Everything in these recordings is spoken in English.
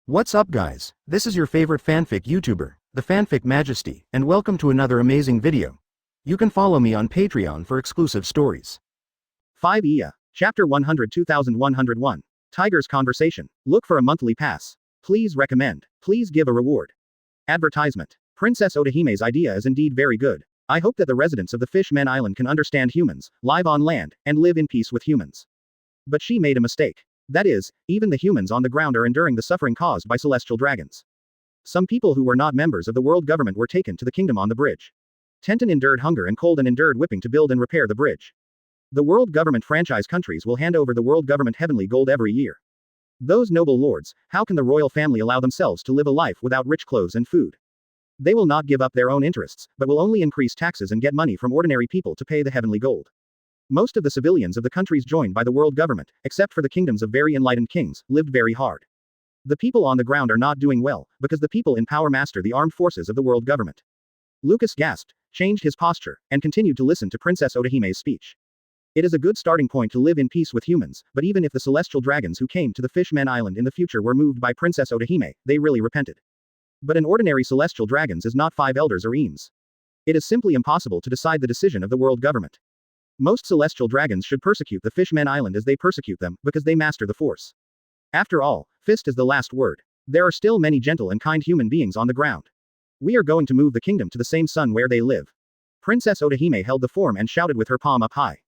What's up guys, this is your favorite fanfic YouTuber, the Fanfic Majesty, and welcome to another amazing video. You can follow me on Patreon for exclusive stories. 5 Iya, Chapter 100 2101. Tiger's Conversation. Look for a monthly pass. Please recommend. Please give a reward. Advertisement. Princess Otahime's idea is indeed very good. I hope that the residents of the Fishman Island can understand humans, live on land, and live in peace with humans. But she made a mistake. That is, even the humans on the ground are enduring the suffering caused by celestial dragons. Some people who were not members of the world government were taken to the kingdom on the bridge. Tenton endured hunger and cold and endured whipping to build and repair the bridge. The world government franchise countries will hand over the world government heavenly gold every year. Those noble lords, how can the royal family allow themselves to live a life without rich clothes and food? They will not give up their own interests, but will only increase taxes and get money from ordinary people to pay the heavenly gold. Most of the civilians of the countries joined by the world government, except for the kingdoms of very enlightened kings, lived very hard. The people on the ground are not doing well, because the people in power master the armed forces of the world government. Lucas gasped, changed his posture, and continued to listen to Princess Otahime's speech. It is a good starting point to live in peace with humans, but even if the celestial dragons who came to the Fishman Island in the future were moved by Princess Otahime, they really repented. But an ordinary celestial dragons is not 5 elders or eames. It is simply impossible to decide the decision of the world government. Most celestial dragons should persecute the Fishman Island as they persecute them, because they master the force. After all, fist is the last word. There are still many gentle and kind human beings on the ground. We are going to move the kingdom to the same sun where they live. Princess Otahime held the form and shouted with her palm up high.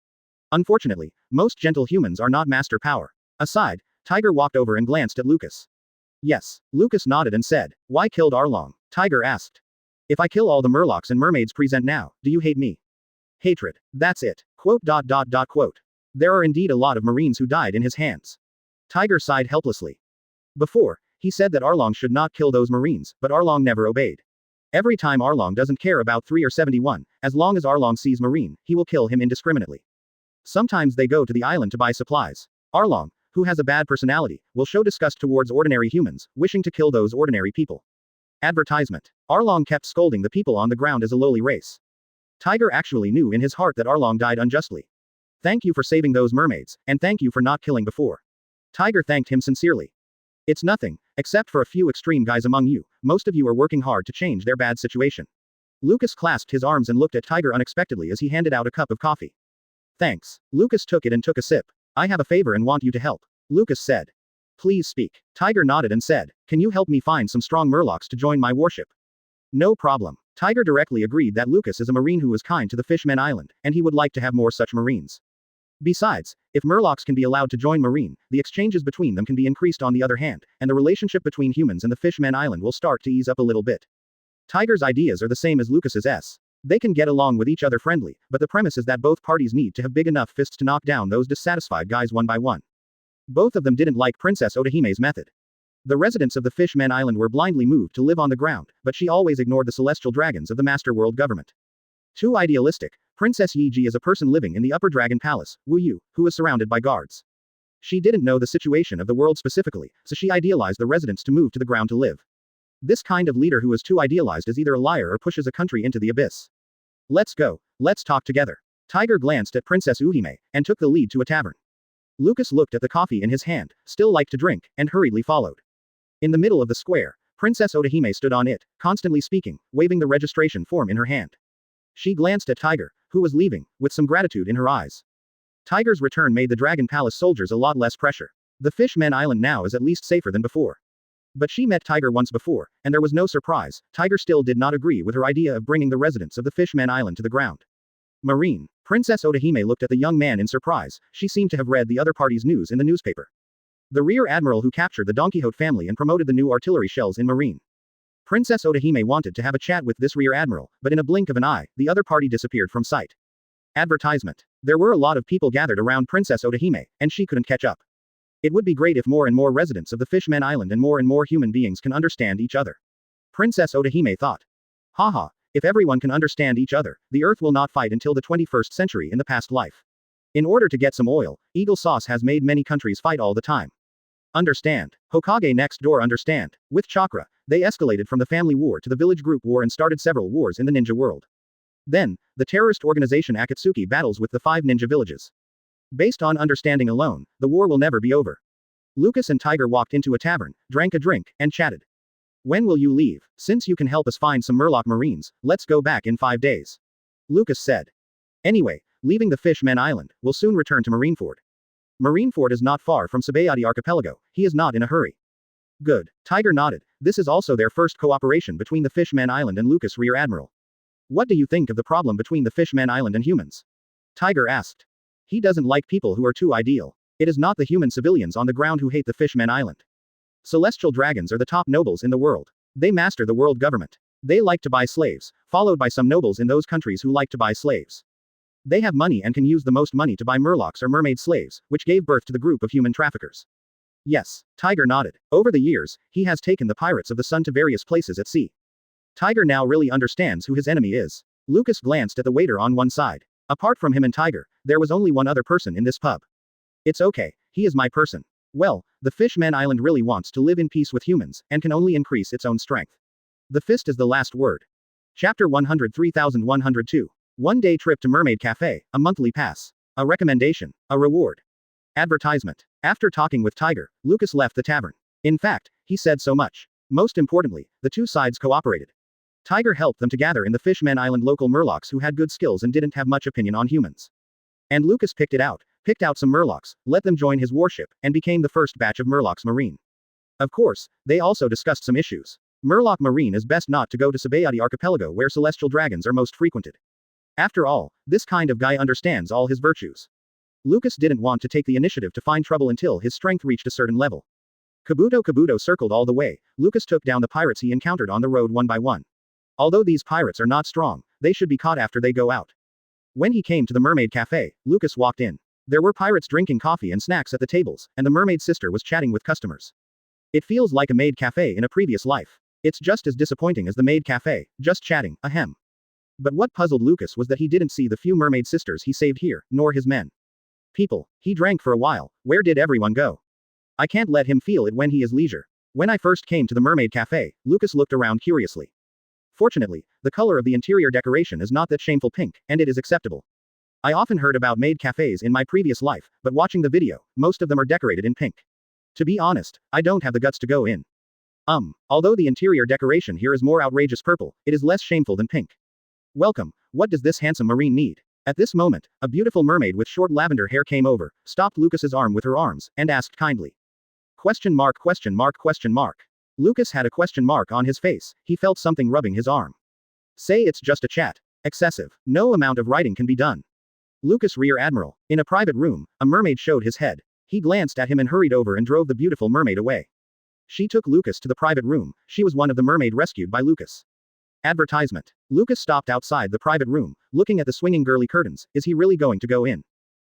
Unfortunately, most gentle humans are not master power. Aside, Tiger walked over and glanced at Lucas. Yes, Lucas nodded and said, "Why killed Arlong?" Tiger asked. "If I kill all the Murlocs and mermaids present now, do you hate me?" Hatred. That's it. Quote. There are indeed a lot of Marines who died in his hands. Tiger sighed helplessly. Before, he said that Arlong should not kill those Marines, but Arlong never obeyed. Every time Arlong doesn't care about 3 or 71, as long as Arlong sees Marine, he will kill him indiscriminately. Sometimes they go to the island to buy supplies. Arlong, who has a bad personality, will show disgust towards ordinary humans, wishing to kill those ordinary people. Advertisement. Arlong kept scolding the people on the ground as a lowly race. Tiger actually knew in his heart that Arlong died unjustly. Thank you for saving those mermaids, and thank you for not killing before. Tiger thanked him sincerely. It's nothing, except for a few extreme guys among you, most of you are working hard to change their bad situation. Lucas clasped his arms and looked at Tiger unexpectedly as he handed out a cup of coffee. Thanks. Lucas took it and took a sip. I have a favor and want you to help. Lucas said. Please speak. Tiger nodded and said, can you help me find some strong Murlocs to join my warship? No problem. Tiger directly agreed that Lucas is a Marine who is kind to the Fishman Island, and he would like to have more such Marines. Besides, if Murlocs can be allowed to join Marine, the exchanges between them can be increased on the other hand, and the relationship between humans and the Fishman Island will start to ease up a little bit. Tiger's ideas are the same as Lucas's. They can get along with each other friendly, but the premise is that both parties need to have big enough fists to knock down those dissatisfied guys one by one. Both of them didn't like Princess Otahime's method. The residents of the Fishman Island were blindly moved to live on the ground, but she always ignored the celestial dragons of the master world government. Too idealistic, Princess Yiji is a person living in the upper dragon palace, Wu Yu, who is surrounded by guards. She didn't know the situation of the world specifically, so she idealized the residents to move to the ground to live. This kind of leader who is too idealized is either a liar or pushes a country into the abyss. Let's go. Let's talk together. Tiger glanced at Princess Uhime, and took the lead to a tavern. Lucas looked at the coffee in his hand, still liked to drink, and hurriedly followed. In the middle of the square, Princess Otahime stood on it, constantly speaking, waving the registration form in her hand. She glanced at Tiger, who was leaving, with some gratitude in her eyes. Tiger's return made the Dragon Palace soldiers a lot less pressure. The Fishman Island now is at least safer than before. But she met Tiger once before, and there was no surprise. Tiger still did not agree with her idea of bringing the residents of the Fishman Island to the ground. Marine. Princess Otahime looked at the young man in surprise. She seemed to have read the other party's news in the newspaper. The Rear Admiral who captured the Don Quixote family and promoted the new artillery shells in Marine. Princess Otahime wanted to have a chat with this Rear Admiral, but in a blink of an eye, the other party disappeared from sight. Advertisement. There were a lot of people gathered around Princess Otahime, and she couldn't catch up. It would be great if more and more residents of the Fishman Island and more human beings can understand each other. Princess Otahime thought. Haha, if everyone can understand each other, the Earth will not fight until the 21st century in the past life. In order to get some oil, Eagle Sauce has made many countries fight all the time. Understand. Hokage next door understand. With chakra, they escalated from the family war to the village group war and started several wars in the ninja world. Then, the terrorist organization Akatsuki battles with the 5 ninja villages. Based on understanding alone, the war will never be over. Lucas and Tiger walked into a tavern, drank a drink, and chatted. When will you leave? Since you can help us find some Murloc Marines, let's go back in 5 days. Lucas said. Anyway, leaving the Fishman Island, we'll soon return to Marineford. Marineford is not far from Sabayati Archipelago, he is not in a hurry. Good. Tiger nodded. This is also their first cooperation between the Fishman Island and Lucas Rear Admiral. What do you think of the problem between the Fishman Island and humans? Tiger asked. He doesn't like people who are too ideal. It is not the human civilians on the ground who hate the Fishman Island. Celestial dragons are the top nobles in the world. They master the world government. They like to buy slaves, followed by some nobles in those countries who like to buy slaves. They have money and can use the most money to buy Murlocs or mermaid slaves, which gave birth to the group of human traffickers. Yes, Tiger nodded. Over the years, he has taken the pirates of the sun to various places at sea. Tiger now really understands who his enemy is. Lucas glanced at the waiter on one side. Apart from him and Tiger, there was only one other person in this pub. It's okay, he is my person. Well, the Fishman Island really wants to live in peace with humans, and can only increase its own strength. The fist is the last word. Chapter 103,102. One-day trip to Mermaid Cafe, a monthly pass. A recommendation, a reward. Advertisement. After talking with Tiger, Lucas left the tavern. In fact, he said so much. Most importantly, the two sides cooperated. Tiger helped them to gather in the Fishman Island local Murlocs who had good skills and didn't have much opinion on humans. And Lucas picked out some Murlocs, let them join his warship, and became the first batch of Murlocs Marine. Of course, they also discussed some issues. Murloc Marine is best not to go to Sabayati Archipelago where celestial dragons are most frequented. After all, this kind of guy understands all his virtues. Lucas didn't want to take the initiative to find trouble until his strength reached a certain level. Kabuto circled all the way. Lucas took down the pirates he encountered on the road one by one. Although these pirates are not strong, they should be caught after they go out. When he came to the Mermaid Cafe, Lucas walked in. There were pirates drinking coffee and snacks at the tables, and the mermaid sister was chatting with customers. It feels like a maid cafe in a previous life. It's just as disappointing as the maid cafe, just chatting, ahem. But what puzzled Lucas was that he didn't see the few mermaid sisters he saved here, nor his men. People. He drank for a while. Where did everyone go? I can't let him feel it when he is leisure. When I first came to the Mermaid Cafe, Lucas looked around curiously. Fortunately, the color of the interior decoration is not that shameful pink, and it is acceptable. I often heard about maid cafes in my previous life, but watching the video, most of them are decorated in pink. To be honest, I don't have the guts to go in. Although the interior decoration here is more outrageous purple, it is less shameful than pink. Welcome, what does this handsome marine need? At this moment, a beautiful mermaid with short lavender hair came over, stopped Lucas's arm with her arms, and asked kindly. Question mark. Lucas had a question mark on his face, he felt something rubbing his arm. Say it's just a chat. Excessive. No amount of writing can be done. Lucas Rear Admiral. In a private room, a mermaid showed his head. He glanced at him and hurried over and drove the beautiful mermaid away. She took Lucas to the private room, she was one of the mermaid rescued by Lucas. Advertisement. Lucas stopped outside the private room, looking at the swinging girly curtains. Is he really going to go in?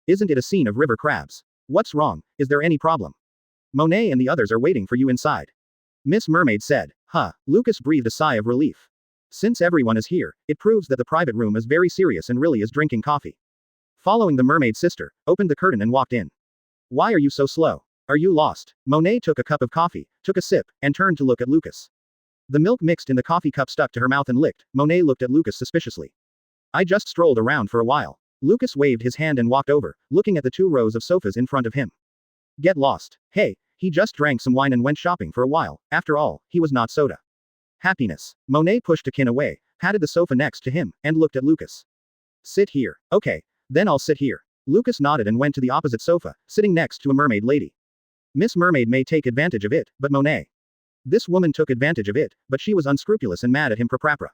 Isn't it a scene of river crabs? What's wrong? Is there any problem? Monet and the others are waiting for you inside. Miss Mermaid said. Huh. Lucas breathed a sigh of relief. Since everyone is here, it proves that the private room is very serious and really is drinking coffee. Following the mermaid sister, opened the curtain and walked in. Why are you so slow? Are you lost? Monet took a cup of coffee, took a sip, and turned to look at Lucas. The milk mixed in the coffee cup stuck to her mouth and licked. Monet looked at Lucas suspiciously. I just strolled around for a while. Lucas waved his hand and walked over, looking at the 2 rows of sofas in front of him. Get lost. Hey, he just drank some wine and went shopping for a while. After all, he was not soda. Happiness. Monet pushed a kin away, patted the sofa next to him, and looked at Lucas. Sit here. Okay, then I'll sit here. Lucas nodded and went to the opposite sofa, sitting next to a mermaid lady. Miss Mermaid may take advantage of it, but Monet. This woman took advantage of it, but she was unscrupulous and mad at him proprapra.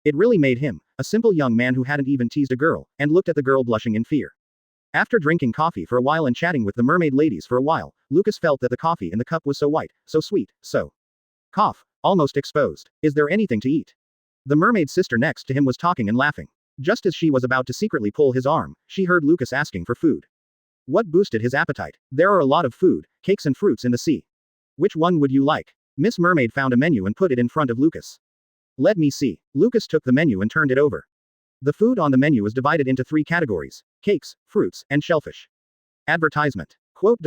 It really made him, a simple young man who hadn't even teased a girl, and looked at the girl blushing in fear. After drinking coffee for a while and chatting with the mermaid ladies for a while, Lucas felt that the coffee in the cup was so white, so sweet, so cough, almost exposed. Is there anything to eat? The mermaid sister next to him was talking and laughing. Just as she was about to secretly pull his arm, she heard Lucas asking for food. What boosted his appetite? There are a lot of food, cakes and fruits in the sea. Which one would you like? Miss Mermaid found a menu and put it in front of Lucas. Let me see. Lucas took the menu and turned it over. The food on the menu was divided into 3 categories: cakes, fruits, and shellfish. Advertisement. Quote.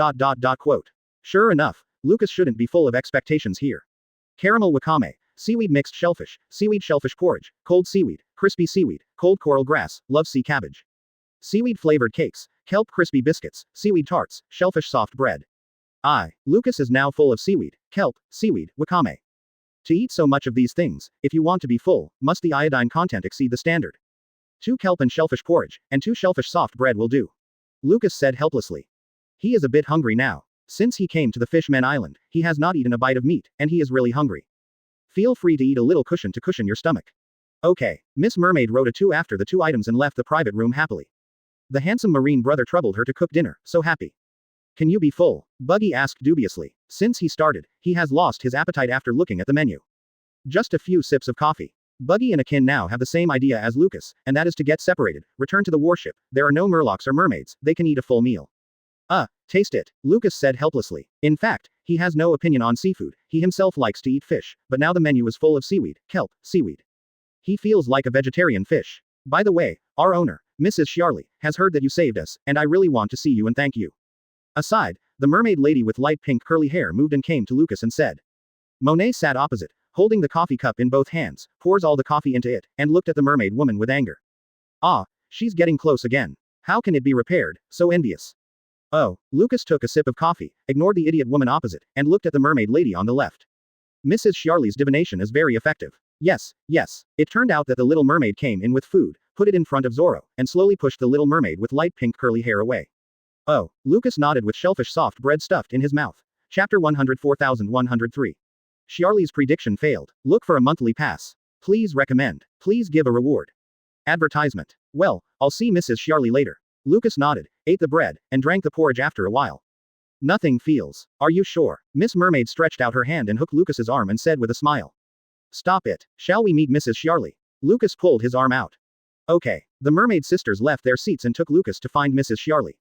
Sure enough, Lucas shouldn't be full of expectations here. Caramel wakame, seaweed mixed shellfish, seaweed shellfish porridge, cold seaweed, crispy seaweed, cold coral grass, love sea cabbage. Seaweed flavored cakes, kelp crispy biscuits, seaweed tarts, shellfish soft bread. Lucas is now full of seaweed, kelp, seaweed, wakame. To eat so much of these things, if you want to be full, must the iodine content exceed the standard. 2 kelp and shellfish porridge, and 2 shellfish soft bread will do. Lucas said helplessly. He is a bit hungry now. Since he came to the Fishman Island, he has not eaten a bite of meat, and he is really hungry. Feel free to eat a little cushion to cushion your stomach. Okay. Miss Mermaid wrote a 2 after the 2 items and left the private room happily. The handsome marine brother troubled her to cook dinner, so happy. Can you be full? Buggy asked dubiously. Since he started, he has lost his appetite after looking at the menu. Just a few sips of coffee. Buggy and Akin now have the same idea as Lucas, and that is to get separated, return to the warship. There are no murlocs or mermaids, they can eat a full meal. Taste it, Lucas said helplessly. In fact, he has no opinion on seafood, he himself likes to eat fish, but now the menu is full of seaweed, kelp, seaweed. He feels like a vegetarian fish. By the way, our owner, Mrs. Sharley, has heard that you saved us, and I really want to see you and thank you. Aside, the mermaid lady with light pink curly hair moved and came to Lucas and said. Monet sat opposite, holding the coffee cup in both hands, pours all the coffee into it, and looked at the mermaid woman with anger. She's getting close again. How can it be repaired? So envious. Oh, Lucas took a sip of coffee, ignored the idiot woman opposite, and looked at the mermaid lady on the left. Mrs. Sharley's divination is very effective. Yes. It turned out that the little mermaid came in with food, put it in front of Zorro, and slowly pushed the little mermaid with light pink curly hair away. Oh, Lucas nodded with shellfish soft bread stuffed in his mouth. Chapter 104,103. Sharley's prediction failed. Look for a monthly pass. Please recommend. Please give a reward. Advertisement. Well, I'll see Mrs. Sharley later. Lucas nodded, ate the bread, and drank the porridge after a while. Nothing feels. Are you sure? Miss Mermaid stretched out her hand and hooked Lucas's arm and said with a smile. Stop it. Shall we meet Mrs. Sharley? Lucas pulled his arm out. Okay. The mermaid sisters left their seats and took Lucas to find Mrs. Sharley.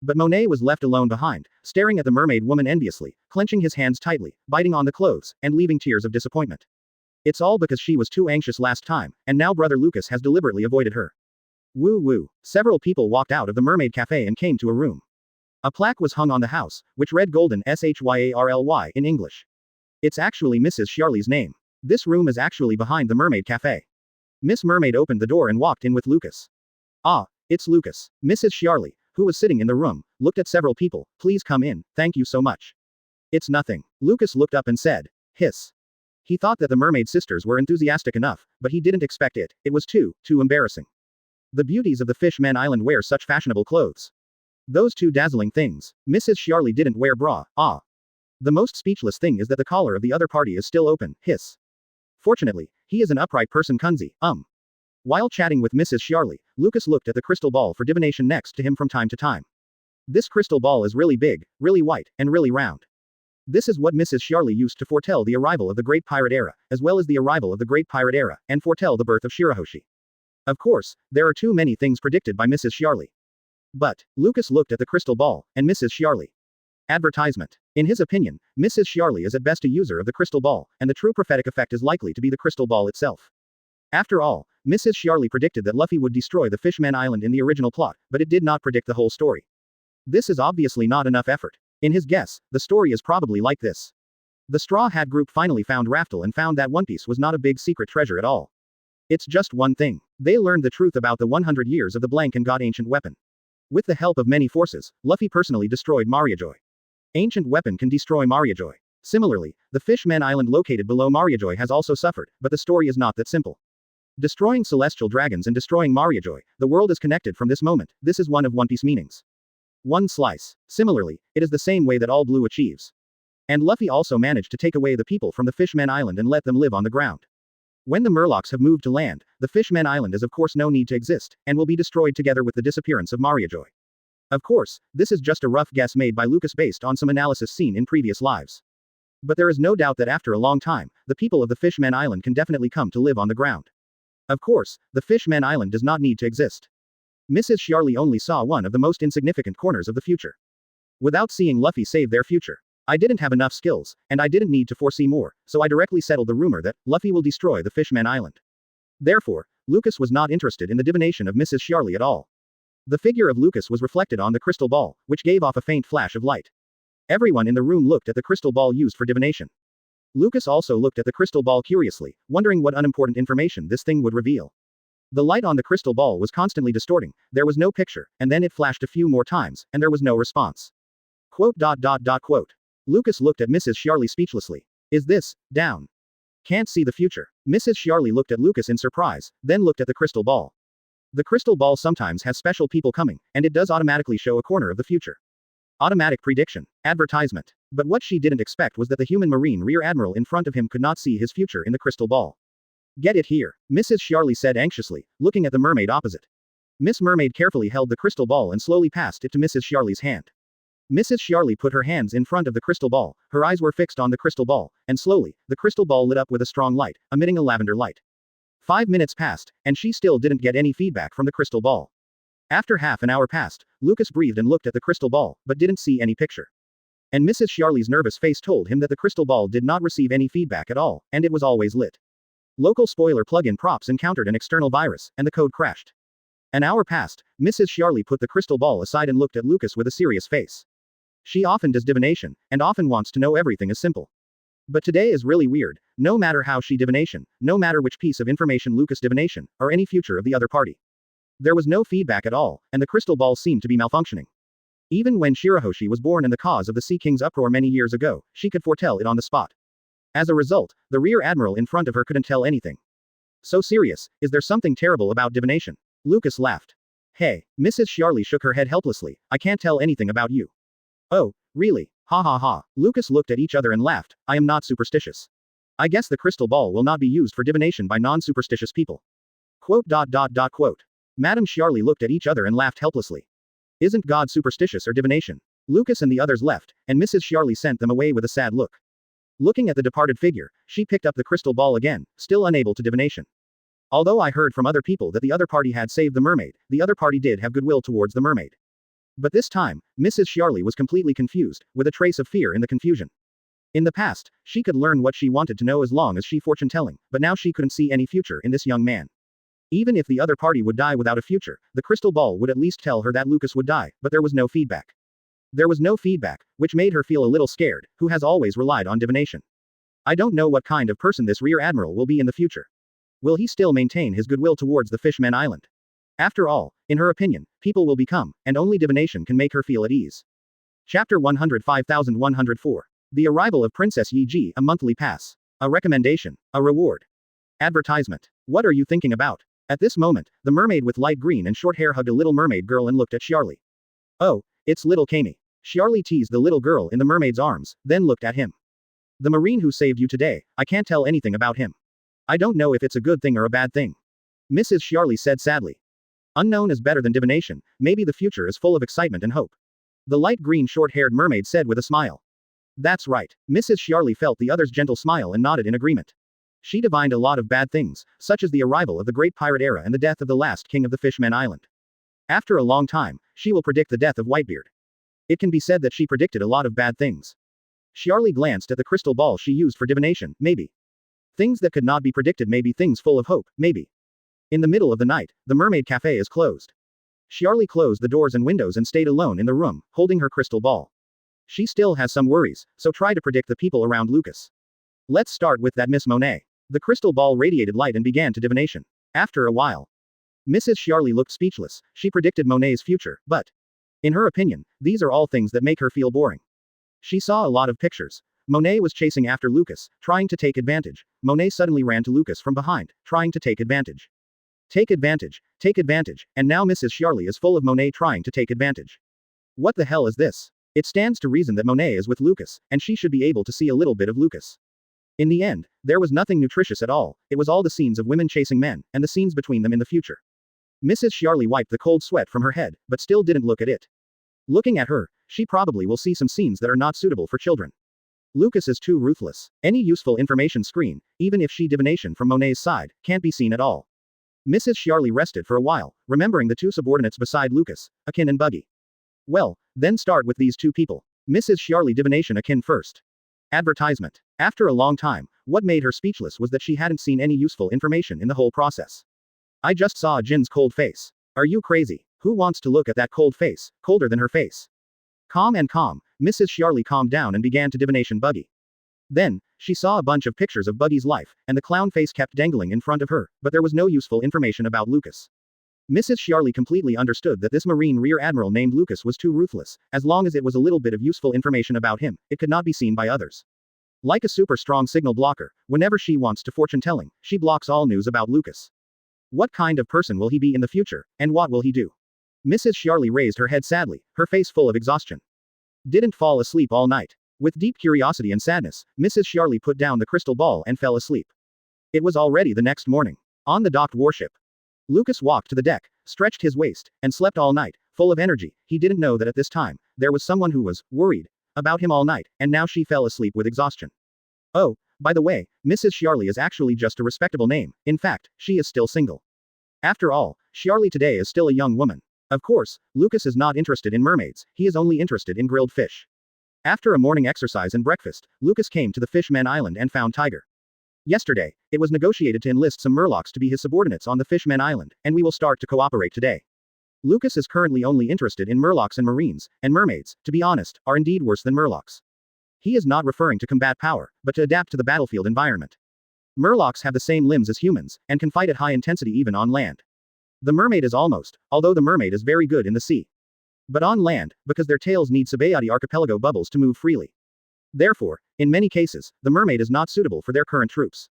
But Monet was left alone behind, staring at the mermaid woman enviously, clenching his hands tightly, biting on the clothes, and leaving tears of disappointment. It's all because she was too anxious last time, and now brother Lucas has deliberately avoided her. Woo woo. Several people walked out of the mermaid cafe and came to a room. A plaque was hung on the house, which read Golden Shyarly in English. It's actually Mrs. Sharley's name. This room is actually behind the mermaid cafe. Miss Mermaid opened the door and walked in with Lucas. It's Lucas. Mrs. Sharley, who was sitting in the room, looked at several people. Please come in, thank you so much. It's nothing. Lucas looked up and said. Hiss. He thought that the mermaid sisters were enthusiastic enough, but he didn't expect it. It was too embarrassing. The beauties of the Fishman Island wear such fashionable clothes. Those 2 dazzling things. Mrs. Sharley didn't wear bra. The most speechless thing is that the collar of the other party is still open. Hiss. Fortunately, he is an upright person Kunzi. While chatting with Mrs. Sharley, Lucas looked at the crystal ball for divination next to him from time to time. This crystal ball is really big, really white, and really round. This is what Mrs. Sharley used to foretell the arrival of the Great Pirate Era, as well as the arrival of the Great Pirate Era, and foretell the birth of Shirahoshi. Of course, there are too many things predicted by Mrs. Sharley. But, Lucas looked at the crystal ball, and Mrs. Sharley. Advertisement. In his opinion, Mrs. Sharley is at best a user of the crystal ball, and the true prophetic effect is likely to be the crystal ball itself. After all, Mrs. Sharley predicted that Luffy would destroy the Fishman Island in the original plot, but it did not predict the whole story. This is obviously not enough effort. In his guess, the story is probably like this. The Straw Hat group finally found Raftel and found that One Piece was not a big secret treasure at all. It's just one thing. They learned the truth about the 100 years of the blank and got ancient weapon. With the help of many forces, Luffy personally destroyed Mariajoy. Ancient weapon can destroy Mariajoy. Similarly, the Fishman Island located below Mariajoy has also suffered, but the story is not that simple. Destroying celestial dragons and destroying Mariajoy, the world is connected from this moment. This is one of One Piece meanings. One slice. Similarly, it is the same way that All Blue achieves. And Luffy also managed to take away the people from the Fishman Island and let them live on the ground. When the Murlocs have moved to land, the Fishman Island is of course no need to exist, and will be destroyed together with the disappearance of Mariajoy. Of course, this is just a rough guess made by Lucas based on some analysis seen in previous lives. But there is no doubt that after a long time, the people of the Fishman Island can definitely come to live on the ground. Of course, the Fishman Island does not need to exist. Mrs. Sharley only saw one of the most insignificant corners of the future. Without seeing Luffy save their future. I didn't have enough skills, and I didn't need to foresee more, so I directly settled the rumor that Luffy will destroy the Fishman Island. Therefore, Lucas was not interested in the divination of Mrs. Sharley at all. The figure of Lucas was reflected on the crystal ball, which gave off a faint flash of light. Everyone in the room looked at the crystal ball used for divination. Lucas also looked at the crystal ball curiously, wondering what unimportant information this thing would reveal. The light on the crystal ball was constantly distorting, there was no picture, and then it flashed a few more times, and there was no response. Quote. Lucas looked at Mrs. Sharley speechlessly. Is this, down? Can't see the future. Mrs. Sharley looked at Lucas in surprise, then looked at the crystal ball. The crystal ball sometimes has special people coming, and it does automatically show a corner of the future. Automatic prediction. Advertisement. But what she didn't expect was that the human Marine Rear Admiral in front of him could not see his future in the crystal ball. Get it here, Mrs. Sharley said anxiously, looking at the mermaid opposite. Miss Mermaid carefully held the crystal ball and slowly passed it to Mrs. Sharley's hand. Mrs. Sharley put her hands in front of the crystal ball, her eyes were fixed on the crystal ball, and slowly, the crystal ball lit up with a strong light, emitting a lavender light. 5 minutes passed, and she still didn't get any feedback from the crystal ball. After half an hour passed, Lucas breathed and looked at the crystal ball, but didn't see any picture. And Mrs. Sharley's nervous face told him that the crystal ball did not receive any feedback at all, and it was always lit. Local spoiler plugin props encountered an external virus, and the code crashed. An hour passed, Mrs. Sharley put the crystal ball aside and looked at Lucas with a serious face. She often does divination, and often wants to know everything is simple. But today is really weird, no matter how she divination, no matter which piece of information Lucas divination, or any future of the other party. There was no feedback at all, and the crystal ball seemed to be malfunctioning. Even when Shirahoshi was born and the cause of the Sea King's uproar many years ago, she could foretell it on the spot. As a result, the Rear Admiral in front of her couldn't tell anything. So serious, is there something terrible about divination? Lucas laughed. Hey, Mrs. Sharley shook her head helplessly, I can't tell anything about you. Oh, really? Ha ha ha. Lucas looked at each other and laughed, I am not superstitious. I guess the crystal ball will not be used for divination by non-superstitious people. Quote. Madame Sharley looked at each other and laughed helplessly. Isn't God superstitious or divination? Lucas and the others left, and Mrs. Sharley sent them away with a sad look. Looking at the departed figure, she picked up the crystal ball again, still unable to divination. Although I heard from other people that the other party had saved the mermaid, the other party did have goodwill towards the mermaid. But this time, Mrs. Sharley was completely confused, with a trace of fear in the confusion. In the past, she could learn what she wanted to know as long as she fortune-telling, but now she couldn't see any future in this young man. Even if the other party would die without a future, the crystal ball would at least tell her that Lucas would die, but there was no feedback. There was no feedback, which made her feel a little scared, who has always relied on divination. I don't know what kind of person this Rear Admiral will be in the future. Will he still maintain his goodwill towards the Fishman Island? After all, in her opinion, people will become, and only divination can make her feel at ease. Chapter 105,104. The arrival of Princess Yi Ji, a monthly pass. A recommendation. A reward. Advertisement. What are you thinking about? At this moment, the mermaid with light green and short hair hugged a little mermaid girl and looked at Sharley. Oh, it's little Kami. Sharley teased the little girl in the mermaid's arms, then looked at him. The Marine who saved you today, I can't tell anything about him. I don't know if it's a good thing or a bad thing. Mrs. Sharley said sadly. Unknown is better than divination, maybe the future is full of excitement and hope. The light green short-haired mermaid said with a smile. That's right. Mrs. Sharley felt the other's gentle smile and nodded in agreement. She divined a lot of bad things, such as the arrival of the Great Pirate Era and the death of the last king of the Fishman Island. After a long time, she will predict the death of Whitebeard. It can be said that she predicted a lot of bad things. Sharley glanced at the crystal ball she used for divination, maybe. Things that could not be predicted may be things full of hope, maybe. In the middle of the night, the Mermaid Cafe is closed. Sharley closed the doors and windows and stayed alone in the room, holding her crystal ball. She still has some worries, so try to predict the people around Lucas. Let's start with that Miss Monet. The crystal ball radiated light and began to divination. After a while, Mrs. Sharley looked speechless. She predicted Monet's future, but, in her opinion, these are all things that make her feel boring. She saw a lot of pictures. Monet was chasing after Lucas, trying to take advantage. Monet suddenly ran to Lucas from behind, trying to take advantage. Take advantage, and now Mrs. Sharley is full of Monet trying to take advantage. What the hell is this? It stands to reason that Monet is with Lucas, and she should be able to see a little bit of Lucas. In the end, there was nothing nutritious at all, it was all the scenes of women chasing men, and the scenes between them in the future. Mrs. Sharley wiped the cold sweat from her head, but still didn't look at it. Looking at her, she probably will see some scenes that are not suitable for children. Lucas is too ruthless. Any useful information screen, even if she divination from Monet's side, can't be seen at all. Mrs. Sharley rested for a while, remembering the two subordinates beside Lucas, Akin and Buggy. Well, then start with these two people. Mrs. Sharley divination Akin first. Advertisement. After a long time, what made her speechless was that she hadn't seen any useful information in the whole process. I just saw Jin's cold face. Are you crazy? Who wants to look at that cold face, colder than her face? Calm, Mrs. Sharley calmed down and began to divination Buggy. Then, she saw a bunch of pictures of Buggy's life, and the clown face kept dangling in front of her, but there was no useful information about Lucas. Mrs. Shiarly completely understood that this Marine Rear Admiral named Lucas was too ruthless. As long as it was a little bit of useful information about him, it could not be seen by others. Like a super strong signal blocker, whenever she wants to fortune-telling, she blocks all news about Lucas. What kind of person will he be in the future, and what will he do? Mrs. Shiarly raised her head sadly, her face full of exhaustion. Didn't fall asleep all night. With deep curiosity and sadness, Mrs. Shiarly put down the crystal ball and fell asleep. It was already the next morning. On the docked warship, Lucas walked to the deck, stretched his waist, and slept all night, full of energy. He didn't know that at this time, there was someone who was worried about him all night, and now she fell asleep with exhaustion. Oh, by the way, Mrs. Shiarly is actually just a respectable name. In fact, she is still single. After all, Shiarly today is still a young woman. Of course, Lucas is not interested in mermaids, he is only interested in grilled fish. After a morning exercise and breakfast, Lucas came to the Fishman Island and found Tiger. Yesterday, it was negotiated to enlist some Murlocs to be his subordinates on the Fishman Island, and we will start to cooperate today. Lucas is currently only interested in Murlocs and Marines, and mermaids, to be honest, are indeed worse than Murlocs. He is not referring to combat power, but to adapt to the battlefield environment. Murlocs have the same limbs as humans, and can fight at high intensity even on land. The mermaid is almost, although the mermaid is very good in the sea. But on land, because their tails need Sabayati archipelago bubbles to move freely. Therefore, in many cases, the mermaid is not suitable for their current troops.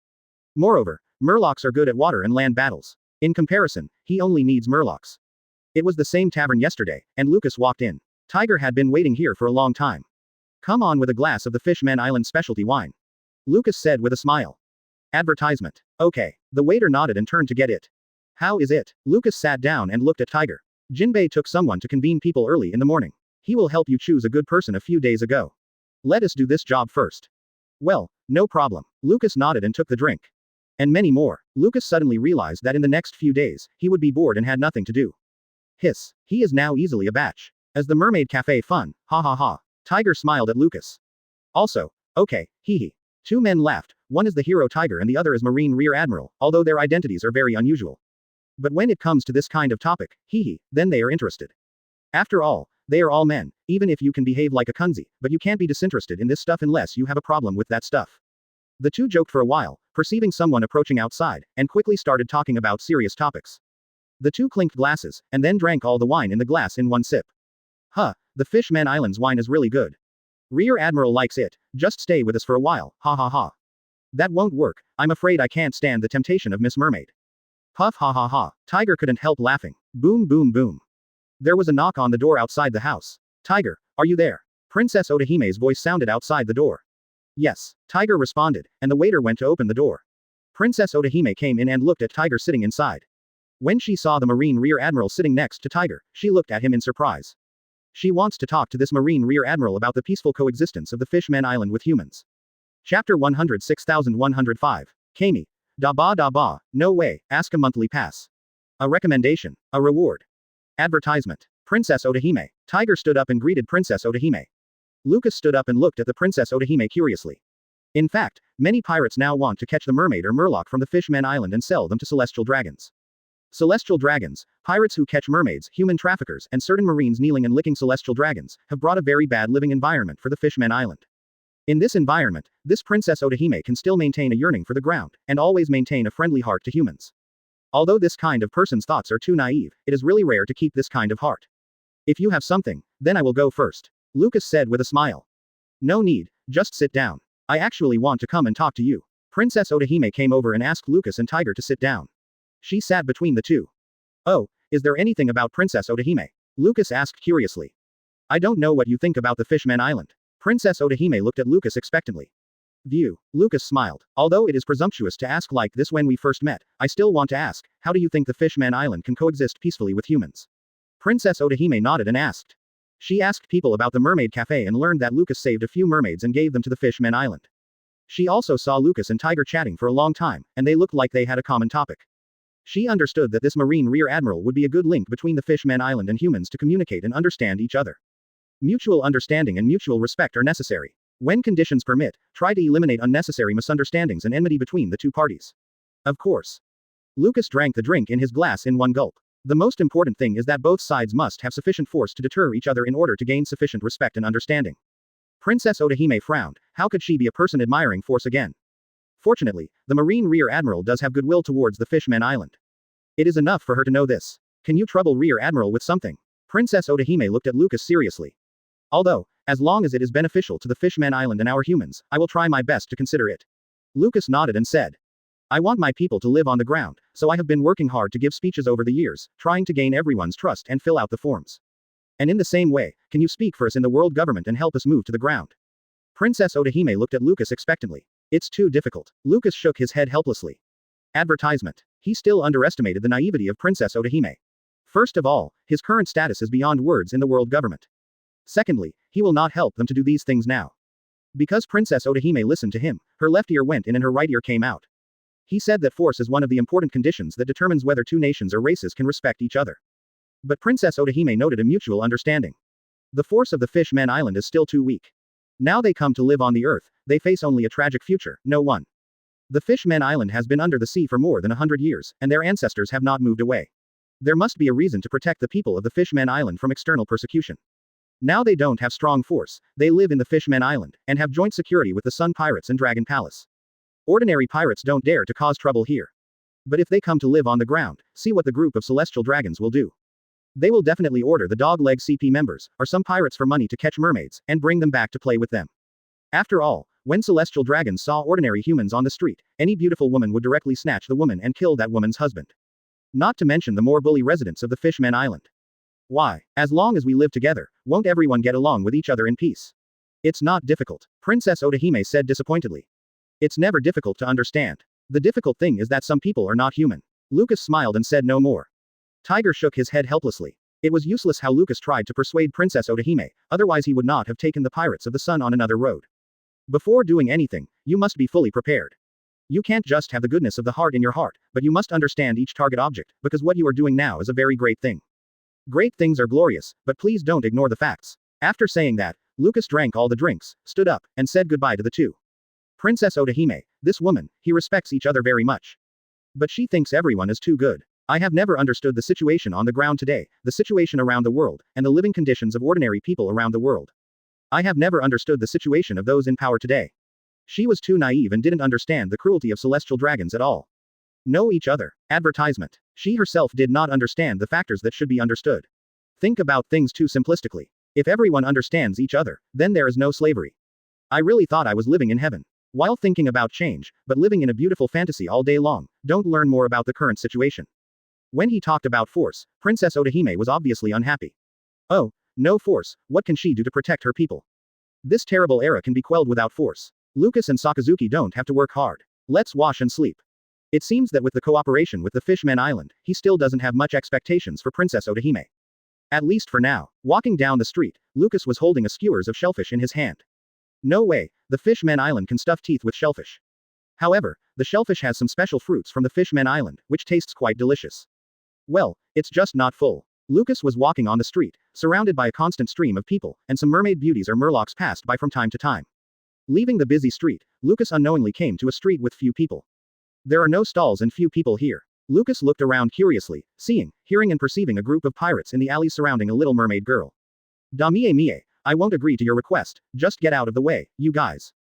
Moreover, Murlocs are good at water and land battles. In comparison, he only needs Murlocs. It was the same tavern yesterday, and Lucas walked in. Tiger had been waiting here for a long time. Come on with a glass of the Fishman Island specialty wine. Lucas said with a smile. Advertisement. Okay. The waiter nodded and turned to get it. How is it? Lucas sat down and looked at Tiger. Jinbei took someone to convene people early in the morning. He will help you choose a good person a few days ago. Let us do this job first. Well, no problem. Lucas nodded and took the drink. And many more. Lucas suddenly realized that in the next few days, he would be bored and had nothing to do. Hiss. He is now easily a batch. As the Mermaid Cafe fun, ha ha ha. Tiger smiled at Lucas. Also, okay, hee hee. Two men laughed, one is the hero Tiger and the other is Marine Rear Admiral, although their identities are very unusual. But when it comes to this kind of topic, hee hee, then they are interested. After all, they are all men, even if you can behave like a kunzi, but you can't be disinterested in this stuff unless you have a problem with that stuff. The two joked for a while, perceiving someone approaching outside, and quickly started talking about serious topics. The two clinked glasses, and then drank all the wine in the glass in one sip. Huh, the Fishman Island's wine is really good. Rear Admiral likes it, just stay with us for a while, ha ha ha. That won't work, I'm afraid I can't stand the temptation of Miss Mermaid. Puff ha ha ha, Tiger couldn't help laughing. Boom boom boom. There was a knock on the door outside the house. Tiger, are you there? Princess Odahime's voice sounded outside the door. Yes, Tiger responded, and the waiter went to open the door. Princess Odahime came in and looked at Tiger sitting inside. When she saw the Marine Rear Admiral sitting next to Tiger, she looked at him in surprise. She wants to talk to this Marine Rear Admiral about the peaceful coexistence of the Fishman Island with humans. Chapter 106105. Kami. Da ba, no way, ask a monthly pass. A recommendation, a reward. Advertisement. Princess Odahime. Tiger stood up and greeted Princess Odahime. Lucas stood up and looked at the Princess Odahime curiously. In fact, many pirates now want to catch the mermaid or murloc from the Fishman Island and sell them to celestial dragons. Celestial dragons, pirates who catch mermaids, human traffickers, and certain marines kneeling and licking celestial dragons, have brought a very bad living environment for the Fishman Island. In this environment, this Princess Odahime can still maintain a yearning for the ground, and always maintain a friendly heart to humans. Although this kind of person's thoughts are too naive, it is really rare to keep this kind of heart. If you have something, then I will go first. Lucas said with a smile. No need, just sit down. I actually want to come and talk to you. Princess Odahime came over and asked Lucas and Tiger to sit down. She sat between the two. Oh, is there anything about Princess Odahime? Lucas asked curiously. I don't know what you think about the Fishman Island. Princess Odahime looked at Lucas expectantly. View. Lucas smiled. Although it is presumptuous to ask like this when we first met, I still want to ask, how do you think the Fishman Island can coexist peacefully with humans? Princess Odahime nodded and asked. She asked people about the Mermaid Cafe and learned that Lucas saved a few mermaids and gave them to the Fishman Island. She also saw Lucas and Tiger chatting for a long time, and they looked like they had a common topic. She understood that this Marine Rear Admiral would be a good link between the Fishman Island and humans to communicate and understand each other. Mutual understanding and mutual respect are necessary. When conditions permit, try to eliminate unnecessary misunderstandings and enmity between the two parties. Of course. Lucas drank the drink in his glass in one gulp. The most important thing is that both sides must have sufficient force to deter each other in order to gain sufficient respect and understanding. Princess Odahime frowned. How could she be a person admiring force again? Fortunately, the Marine Rear Admiral does have goodwill towards the Fishman Island. It is enough for her to know this. Can you trouble Rear Admiral with something? Princess Otahime looked at Lucas seriously. Although, as long as it is beneficial to the Fishman Island and our humans, I will try my best to consider it. Lucas nodded and said. I want my people to live on the ground, so I have been working hard to give speeches over the years, trying to gain everyone's trust and fill out the forms. And in the same way, can you speak for us in the world government and help us move to the ground? Princess Otahime looked at Lucas expectantly. It's too difficult. Lucas shook his head helplessly. Advertisement. He still underestimated the naivety of Princess Otahime. First of all, his current status is beyond words in the world government. Secondly, he will not help them to do these things now. Because Princess Otahime listened to him, her left ear went in and her right ear came out. He said that force is one of the important conditions that determines whether two nations or races can respect each other. But Princess Otahime noted a mutual understanding. The force of the Fishman Island is still too weak. Now they come to live on the earth, they face only a tragic future, no one. The Fishman Island has been under the sea for more than 100 years, and their ancestors have not moved away. There must be a reason to protect the people of the Fishman Island from external persecution. Now they don't have strong force, they live in the Fishman Island, and have joint security with the Sun Pirates and Dragon Palace. Ordinary pirates don't dare to cause trouble here. But if they come to live on the ground, see what the group of celestial dragons will do. They will definitely order the Dog-Leg CP members, or some pirates for money to catch mermaids, and bring them back to play with them. After all, when celestial dragons saw ordinary humans on the street, any beautiful woman would directly snatch the woman and kill that woman's husband. Not to mention the more bully residents of the Fishman Island. Why, as long as we live together, won't everyone get along with each other in peace? It's not difficult, Princess Otahime said disappointedly. It's never difficult to understand. The difficult thing is that some people are not human. Lucas smiled and said no more. Tiger shook his head helplessly. It was useless how Lucas tried to persuade Princess Otahime, otherwise he would not have taken the Pirates of the Sun on another road. Before doing anything, you must be fully prepared. You can't just have the goodness of the heart in your heart, but you must understand each target object, because what you are doing now is a very great thing. Great things are glorious, but please don't ignore the facts. After saying that, Lucas drank all the drinks, stood up, and said goodbye to the two. Princess Otahime, this woman, he respects each other very much. But she thinks everyone is too good. I have never understood the situation on the ground today, the situation around the world, and the living conditions of ordinary people around the world. I have never understood the situation of those in power today. She was too naive and didn't understand the cruelty of celestial dragons at all. Know each other. Advertisement. She herself did not understand the factors that should be understood. Think about things too simplistically. If everyone understands each other, then there is no slavery. I really thought I was living in heaven. While thinking about change, but living in a beautiful fantasy all day long, don't learn more about the current situation. When he talked about force, Princess Otahime was obviously unhappy. Oh, no force, what can she do to protect her people? This terrible era can be quelled without force. Lucas and Sakazuki don't have to work hard. Let's wash and sleep. It seems that with the cooperation with the Fishman Island, he still doesn't have much expectations for Princess Otahime. At least for now. Walking down the street, Lucas was holding a skewers of shellfish in his hand. No way, the Fishman Island can stuff teeth with shellfish. However, the shellfish has some special fruits from the Fishman Island, which tastes quite delicious. Well, it's just not full. Lucas was walking on the street, surrounded by a constant stream of people, and some mermaid beauties or murlocs passed by from time to time. Leaving the busy street, Lucas unknowingly came to a street with few people. There are no stalls and few people here. Lucas looked around curiously, seeing, hearing and perceiving a group of pirates in the alley surrounding a little mermaid girl. Da mie, I won't agree to your request, just get out of the way, you guys.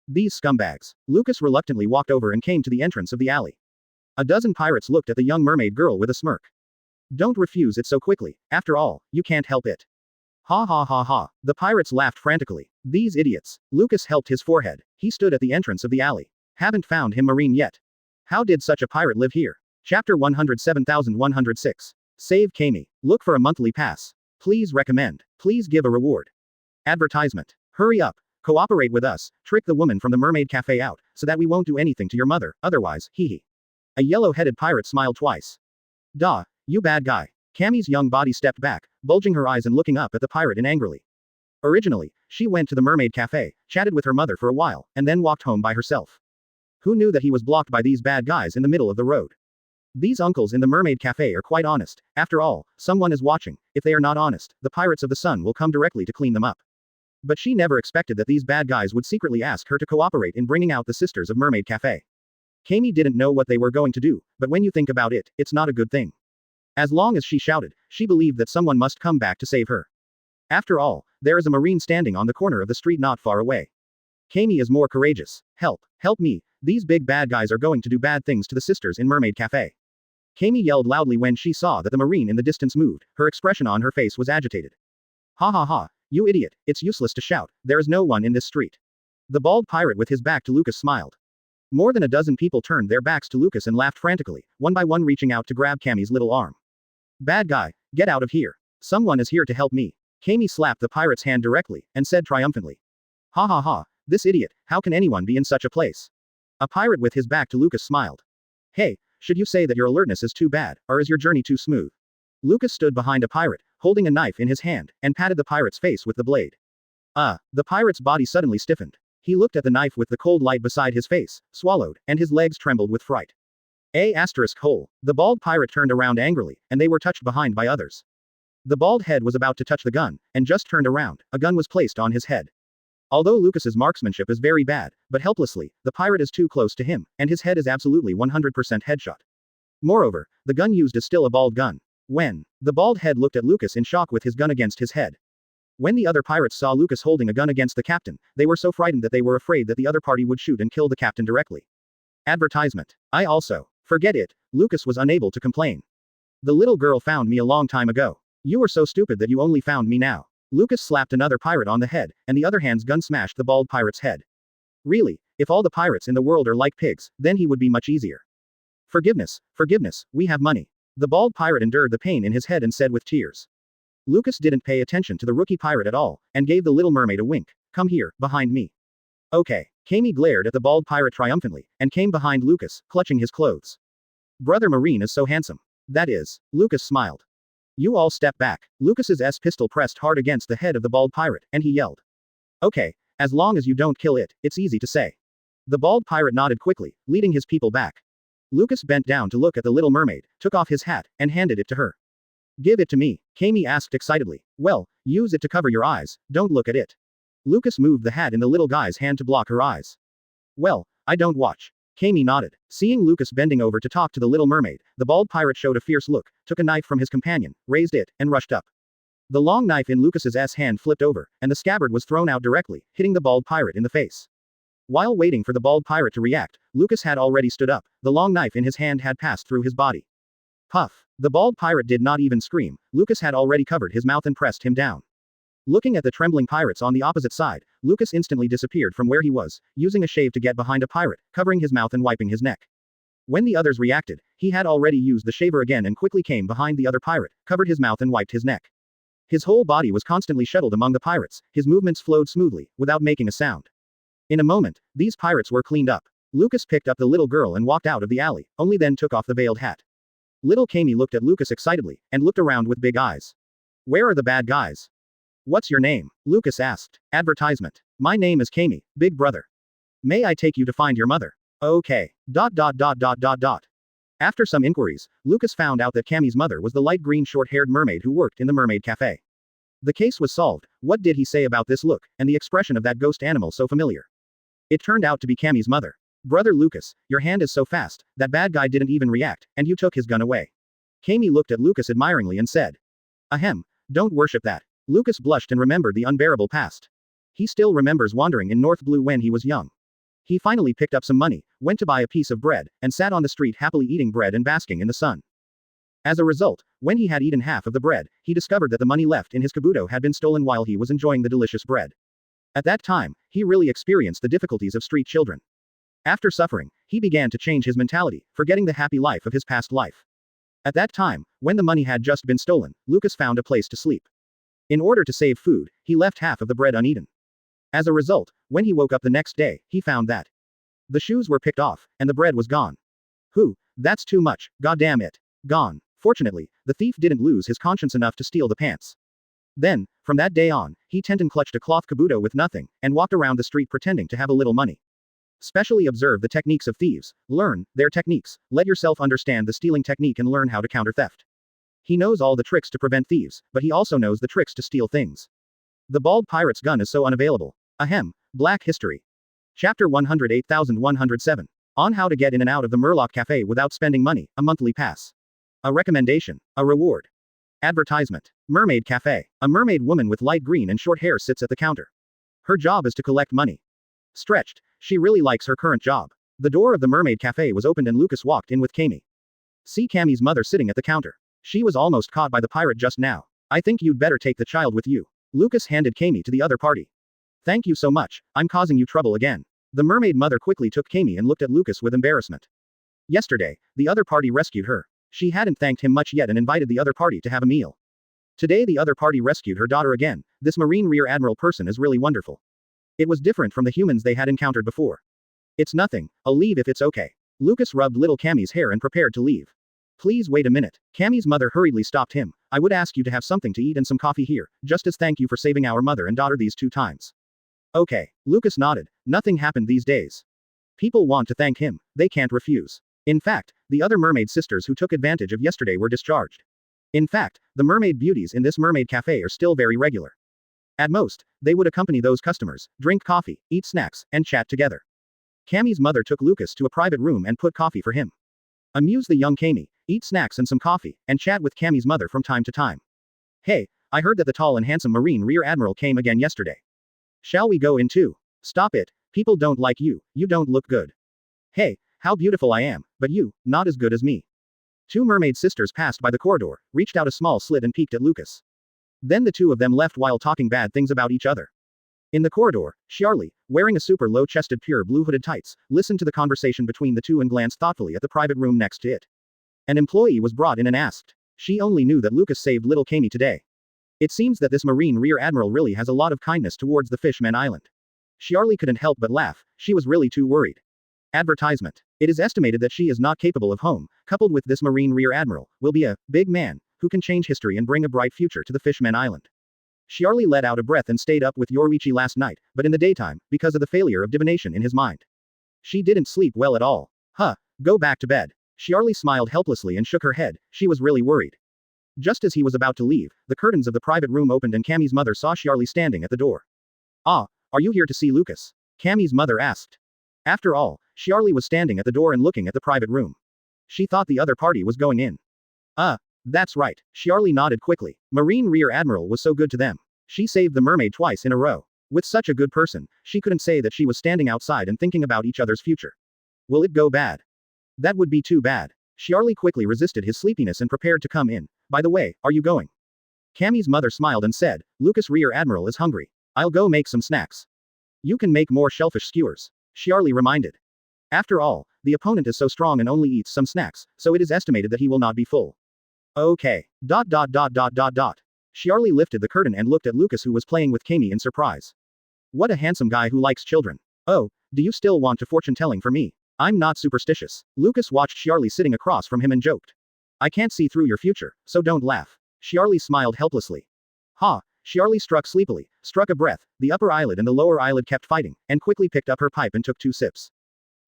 These scumbags. Lucas reluctantly walked over and came to the entrance of the alley. A dozen pirates looked at the young mermaid girl with a smirk. Don't refuse it so quickly, after all, you can't help it. Ha ha ha ha. The pirates laughed frantically. These idiots. Lucas helped his forehead. He stood at the entrance of the alley. Haven't found him marine yet. How did such a pirate live here? Chapter 107106. Save Kami. Look for a monthly pass. Please recommend. Please give a reward. Advertisement. Hurry up. Cooperate with us. Trick the woman from the mermaid cafe out, so that we won't do anything to your mother, otherwise, hee. A yellow-headed pirate smiled twice. Duh, you bad guy. Kami's young body stepped back, bulging her eyes and looking up at the pirate angrily. Originally, she went to the mermaid cafe, chatted with her mother for a while, and then walked home by herself. Who knew that he was blocked by these bad guys in the middle of the road? These uncles in the mermaid cafe are quite honest. After all, someone is watching. If they are not honest, the pirates of the sun will come directly to clean them up. But she never expected that these bad guys would secretly ask her to cooperate in bringing out the sisters of Mermaid Cafe. Kami didn't know what they were going to do, but when you think about it, it's not a good thing. As long as she shouted, she believed that someone must come back to save her. After all, there is a marine standing on the corner of the street not far away. Kami is more courageous. Help me, these big bad guys are going to do bad things to the sisters in Mermaid Cafe. Kami yelled loudly when she saw that the marine in the distance moved, her expression on her face was agitated. Ha ha ha, you idiot, it's useless to shout, there is no one in this street. The bald pirate with his back to Lucas smiled. More than a dozen people turned their backs to Lucas and laughed frantically, one by one reaching out to grab Kami's little arm. Bad guy, get out of here. Someone is here to help me. Kami slapped the pirate's hand directly, and said triumphantly. Ha ha ha, this idiot, how can anyone be in such a place? A pirate with his back to Lucas smiled. Hey, should you say that your alertness is too bad, or is your journey too smooth? Lucas stood behind a pirate, holding a knife in his hand, and patted the pirate's face with the blade. The pirate's body suddenly stiffened. He looked at the knife with the cold light beside his face, swallowed, and his legs trembled with fright. The bald pirate turned around angrily, and they were touched behind by others. The bald head was about to touch the gun, and just turned around, a gun was placed on his head. Although Lucas's marksmanship is very bad, but helplessly, the pirate is too close to him, and his head is absolutely 100% headshot. Moreover, the gun used is still a bald gun. When the bald head looked at Lucas in shock with his gun against his head. When the other pirates saw Lucas holding a gun against the captain, they were so frightened that they were afraid that the other party would shoot and kill the captain directly. Advertisement. I also. Forget it, Lucas was unable to complain. The little girl found me a long time ago. You were so stupid that you only found me now. Lucas slapped another pirate on the head, and the other hand's gun smashed the bald pirate's head. Really, if all the pirates in the world are like pigs, then he would be much easier. Forgiveness, we have money. The bald pirate endured the pain in his head and said with tears. Lucas didn't pay attention to the rookie pirate at all, and gave the little mermaid a wink. Come here, behind me. Okay. Kami glared at the bald pirate triumphantly, and came behind Lucas, clutching his clothes. Brother Marine is so handsome. That is. Lucas smiled. You all step back. Lucas's pistol pressed hard against the head of the bald pirate, and he yelled. Okay, as long as you don't kill it, it's easy to say. The bald pirate nodded quickly, leading his people back. Lucas bent down to look at the little mermaid, took off his hat, and handed it to her. Give it to me, Kami asked excitedly. Well, use it to cover your eyes, don't look at it. Lucas moved the hat in the little guy's hand to block her eyes. Well, I don't watch. Kami nodded. Seeing Lucas bending over to talk to the little mermaid, the bald pirate showed a fierce look, took a knife from his companion, raised it, and rushed up. The long knife in Lucas's hand flipped over, and the scabbard was thrown out directly, hitting the bald pirate in the face. While waiting for the bald pirate to react, Lucas had already stood up, the long knife in his hand had passed through his body. Puff. The bald pirate did not even scream, Lucas had already covered his mouth and pressed him down. Looking at the trembling pirates on the opposite side, Lucas instantly disappeared from where he was, using a shave to get behind a pirate, covering his mouth and wiping his neck. When the others reacted, he had already used the shaver again and quickly came behind the other pirate, covered his mouth and wiped his neck. His whole body was constantly shuttled among the pirates, his movements flowed smoothly, without making a sound. In a moment, these pirates were cleaned up. Lucas picked up the little girl and walked out of the alley, only then took off the veiled hat. Little Kami looked at Lucas excitedly, and looked around with big eyes. Where are the bad guys? What's your name? Lucas asked. Advertisement. My name is Kami, big brother. May I take you to find your mother? Okay. After some inquiries, Lucas found out that Kami's mother was the light green short-haired mermaid who worked in the mermaid cafe. The case was solved. What did he say about this look, and the expression of that ghost animal so familiar? It turned out to be Kami's mother. Brother Lucas, your hand is so fast, that bad guy didn't even react, and you took his gun away. Kami looked at Lucas admiringly and said. Ahem. Don't worship that. Lucas blushed and remembered the unbearable past. He still remembers wandering in North Blue when he was young. He finally picked up some money, went to buy a piece of bread, and sat on the street happily eating bread and basking in the sun. As a result, when he had eaten half of the bread, he discovered that the money left in his kabuto had been stolen while he was enjoying the delicious bread. At that time, he really experienced the difficulties of street children. After suffering, he began to change his mentality, forgetting the happy life of his past life. At that time, when the money had just been stolen, Lucas found a place to sleep. In order to save food, he left half of the bread uneaten. As a result, when he woke up the next day, he found that the shoes were picked off, and the bread was gone. That's too much, goddamn it. Gone. Fortunately, the thief didn't lose his conscience enough to steal the pants. Then, from that day on, he Tenten clutched a cloth kabuto with nothing, and walked around the street pretending to have a little money. Specially observe the techniques of thieves, learn their techniques, let yourself understand the stealing technique and learn how to counter theft. He knows all the tricks to prevent thieves, but he also knows the tricks to steal things. The bald pirate's gun is so unavailable. Ahem. Black History. Chapter 108,107. On how to get in and out of the Murloc Cafe without spending money, a monthly pass. A recommendation. A reward. Advertisement. Mermaid Cafe. A mermaid woman with light green and short hair sits at the counter. Her job is to collect money. Stretched, she really likes her current job. The door of the Mermaid Cafe was opened and Lucas walked in with Kami. See Cammy's mother sitting at the counter. She was almost caught by the pirate just now. I think you'd better take the child with you. Lucas handed Cammy to the other party. Thank you so much, I'm causing you trouble again. The mermaid mother quickly took Cammy and looked at Lucas with embarrassment. Yesterday, the other party rescued her. She hadn't thanked him much yet and invited the other party to have a meal. Today the other party rescued her daughter again. This Marine Rear Admiral person is really wonderful. It was different from the humans they had encountered before. It's nothing, I'll leave if it's okay. Lucas rubbed little Cammy's hair and prepared to leave. Please wait a minute. Cammy's mother hurriedly stopped him. I would ask you to have something to eat and some coffee here, just as thank you for saving our mother and daughter these 2 times. Okay. Lucas nodded. Nothing happened these days. People want to thank him. They can't refuse. In fact, the other mermaid sisters who took advantage of yesterday were discharged. In fact, the mermaid beauties in this mermaid cafe are still very regular. At most, they would accompany those customers, drink coffee, eat snacks, and chat together. Cammy's mother took Lucas to a private room and put coffee for him. Amuse the young Cammy, eat snacks and some coffee, and chat with Cammy's mother from time to time. Hey, I heard that the tall and handsome Marine Rear Admiral came again yesterday. Shall we go in too? Stop it, people don't like you, you don't look good. Hey, how beautiful I am, but you, not as good as me. 2 mermaid sisters passed by the corridor, reached out a small slit and peeked at Lucas. Then the 2 of them left while talking bad things about each other. In the corridor, Charlie, wearing a super low-chested pure blue hooded tights, listened to the conversation between the 2 and glanced thoughtfully at the private room next to it. An employee was brought in and asked. She only knew that Lucas saved little Cammy today. It seems that this Marine Rear Admiral really has a lot of kindness towards the Fishman Island. Charlie couldn't help but laugh, she was really too worried. Advertisement. It is estimated that she is not capable of home, coupled with this Marine Rear Admiral, will be a big man who can change history and bring a bright future to the Fishman Island. Charlie let out a breath and stayed up with Yoruichi last night, but in the daytime, because of the failure of divination in his mind. She didn't sleep well at all. Go back to bed. Charlie smiled helplessly and shook her head, she was really worried. Just as he was about to leave, the curtains of the private room opened and Cammy's mother saw Charlie standing at the door. Ah, are you here to see Lucas? Cammy's mother asked. After all, Charlie was standing at the door and looking at the private room. She thought the other party was going in. That's right, Charlie nodded quickly. Marine Rear Admiral was so good to them. She saved the mermaid twice in a row. With such a good person, she couldn't say that she was standing outside and thinking about each other's future. Will it go bad? That would be too bad. Charlie quickly resisted his sleepiness and prepared to come in. By the way, are you going? Cammy's mother smiled and said, Lucas Rear Admiral is hungry. I'll go make some snacks. You can make more shellfish skewers. Charlie reminded. After all, the opponent is so strong and only eats some snacks, so it is estimated that he will not be full. Okay. Charlie lifted the curtain and looked at Lucas who was playing with Cammy in surprise. What a handsome guy who likes children. Oh, do you still want to fortune-telling for me? I'm not superstitious. Lucas watched Charlie sitting across from him and joked. I can't see through your future, so don't laugh. Charlie smiled helplessly. Charlie struck sleepily, struck a breath, the upper eyelid and the lower eyelid kept fighting, and quickly picked up her pipe and took 2 sips.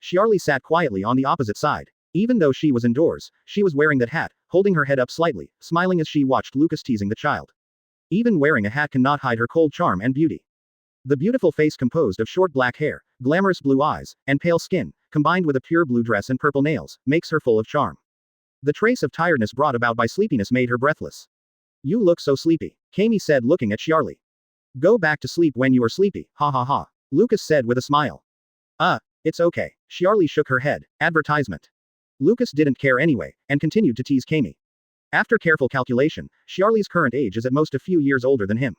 Charlie sat quietly on the opposite side. Even though she was indoors, she was wearing that hat, holding her head up slightly, smiling as she watched Lucas teasing the child. Even wearing a hat cannot hide her cold charm and beauty. The beautiful face composed of short black hair, glamorous blue eyes, and pale skin, combined with a pure blue dress and purple nails, makes her full of charm. The trace of tiredness brought about by sleepiness made her breathless. You look so sleepy, Cammy said looking at Charlie. Go back to sleep when you are sleepy, ha ha ha. Lucas said with a smile. It's okay. Charlie shook her head. Advertisement. Lucas didn't care anyway, and continued to tease Cammy. After careful calculation, Charlie's current age is at most a few years older than him.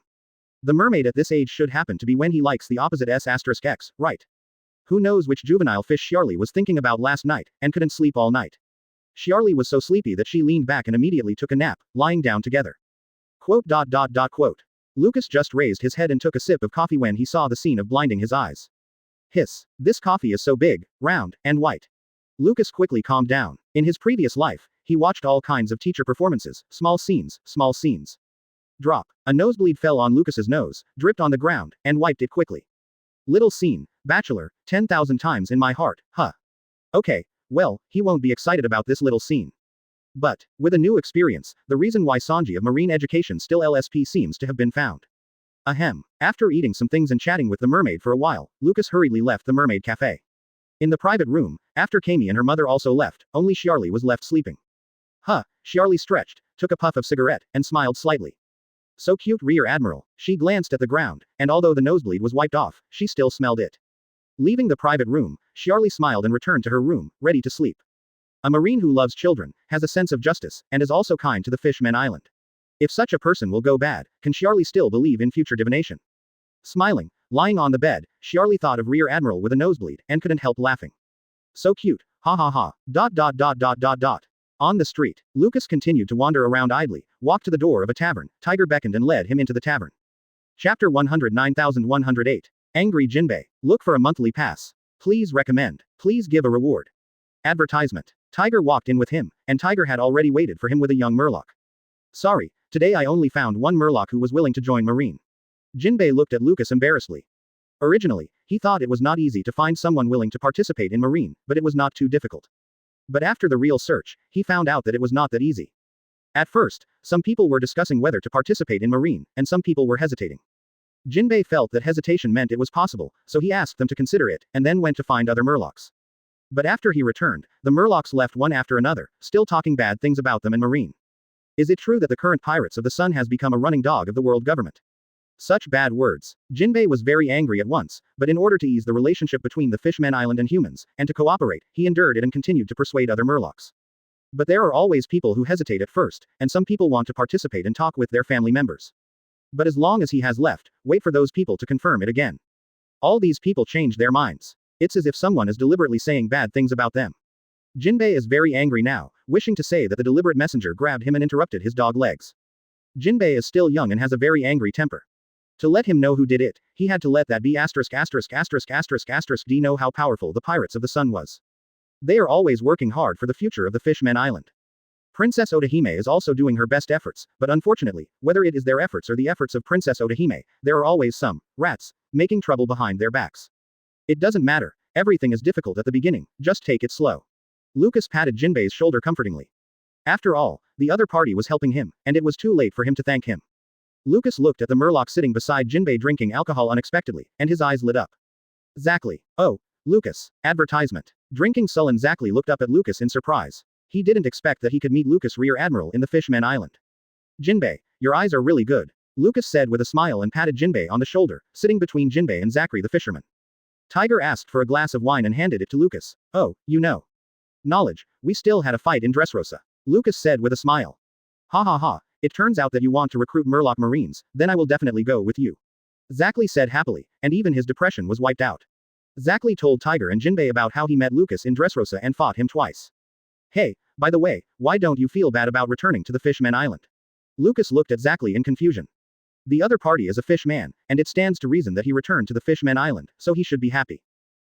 The mermaid at this age should happen to be when he likes the opposite S**X, right? Who knows which juvenile fish Charlie was thinking about last night, and couldn't sleep all night. Charlie was so sleepy that she leaned back and immediately took a nap, lying down together. Quote. Lucas just raised his head and took a sip of coffee when he saw the scene of blinding his eyes. Hiss. This coffee is so big, round, and white. Lucas quickly calmed down. In his previous life, he watched all kinds of teacher performances, small scenes. Drop. A nosebleed fell on Lucas's nose, dripped on the ground, and wiped it quickly. Little scene, bachelor, 10,000 times in my heart, huh? Okay, well, he won't be excited about this little scene. But, with a new experience, the reason why Sanji of Marine Education still LSP seems to have been found. Ahem. After eating some things and chatting with the mermaid for a while, Lucas hurriedly left the mermaid cafe. In the private room, after Cammy and her mother also left, only Charlie was left sleeping. Charlie stretched, took a puff of cigarette, and smiled slightly. So cute Rear Admiral. She glanced at the ground, and although the nosebleed was wiped off, she still smelled it. Leaving the private room, Charlie smiled and returned to her room, ready to sleep. A marine who loves children, has a sense of justice, and is also kind to the fishmen island. If such a person will go bad, can Charlie still believe in future divination? Smiling, lying on the bed, Charlie thought of Rear Admiral with a nosebleed, and couldn't help laughing. So cute, ha ha ha, dot dot dot dot dot dot. On the street, Lucas continued to wander around idly, walked to the door of a tavern, Tiger beckoned and led him into the tavern. Chapter 109108. Angry Jinbei. Look for a monthly pass. Please recommend. Please give a reward. Advertisement. Tiger walked in with him, and Tiger had already waited for him with a young Murloc. Sorry, today I only found one Murloc who was willing to join Marine. Jinbei looked at Lucas embarrassedly. Originally, he thought it was not easy to find someone willing to participate in Marine, but it was not too difficult. But after the real search, he found out that it was not that easy. At first, some people were discussing whether to participate in Marine, and some people were hesitating. Jinbei felt that hesitation meant it was possible, so he asked them to consider it, and then went to find other Murlocs. But after he returned, the Murlocs left one after another, still talking bad things about them and Marine. Is it true that the current Pirates of the Sun has become a running dog of the world government? Such bad words. Jinbei was very angry at once, but in order to ease the relationship between the Fishmen Island and humans, and to cooperate, he endured it and continued to persuade other Murlocs. But there are always people who hesitate at first, and some people want to participate and talk with their family members. But as long as he has left, wait for those people to confirm it again. All these people change their minds. It's as if someone is deliberately saying bad things about them. Jinbei is very angry now, wishing to say that the deliberate messenger grabbed him and interrupted his dog legs. Jinbei is still young and has a very angry temper. To let him know who did it, he had to let that be ********* know how powerful the Pirates of the Sun was. They are always working hard for the future of the Fishmen Island. Princess Otahime is also doing her best efforts, but unfortunately, whether it is their efforts or the efforts of Princess Otahime, there are always some rats making trouble behind their backs. It doesn't matter, everything is difficult at the beginning, just take it slow. Lucas patted Jinbei's shoulder comfortingly. After all, the other party was helping him, and it was too late for him to thank him. Lucas looked at the Murloc sitting beside Jinbei drinking alcohol unexpectedly, and his eyes lit up. Exactly. Oh, Lucas. Advertisement. Drinking sullen Zachary looked up at Lucas in surprise. He didn't expect that he could meet Lucas Rear Admiral in the Fishmen Island. Jinbei, your eyes are really good, Lucas said with a smile and patted Jinbei on the shoulder, sitting between Jinbei and Zachary the fisherman. Tiger asked for a glass of wine and handed it to Lucas. Oh, you know. Knowledge, we still had a fight in Dressrosa. Lucas said with a smile. Ha ha ha, it turns out that you want to recruit Murloc Marines, then I will definitely go with you. Zachary said happily, and even his depression was wiped out. Zachary told Tiger and Jinbei about how he met Lucas in Dressrosa and fought him twice. Hey, by the way, why don't you feel bad about returning to the Fishmen Island? Lucas looked at Zachary in confusion. The other party is a fish man, and it stands to reason that he returned to the Fishmen Island, so he should be happy.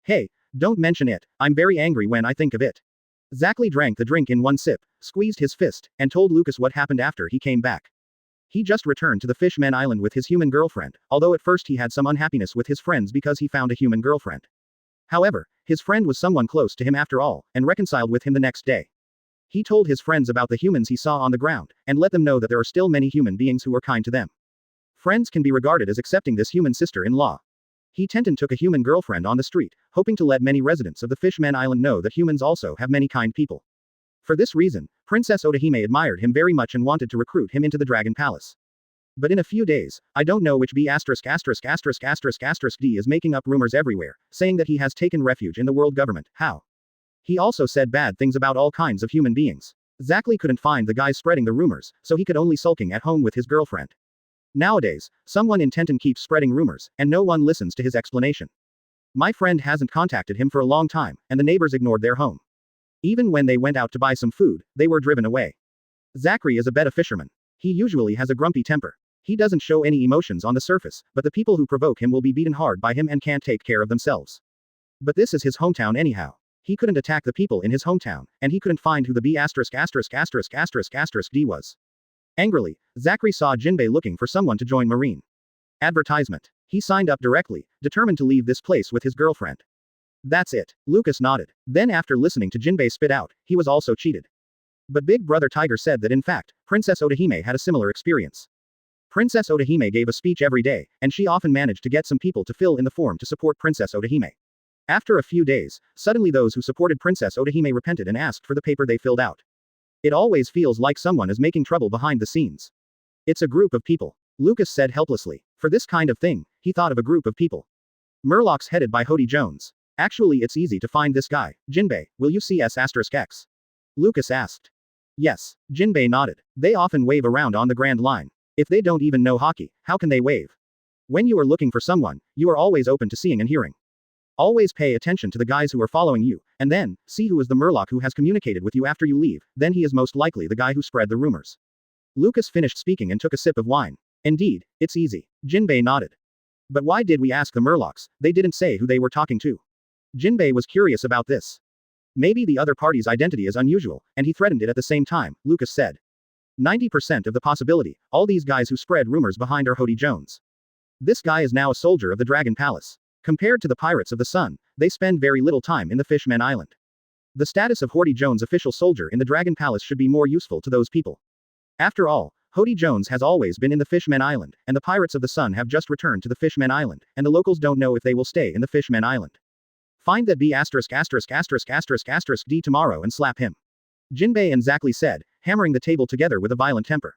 Hey, don't mention it, I'm very angry when I think of it. Zachary drank the drink in one sip, squeezed his fist, and told Lucas what happened after he came back. He just returned to the Fishmen Island with his human girlfriend, although at first he had some unhappiness with his friends because he found a human girlfriend. However, his friend was someone close to him after all, and reconciled with him the next day. He told his friends about the humans he saw on the ground, and let them know that there are still many human beings who are kind to them. Friends can be regarded as accepting this human sister-in-law. He Tenten took a human girlfriend on the street, hoping to let many residents of the Fishmen Island know that humans also have many kind people. For this reason, Princess Otahime admired him very much and wanted to recruit him into the Dragon Palace. But in a few days, I don't know which D is making up rumors everywhere, saying that he has taken refuge in the world government. How? He also said bad things about all kinds of human beings. Zachary couldn't find the guys spreading the rumors, so he could only sulking at home with his girlfriend. Nowadays, someone in Tenten keeps spreading rumors, and no one listens to his explanation. My friend hasn't contacted him for a long time, and the neighbors ignored their home. Even when they went out to buy some food, they were driven away. Zachary is a beta fisherman. He usually has a grumpy temper. He doesn't show any emotions on the surface, but the people who provoke him will be beaten hard by him and can't take care of themselves. But this is his hometown anyhow. He couldn't attack the people in his hometown, and he couldn't find who the D was. Angrily, Zachary saw Jinbei looking for someone to join Marine. Advertisement. He signed up directly, determined to leave this place with his girlfriend. That's it. Lucas nodded. Then after listening to Jinbei spit out, he was also cheated. But Big Brother Tiger said that in fact, Princess Otahime had a similar experience. Princess Otahime gave a speech every day, and she often managed to get some people to fill in the form to support Princess Otahime. After a few days, suddenly those who supported Princess Otahime repented and asked for the paper they filled out. It always feels like someone is making trouble behind the scenes. It's a group of people. Lucas said helplessly. For this kind of thing, he thought of a group of people. Murlocs headed by Hody Jones. Actually it's easy to find this guy. Jinbei, will you CS**X? Lucas asked. Yes, Jinbei nodded. They often wave around on the Grand Line. If they don't even know hockey, how can they wave? When you are looking for someone, you are always open to seeing and hearing. Always pay attention to the guys who are following you, and then, see who is the Murloc who has communicated with you after you leave, then he is most likely the guy who spread the rumors. Lucas finished speaking and took a sip of wine. Indeed, it's easy. Jinbei nodded. But why did we ask the Murlocs? They didn't say who they were talking to. Jinbei was curious about this. Maybe the other party's identity is unusual, and he threatened it at the same time, Lucas said. 90% of the possibility, all these guys who spread rumors behind are Hody Jones. This guy is now a soldier of the Dragon Palace. Compared to the Pirates of the Sun, they spend very little time in the Fishman Island. The status of Hody Jones' official soldier in the Dragon Palace should be more useful to those people. After all, Hody Jones has always been in the Fishman Island, and the Pirates of the Sun have just returned to the Fishman Island, and the locals don't know if they will stay in the Fishman Island. Find that B********* D tomorrow and slap him. Jinbei and Zackley said, hammering the table together with a violent temper.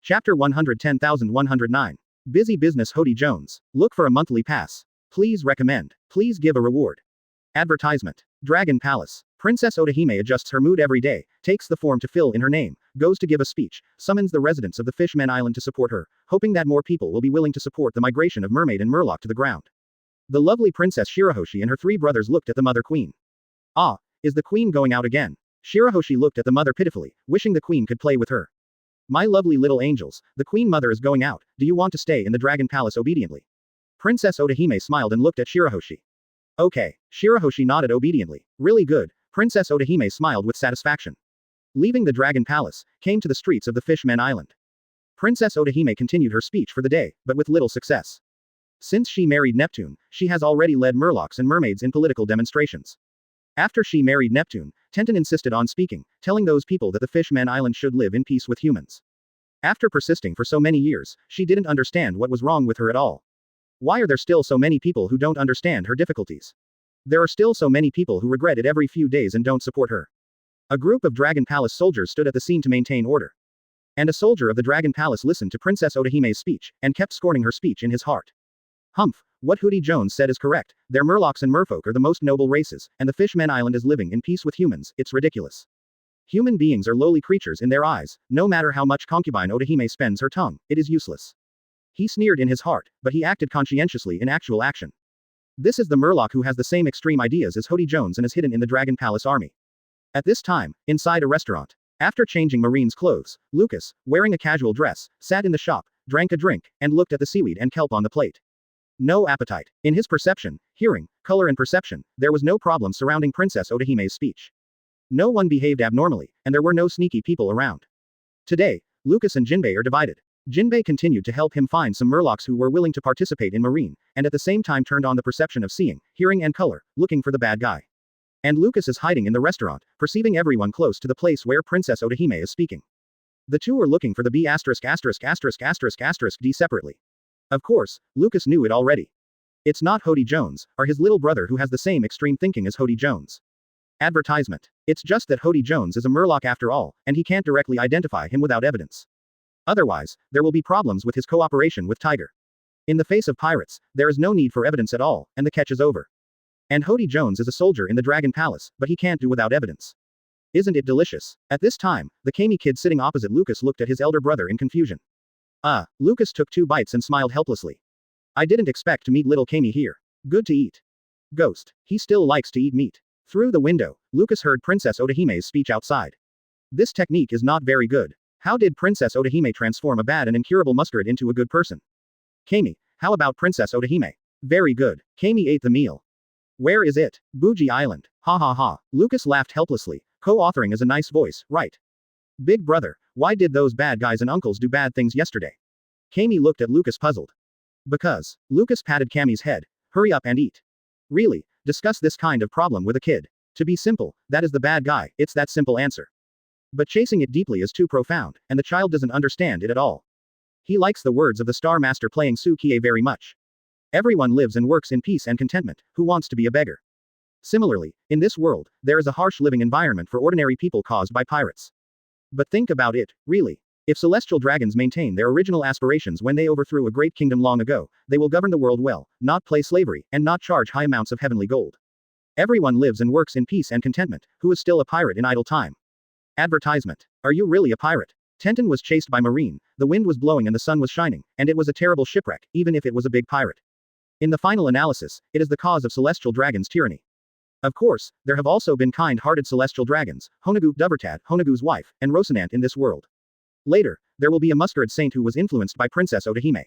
Chapter 110109. Busy business Hody Jones. Look for a monthly pass. Please recommend. Please give a reward. Advertisement. Dragon Palace. Princess Odahime adjusts her mood every day, takes the form to fill in her name, goes to give a speech, summons the residents of the Fishman Island to support her, hoping that more people will be willing to support the migration of Mermaid and Murloc to the ground. The lovely Princess Shirahoshi and her three brothers looked at the Mother Queen. Ah, is the Queen going out again? Shirahoshi looked at the mother pitifully, wishing the Queen could play with her. My lovely little angels, the Queen Mother is going out, do you want to stay in the Dragon Palace obediently? Princess Odahime smiled and looked at Shirahoshi. Okay, Shirahoshi nodded obediently. Really good, Princess Odahime smiled with satisfaction. Leaving the Dragon Palace, came to the streets of the Fishman Island. Princess Odahime continued her speech for the day, but with little success. Since she married Neptune, she has already led Murlocs and mermaids in political demonstrations. After she married Neptune, Tenten insisted on speaking, telling those people that the Fishman Island should live in peace with humans. After persisting for so many years, she didn't understand what was wrong with her at all. Why are there still so many people who don't understand her difficulties? There are still so many people who regret it every few days and don't support her. A group of Dragon Palace soldiers stood at the scene to maintain order. And a soldier of the Dragon Palace listened to Princess Odahime's speech, and kept scorning her speech in his heart. Humph, what Hody Jones said is correct, their Murlocs and Merfolk are the most noble races, and the Fishman Island is living in peace with humans, it's ridiculous. Human beings are lowly creatures in their eyes, no matter how much concubine Odahime spends her tongue, it is useless. He sneered in his heart, but he acted conscientiously in actual action. This is the Murloc who has the same extreme ideas as Hody Jones and is hidden in the Dragon Palace army. At this time, inside a restaurant. After changing Marine's clothes, Lucas, wearing a casual dress, sat in the shop, drank a drink, and looked at the seaweed and kelp on the plate. No appetite. In his perception, hearing, color and perception, there was no problem surrounding Princess Odahime's speech. No one behaved abnormally, and there were no sneaky people around. Today, Lucas and Jinbei are divided. Jinbei continued to help him find some Murlocs who were willing to participate in Marine, and at the same time turned on the perception of seeing, hearing and color, looking for the bad guy. And Lucas is hiding in the restaurant, perceiving everyone close to the place where Princess Odahime is speaking. The two are looking for the B******* D separately. Of course, Lucas knew it already. It's not Hody Jones, or his little brother who has the same extreme thinking as Hody Jones. Advertisement. It's just that Hody Jones is a Murloc after all, and he can't directly identify him without evidence. Otherwise, there will be problems with his cooperation with Tiger. In the face of pirates, there is no need for evidence at all, and the catch is over. And Hody Jones is a soldier in the Dragon Palace, but he can't do without evidence. Isn't it delicious? At this time, the Kami kid sitting opposite Lucas looked at his elder brother in confusion. Lucas took 2 bites and smiled helplessly. I didn't expect to meet little Kami here. Good to eat. Ghost. He still likes to eat meat. Through the window, Lucas heard Princess Odahime's speech outside. This technique is not very good. How did Princess Odahime transform a bad and incurable muskerat into a good person? Kami, how about Princess Odahime? Very good. Kami ate the meal. Where is it? Bougie Island. Ha ha ha. Lucas laughed helplessly. Co-authoring is a nice voice, right? Big brother, why did those bad guys and uncles do bad things yesterday? Kami looked at Lucas puzzled. Because. Lucas patted Kami's head. Hurry up and eat. Really, discuss this kind of problem with a kid. To be simple, that is the bad guy, it's that simple answer. But chasing it deeply is too profound, and the child doesn't understand it at all. He likes the words of the Star Master playing Su-kie very much. Everyone lives and works in peace and contentment, who wants to be a beggar? Similarly, in this world, there is a harsh living environment for ordinary people caused by pirates. But think about it, really. If celestial dragons maintain their original aspirations when they overthrew a great kingdom long ago, they will govern the world well, not play slavery, and not charge high amounts of heavenly gold. Everyone lives and works in peace and contentment, who is still a pirate in idle time. Advertisement. Are you really a pirate? Tenton was chased by Marine, the wind was blowing and the sun was shining, and it was a terrible shipwreck, even if it was a big pirate. In the final analysis, it is the cause of celestial dragons' tyranny. Of course, there have also been kind-hearted celestial dragons, Honogu Duvertad, Honogu's wife, and Rosinante in this world. Later, there will be a Muscard saint who was influenced by Princess Otahime.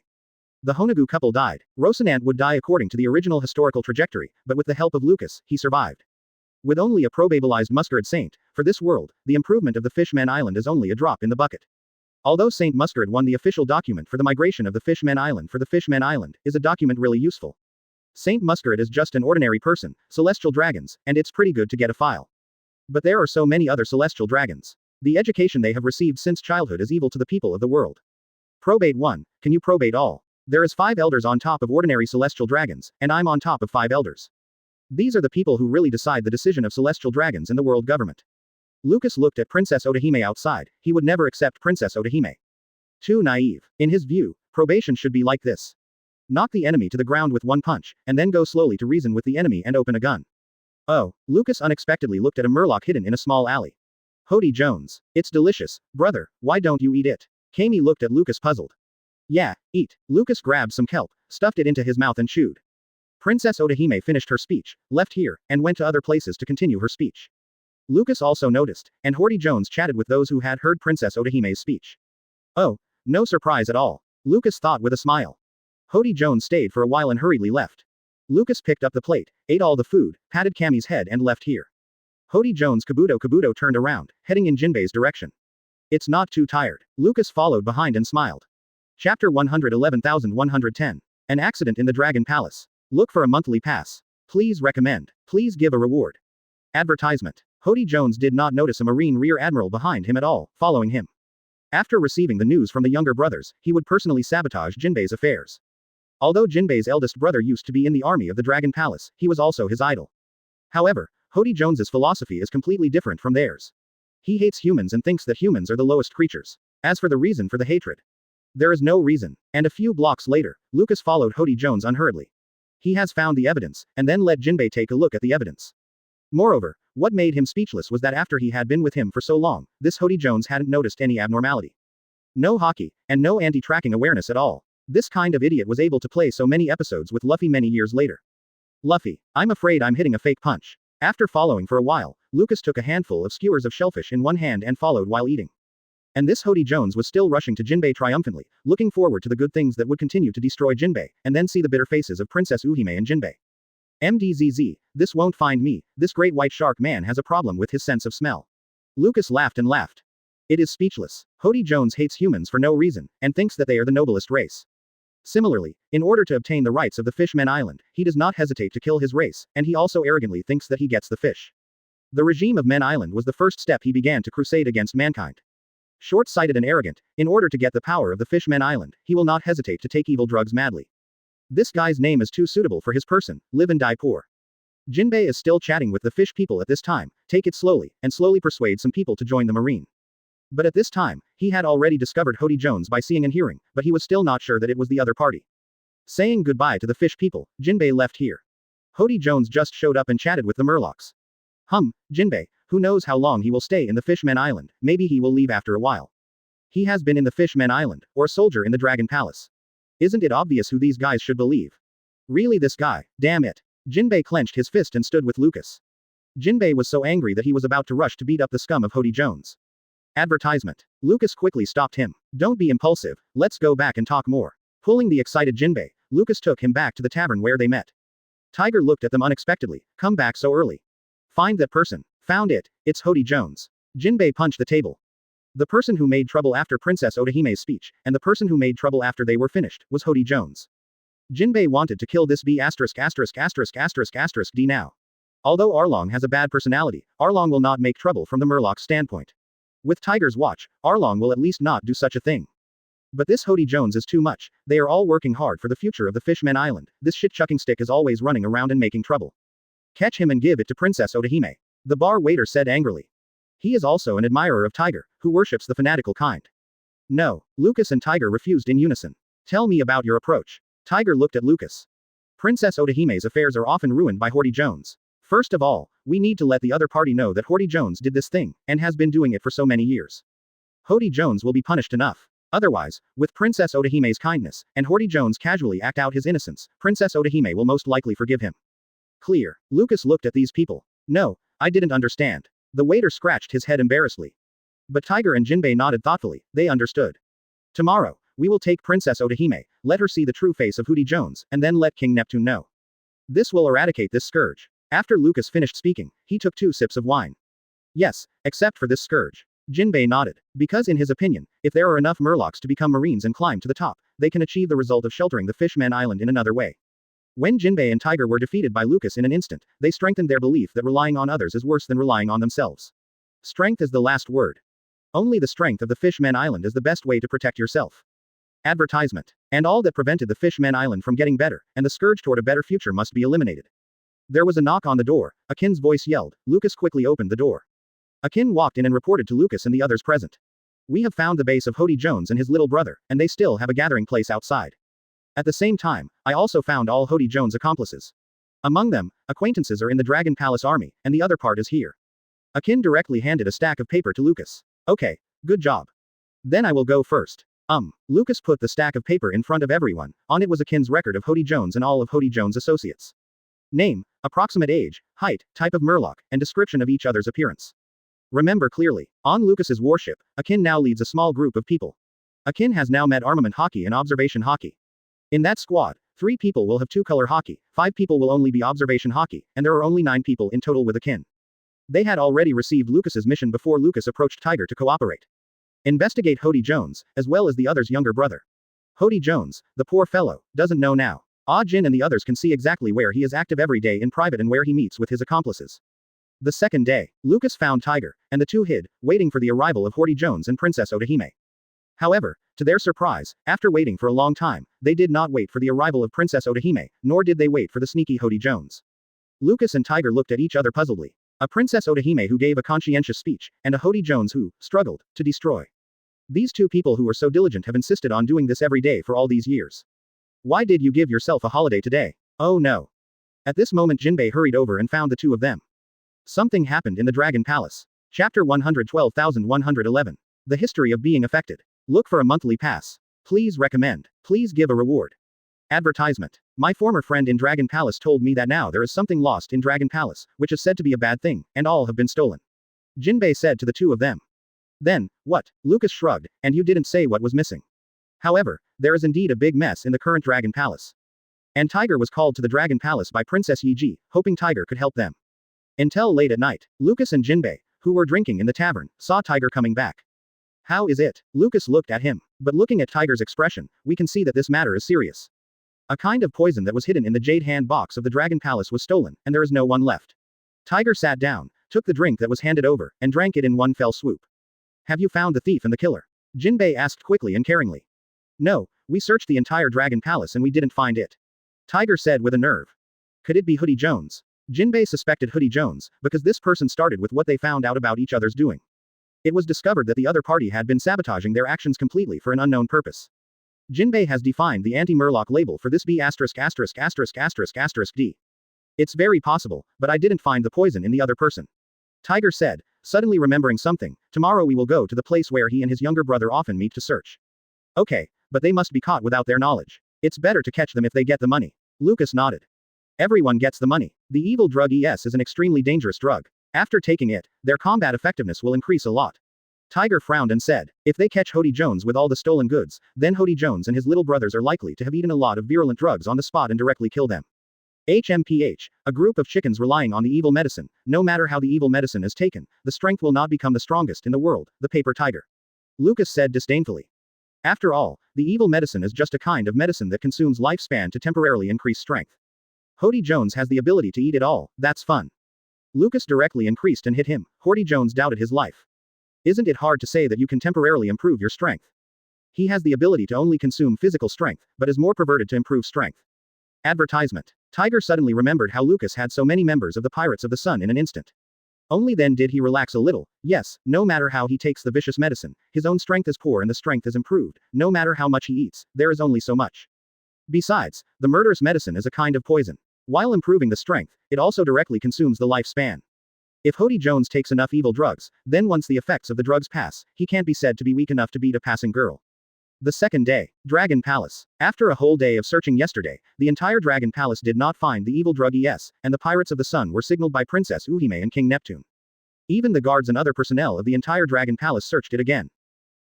The Honogu couple died. Rosinante would die according to the original historical trajectory, but with the help of Lucas, he survived. With only a probabilized Muscard saint, for this world, the improvement of the Fishman Island is only a drop in the bucket. Although Saint Muscard won the official document for the migration of the Fishman Island for the Fishman Island, is a document really useful? Saint Muscard is just an ordinary person, celestial dragons, and it's pretty good to get a file. But there are so many other celestial dragons. The education they have received since childhood is evil to the people of the world. Probate 1, can you probate all? There is 5 elders on top of ordinary celestial dragons, and I'm on top of 5 elders. These are the people who really decide the decision of celestial dragons in the world government. Lucas looked at Princess Otahime outside, he would never accept Princess Otahime. Too naive. In his view, probation should be like this. Knock the enemy to the ground with one punch, and then go slowly to reason with the enemy and open a gun. Oh, Lucas unexpectedly looked at a murloc hidden in a small alley. Hody Jones. It's delicious, brother, why don't you eat it? Kami looked at Lucas puzzled. Yeah, eat. Lucas grabbed some kelp, stuffed it into his mouth and chewed. Princess Otahime finished her speech, left here, and went to other places to continue her speech. Lucas also noticed, and Hody Jones chatted with those who had heard Princess Otahime's speech. Oh, no surprise at all. Lucas thought with a smile. Hody Jones stayed for a while and hurriedly left. Lucas picked up the plate, ate all the food, patted Kami's head and left here. Hody Jones Kabuto turned around, heading in Jinbei's direction. It's not too tired. Lucas followed behind and smiled. Chapter 111110. An accident in the Dragon Palace. Look for a monthly pass. Please recommend. Please give a reward. Advertisement. Hody Jones did not notice a Marine Rear Admiral behind him at all, following him. After receiving the news from the younger brothers, he would personally sabotage Jinbei's affairs. Although Jinbei's eldest brother used to be in the army of the Dragon Palace, he was also his idol. However, Hody Jones's philosophy is completely different from theirs. He hates humans and thinks that humans are the lowest creatures. As for the reason for the hatred, there is no reason. And a few blocks later, Lucas followed Hody Jones unhurriedly. He has found the evidence, and then let Jinbei take a look at the evidence. Moreover, what made him speechless was that after he had been with him for so long, this Hody Jones hadn't noticed any abnormality. No hockey, and no anti-tracking awareness at all. This kind of idiot was able to play so many episodes with Luffy many years later. Luffy, I'm afraid I'm hitting a fake punch. After following for a while, Lucas took a handful of skewers of shellfish in one hand and followed while eating. And this Hody Jones was still rushing to Jinbei triumphantly, looking forward to the good things that would continue to destroy Jinbei, and then see the bitter faces of Princess Uhime and Jinbei. MDZZ, this won't find me, this great white shark man has a problem with his sense of smell. Lucas laughed and laughed. It is speechless. Hody Jones hates humans for no reason, and thinks that they are the noblest race. Similarly, in order to obtain the rights of the Fishman Island, he does not hesitate to kill his race, and he also arrogantly thinks that he gets the fish. The regime of Men Island was the first step he began to crusade against mankind. Short-sighted and arrogant, in order to get the power of the Fishman Island, he will not hesitate to take evil drugs madly. This guy's name is too suitable for his person, live and die poor. Jinbei is still chatting with the fish people at this time, take it slowly, and slowly persuade some people to join the Marine. But at this time, he had already discovered Hody Jones by seeing and hearing, but he was still not sure that it was the other party. Saying goodbye to the fish people, Jinbei left here. Hody Jones just showed up and chatted with the Murlocs. Jinbei, who knows how long he will stay in the Fishman Island, maybe he will leave after a while. He has been in the Fishman Island, or a soldier in the Dragon Palace. Isn't it obvious who these guys should believe? Really this guy, damn it. Jinbei clenched his fist and stood with Lucas. Jinbei was so angry that he was about to rush to beat up the scum of Hody Jones. Advertisement. Lucas quickly stopped him. Don't be impulsive, let's go back and talk more. Pulling the excited Jinbei, Lucas took him back to the tavern where they met. Tiger looked at them unexpectedly, come back so early. Find that person. Found it, it's Hody Jones. Jinbei punched the table. The person who made trouble after Princess Otahime's speech, and the person who made trouble after they were finished, was Hody Jones. Jinbei wanted to kill this B********** D now. Although Arlong has a bad personality, Arlong will not make trouble from the Murloc's standpoint. With Tiger's watch, Arlong will at least not do such a thing. But this Hody Jones is too much, they are all working hard for the future of the Fishman Island, this shit-chucking stick is always running around and making trouble. Catch him and give it to Princess Otahime. The bar waiter said angrily. He is also an admirer of Tiger, who worships the fanatical kind. No, Lucas and Tiger refused in unison. Tell me about your approach. Tiger looked at Lucas. Princess Otahime's affairs are often ruined by Hody Jones. First of all, We need to let the other party know that Horty Jones did this thing, and has been doing it for so many years. Horty Jones will be punished enough. Otherwise, with Princess Odahime's kindness, and Horty Jones casually act out his innocence, Princess Odahime will most likely forgive him. Clear. Lucas looked at these people. No, I didn't understand. The waiter scratched his head embarrassedly. But Tiger and Jinbei nodded thoughtfully, they understood. Tomorrow, we will take Princess Odahime, let her see the true face of Horty Jones, and then let King Neptune know. This will eradicate this scourge. After Lucas finished speaking, he took 2 sips of wine. Yes, except for this scourge. Jinbei nodded. Because in his opinion, if there are enough Murlocs to become Marines and climb to the top, they can achieve the result of sheltering the Fishman Island in another way. When Jinbei and Tiger were defeated by Lucas in an instant, they strengthened their belief that relying on others is worse than relying on themselves. Strength is the last word. Only the strength of the Fishman Island is the best way to protect yourself. Advertisement. And all that prevented the Fishman Island from getting better, and the scourge toward a better future must be eliminated. There was a knock on the door. Akin's voice yelled. Lucas quickly opened the door. Akin walked in and reported to Lucas and the others present. We have found the base of Horty Jones and his little brother, and they still have a gathering place outside. At the same time, I also found all Horty Jones' accomplices. Among them, acquaintances are in the Dragon Palace army, and the other part is here. Akin directly handed a stack of paper to Lucas. Okay, good job. Then I will go first. Lucas put the stack of paper in front of everyone. On it was Akin's record of Horty Jones and all of Horty Jones' associates. Name, approximate age, height, type of Murloc, and description of each other's appearance. Remember clearly, on Lucas's warship, Akin now leads a small group of people. Akin has now met armament hockey and observation hockey. In that squad, 3 people will have 2-color hockey, 5 people will only be observation hockey, and there are only 9 people in total with Akin. They had already received Lucas's mission before Lucas approached Tiger to cooperate. Investigate Horty Jones, as well as the other's younger brother. Horty Jones, the poor fellow, doesn't know now. Ah Jin and the others can see exactly where he is active every day in private and where he meets with his accomplices. The second day, Lucas found Tiger, and the two hid, waiting for the arrival of Horty Jones and Princess Odahime. However, to their surprise, after waiting for a long time, they did not wait for the arrival of Princess Odahime, nor did they wait for the sneaky Horty Jones. Lucas and Tiger looked at each other puzzledly. A Princess Odahime who gave a conscientious speech, and a Horty Jones who struggled to destroy. These 2 people who were so diligent have insisted on doing this every day for all these years. Why did you give yourself a holiday today? Oh no. At this moment Jinbei hurried over and found the 2 of them. Something happened in the Dragon Palace. Chapter 112,111. The history of being affected. Look for a monthly pass. Please recommend. Please give a reward. Advertisement. My former friend in Dragon Palace told me that now there is something lost in Dragon Palace, which is said to be a bad thing, and all have been stolen. Jinbei said to the 2 of them. Then, what? Lucas shrugged, and you didn't say what was missing. However, there is indeed a big mess in the current Dragon Palace. And Tiger was called to the Dragon Palace by Princess Yiji, hoping Tiger could help them. Until late at night, Lucas and Jinbei, who were drinking in the tavern, saw Tiger coming back. How is it? Lucas looked at him, but looking at Tiger's expression, we can see that this matter is serious. A kind of poison that was hidden in the jade hand box of the Dragon Palace was stolen, and there is no one left. Tiger sat down, took the drink that was handed over, and drank it in one fell swoop. Have you found the thief and the killer? Jinbei asked quickly and caringly. No, we searched the entire Dragon Palace and we didn't find it. Tiger said with a nerve. Could it be Horty Jones? Jinbei suspected Horty Jones, because this person started with what they found out about each other's doing. It was discovered that the other party had been sabotaging their actions completely for an unknown purpose. Jinbei has defined the anti-Murloc label for this B*********************. It's very possible, but I didn't find the poison in the other person. Tiger said, suddenly remembering something. Tomorrow we will go to the place where he and his younger brother often meet to search. Okay, but they must be caught without their knowledge. It's better to catch them if they get the money. Lucas nodded. Everyone gets the money. The evil drug ES is an extremely dangerous drug. After taking it, their combat effectiveness will increase a lot. Tiger frowned and said, if they catch Horty Jones with all the stolen goods, then Horty Jones and his little brothers are likely to have eaten a lot of virulent drugs on the spot and directly kill them. HMPH, a group of chickens relying on the evil medicine. No matter how the evil medicine is taken, the strength will not become the strongest in the world, the paper tiger. Lucas said disdainfully. After all, the evil medicine is just a kind of medicine that consumes lifespan to temporarily increase strength. Horty Jones has the ability to eat it all, that's fun. Lucas directly increased and hit him. Horty Jones doubted his life. Isn't it hard to say that you can temporarily improve your strength? He has the ability to only consume physical strength, but is more perverted to improve strength. Advertisement. Tiger suddenly remembered how Lucas had so many members of the Pirates of the Sun in an instant. Only then did he relax a little. Yes, no matter how he takes the vicious medicine, his own strength is poor and the strength is improved. No matter how much he eats, there is only so much. Besides, the murderous medicine is a kind of poison. While improving the strength, it also directly consumes the lifespan. If Hody Jones takes enough evil drugs, then once the effects of the drugs pass, he can't be said to be weak enough to beat a passing girl. The second day. Dragon Palace. After a whole day of searching yesterday, the entire Dragon Palace did not find the evil drug ES, and the Pirates of the Sun were signaled by Princess Uhime and King Neptune. Even the guards and other personnel of the entire Dragon Palace searched it again.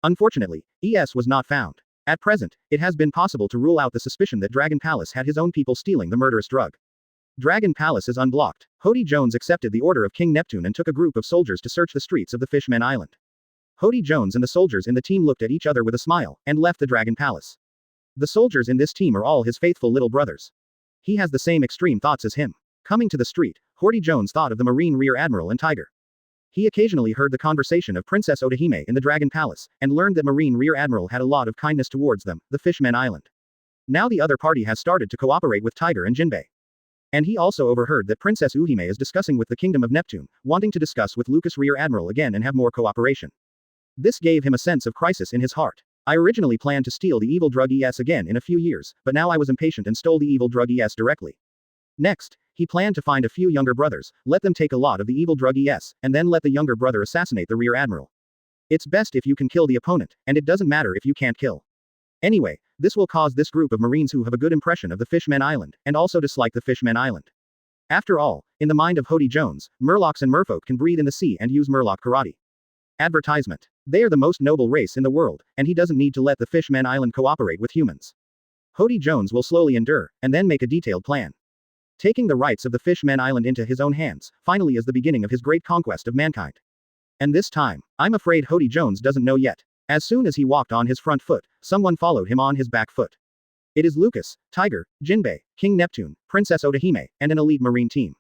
Unfortunately, ES was not found. At present, it has been possible to rule out the suspicion that Dragon Palace had his own people stealing the murderous drug. Dragon Palace is unblocked. Hody Jones accepted the order of King Neptune and took a group of soldiers to search the streets of the Fishman Island. Hody Jones and the soldiers in the team looked at each other with a smile, and left the Dragon Palace. The soldiers in this team are all his faithful little brothers. He has the same extreme thoughts as him. Coming to the street, Hody Jones thought of the Marine Rear Admiral and Tiger. He occasionally heard the conversation of Princess Otahime in the Dragon Palace, and learned that Marine Rear Admiral had a lot of kindness towards them, the Fishman Island. Now the other party has started to cooperate with Tiger and Jinbei. And he also overheard that Princess Uhime is discussing with the Kingdom of Neptune, wanting to discuss with Lucas Rear Admiral again and have more cooperation. This gave him a sense of crisis in his heart. I originally planned to steal the evil drug ES again in a few years, but now I was impatient and stole the evil drug ES directly. Next, he planned to find a few younger brothers, let them take a lot of the evil drug ES, and then let the younger brother assassinate the Rear Admiral. It's best if you can kill the opponent, and it doesn't matter if you can't kill. Anyway, this will cause this group of Marines who have a good impression of the Fishman Island, and also dislike the Fishman Island. After all, in the mind of Hody Jones, Murlocs and Merfolk can breathe in the sea and use Murloc karate. Advertisement. They are the most noble race in the world, and he doesn't need to let the Fishman Island cooperate with humans. Hody Jones will slowly endure, and then make a detailed plan. Taking the rights of the Fishman Island into his own hands, finally is the beginning of his great conquest of mankind. And this time, I'm afraid Hody Jones doesn't know yet. As soon as he walked on his front foot, someone followed him on his back foot. It is Lucas, Tiger, Jinbei, King Neptune, Princess Otahime, and an elite marine team.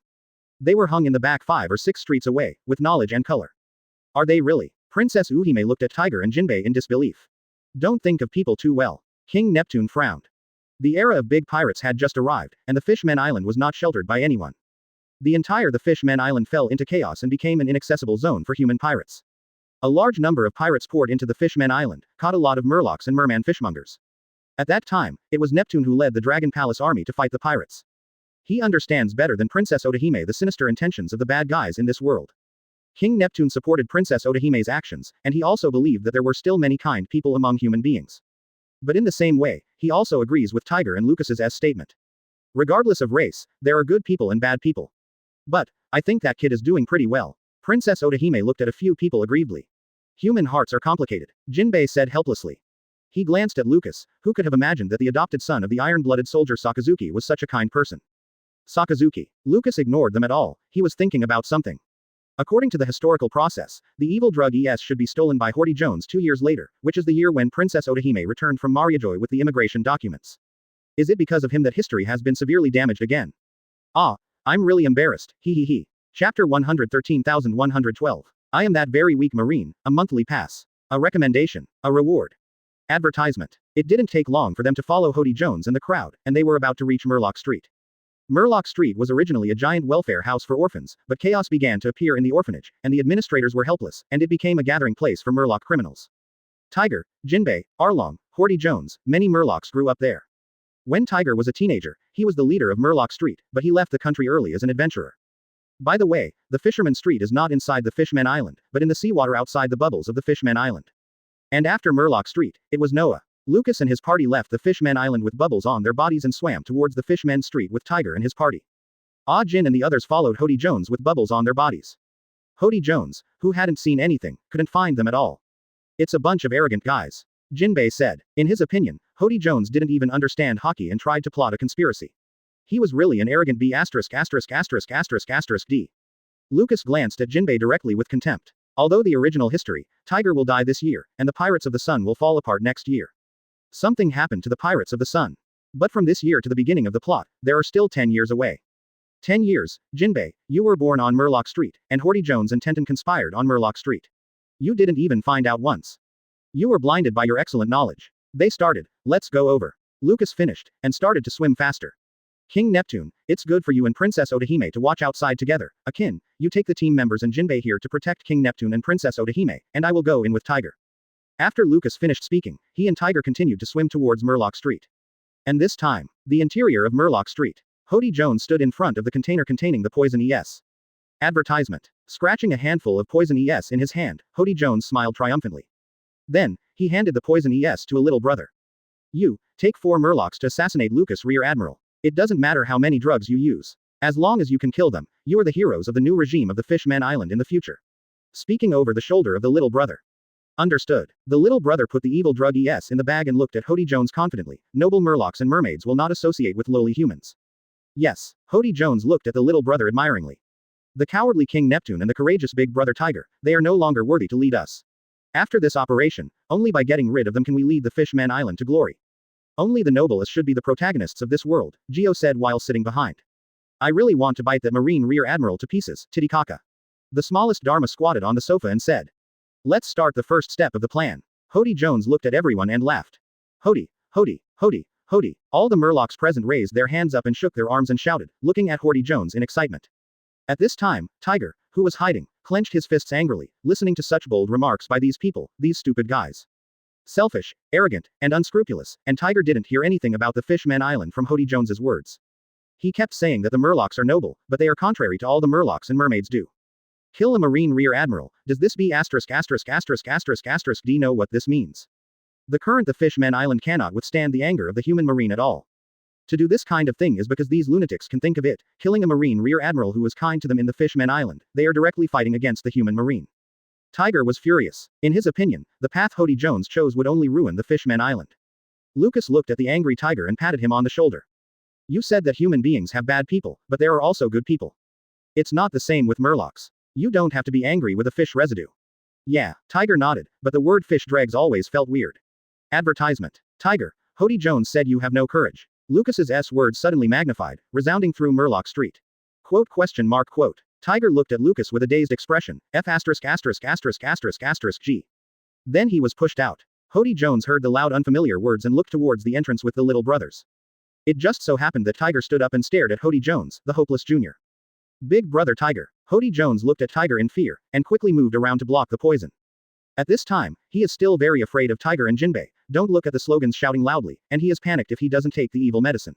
They were hung in the back 5 or 6 streets away, with knowledge and color. Are they really? Princess Uhime looked at Tiger and Jinbei in disbelief. Don't think of people too well. King Neptune frowned. The era of big pirates had just arrived, and the Fishman Island was not sheltered by anyone. The Fishman Island fell into chaos and became an inaccessible zone for human pirates. A large number of pirates poured into the Fishman Island, caught a lot of Murlocs and Merman fishmongers. At that time, it was Neptune who led the Dragon Palace army to fight the pirates. He understands better than Princess Otahime the sinister intentions of the bad guys in this world. King Neptune supported Princess Otahime's actions, and he also believed that there were still many kind people among human beings. But in the same way, he also agrees with Tiger and Lucas's statement. Regardless of race, there are good people and bad people. But, I think that kid is doing pretty well. Princess Otahime looked at a few people aggrievedly. Human hearts are complicated, Jinbei said helplessly. He glanced at Lucas, who could have imagined that the adopted son of the iron-blooded soldier Sakazuki was such a kind person. Sakazuki. Lucas ignored them at all, he was thinking about something. According to the historical process, the evil drug ES should be stolen by Hody Jones 2 years later, which is the year when Princess Otahime returned from Mariajoy with the immigration documents. Is it because of him that history has been severely damaged again? Ah, I'm really embarrassed, he. Chapter 113,112. I am that very weak marine, a monthly pass. A recommendation. A reward. Advertisement. It didn't take long for them to follow Hody Jones and the crowd, and they were about to reach Murloc Street. Murloc Street was originally a giant welfare house for orphans, but chaos began to appear in the orphanage, and the administrators were helpless, and it became a gathering place for Murloc criminals. Tiger, Jinbei, Arlong, Hody Jones, many Murlocs grew up there. When Tiger was a teenager, he was the leader of Murloc Street, but he left the country early as an adventurer. By the way, the Fisherman Street is not inside the Fishman Island, but in the seawater outside the bubbles of the Fishman Island. And after Murloc Street, it was Noah. Lucas and his party left the Fishman Island with bubbles on their bodies and swam towards the Fishman Street with Tiger and his party. Ah Jin and the others followed Hody Jones with bubbles on their bodies. Hody Jones, who hadn't seen anything, couldn't find them at all. It's a bunch of arrogant guys. Jinbei said. In his opinion, Hody Jones didn't even understand hockey and tried to plot a conspiracy. He was really an arrogant B***************. D. Lucas glanced at Jinbei directly with contempt. Although the original history, Tiger will die this year, and the Pirates of the Sun will fall apart next year. Something happened to the Pirates of the Sun. But from this year to the beginning of the plot, there are still 10 years away. 10 years, Jinbei, you were born on Murloc Street, and Hody Jones and Tenton conspired on Murloc Street. You didn't even find out once. You were blinded by your excellent knowledge. They started, let's go over. Lucas finished, and started to swim faster. King Neptune, it's good for you and Princess Otahime to watch outside together. Akin, you take the team members and Jinbei here to protect King Neptune and Princess Otahime, and I will go in with Tiger. After Lucas finished speaking, he and Tiger continued to swim towards Murloc Street. And this time, the interior of Murloc Street. Hody Jones stood in front of the container containing the poison ES. Advertisement. Scratching a handful of poison ES in his hand, Hody Jones smiled triumphantly. Then, he handed the poison ES to a little brother. You, take 4 Murlocs to assassinate Lucas Rear Admiral. It doesn't matter how many drugs you use. As long as you can kill them, you are the heroes of the new regime of the Fishman Island in the future. Speaking over the shoulder of the little brother. Understood. The little brother put the evil drug ES in the bag and looked at Hody Jones confidently. Noble Murlocs and mermaids will not associate with lowly humans. Yes. Hody Jones looked at the little brother admiringly. The cowardly King Neptune and the courageous big brother Tiger, they are no longer worthy to lead us. After this operation, only by getting rid of them can we lead the Fishman Island to glory. Only the noblest should be the protagonists of this world, Geo said while sitting behind. I really want to bite that Marine Rear Admiral to pieces, Titicaca. The smallest Dharma squatted on the sofa and said. Let's start the first step of the plan. Hody Jones looked at everyone and laughed. Hody, Hody, Hody, Hody. All the Murlocs present raised their hands up and shook their arms and shouted, looking at Hody Jones in excitement. At this time, Tiger, who was hiding, clenched his fists angrily, listening to such bold remarks by these people, these stupid guys. Selfish, arrogant, and unscrupulous, and Tiger didn't hear anything about the Fishman Island from Hody Jones's words. He kept saying that the Murlocs are noble, but they are contrary to all the Murlocs and mermaids do. Kill a Marine Rear Admiral, does this be asterisk asterisk asterisk asterisk asterisk do you know what this means? The Fishman Island cannot withstand the anger of the human Marine at all. To do this kind of thing is because these lunatics can think of it, killing a Marine Rear Admiral who was kind to them in the Fishman Island, they are directly fighting against the human Marine. Tiger was furious. In his opinion, the path Hody Jones chose would only ruin the Fishman Island. Lucas looked at the angry Tiger and patted him on the shoulder. You said that human beings have bad people, but there are also good people. It's not the same with Murlocs. You don't have to be angry with a fish residue. Yeah, Tiger nodded, but the word fish dregs always felt weird. Advertisement. Tiger, Hody Jones said you have no courage. Lucas's words suddenly magnified, resounding through Murloc Street. Quote? Tiger looked at Lucas with a dazed expression, G. Then he was pushed out. Hody Jones heard the loud unfamiliar words and looked towards the entrance with the little brothers. It just so happened that Tiger stood up and stared at Hody Jones, the hopeless junior. Big brother Tiger. Hody Jones looked at Tiger in fear, and quickly moved around to block the poison. At this time, he is still very afraid of Tiger and Jinbei, don't look at the slogans shouting loudly, and he is panicked if he doesn't take the evil medicine.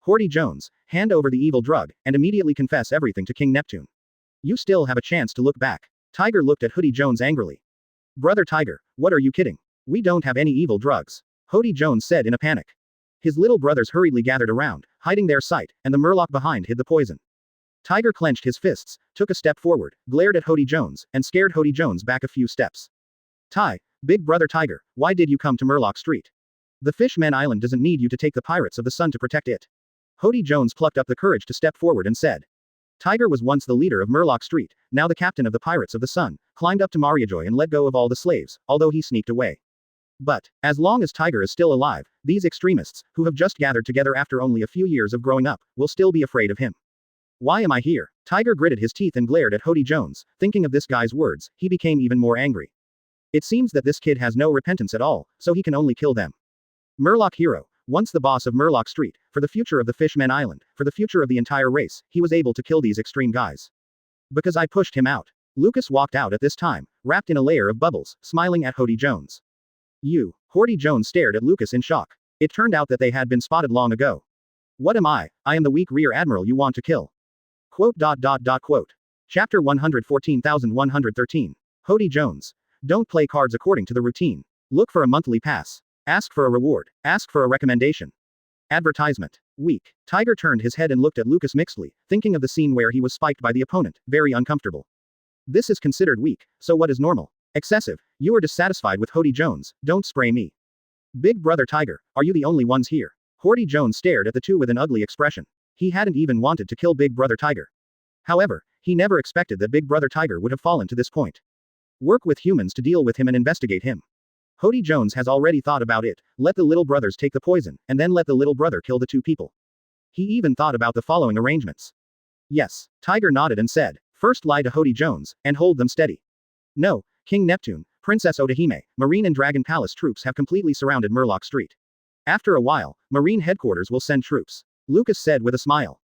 Hody Jones, hand over the evil drug, and immediately confess everything to King Neptune. You still have a chance to look back. Tiger looked at Hody Jones angrily. Brother Tiger, what are you kidding? We don't have any evil drugs. Hody Jones said in a panic. His little brothers hurriedly gathered around, hiding their sight, and the Murloc behind hid the poison. Tiger clenched his fists, took a step forward, glared at Hody Jones, and scared Hody Jones back a few steps. Big brother Tiger, why did you come to Murloc Street? The Fishman Island doesn't need you to take the Pirates of the Sun to protect it. Hody Jones plucked up the courage to step forward and said. Tiger was once the leader of Murloc Street, now the captain of the Pirates of the Sun, climbed up to Mariajoy and let go of all the slaves, although he sneaked away. But, as long as Tiger is still alive, these extremists, who have just gathered together after only a few years of growing up, will still be afraid of him. Why am I here? Tiger gritted his teeth and glared at Hody Jones, thinking of this guy's words, he became even more angry. It seems that this kid has no repentance at all, so he can only kill them. Murloc hero, once the boss of Murloc Street, for the future of the Fishman Island, for the future of the entire race, he was able to kill these extreme guys. Because I pushed him out. Lucas walked out at this time, wrapped in a layer of bubbles, smiling at Hody Jones. Hody Jones stared at Lucas in shock. It turned out that they had been spotted long ago. What am I? I am the weak Rear Admiral you want to kill. Chapter 114,113. Hody Jones. Don't play cards according to the routine. Look for a monthly pass. Ask for a reward. Ask for a recommendation. Advertisement. Weak. Tiger turned his head and looked at Lucas mixedly, thinking of the scene where he was spiked by the opponent, very uncomfortable. This is considered weak, so what is normal? Excessive. You are dissatisfied with Hody Jones, don't spray me. Big brother Tiger, are you the only ones here? Hody Jones stared at the two with an ugly expression. He hadn't even wanted to kill Big brother Tiger. However, he never expected that Big brother Tiger would have fallen to this point. Work with humans to deal with him and investigate him. Hody Jones has already thought about it, let the little brothers take the poison, and then let the little brother kill the two people. He even thought about the following arrangements. Yes, Tiger nodded and said, first lie to Hody Jones, and hold them steady. No, King Neptune, Princess Otahime, Marine and Dragon Palace troops have completely surrounded Murloc Street. After a while, Marine headquarters will send troops. Lucas said with a smile.